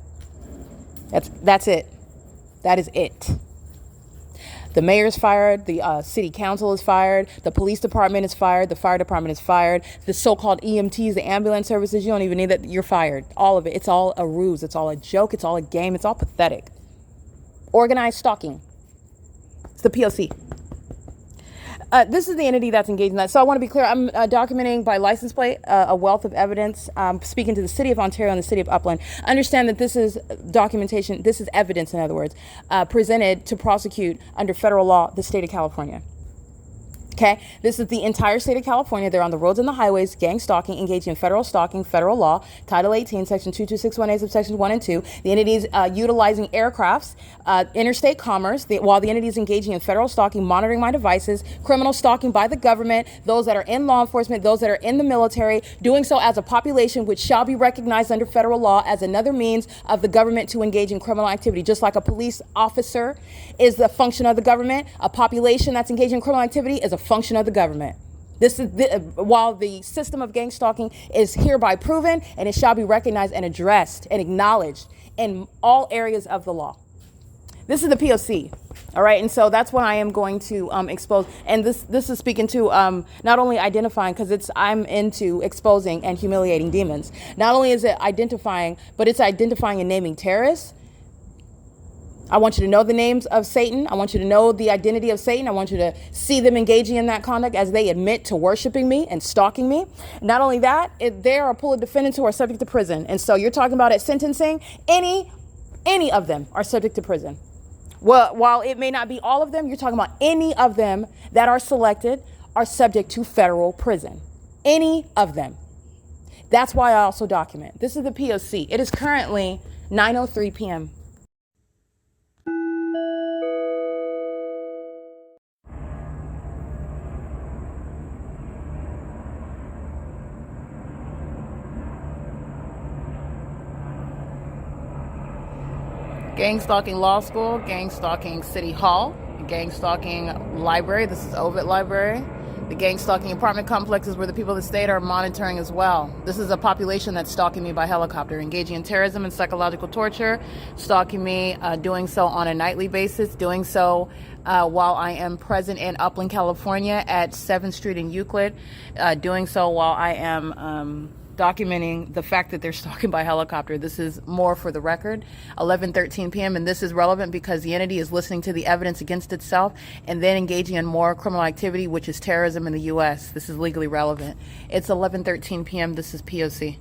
That's it. That is it. The mayor is fired. The city council is fired. The police department is fired. The fire department is fired. The so-called EMTs, the ambulance services, you don't even need that. You're fired. All of it. It's all a ruse. It's all a joke. It's all a game. It's all pathetic. Organized stalking. It's the P.O.C. This is the entity that's engaged in that. So I want to be clear. I'm documenting by license plate a wealth of evidence, speaking to the city of Ontario and the city of Upland. Understand that this is documentation. This is evidence, in other words, presented to prosecute under federal law the state of California. Okay, this is the entire state of California. They're on the roads and the highways, gang stalking, engaging in federal stalking, federal law, Title 18, Section 22618, subsections 1 and 2. The entities utilizing aircrafts, interstate commerce, while the entities engaging in federal stalking, monitoring my devices, criminal stalking by the government, those that are in law enforcement, those that are in the military, doing so as a population which shall be recognized under federal law as another means of the government to engage in criminal activity. Just like a police officer is the function of the government, a population that's engaged in criminal activity is a function of the government. This is while the system of gang stalking is hereby proven, and it shall be recognized and addressed and acknowledged in all areas of the law. This is the P.O.C. All right, and so that's what I am going to expose. And this is speaking to not only identifying, because I'm into exposing and humiliating demons. Not only is it identifying, but it's identifying and naming terrorists. I want you to know the names of Satan. I want you to know the identity of Satan. I want you to see them engaging in that conduct as they admit to worshiping me and stalking me. Not only that, there are a pool of defendants who are subject to prison. And so you're talking about at sentencing, any of them are subject to prison. Well, while it may not be all of them, you're talking about any of them that are selected are subject to federal prison. Any of them. That's why I also document. This is the P.O.C. It is currently 9:03 p.m. Gang stalking law school, gang stalking city hall, gang stalking library. This is Ovid Library. The gang stalking apartment complexes where the people of the state are monitoring as well. This is a population that's stalking me by helicopter, engaging in terrorism and psychological torture, stalking me, doing so on a nightly basis, doing so while I am present in Upland, California at 7th Street in Euclid, doing so while I am documenting the fact that they're stalking by helicopter. This is more for the record, 11:13 p.m. And this is relevant because the entity is listening to the evidence against itself and then engaging in more criminal activity, which is terrorism in the U.S. This is legally relevant. It's 11:13 p.m. This is P.O.C.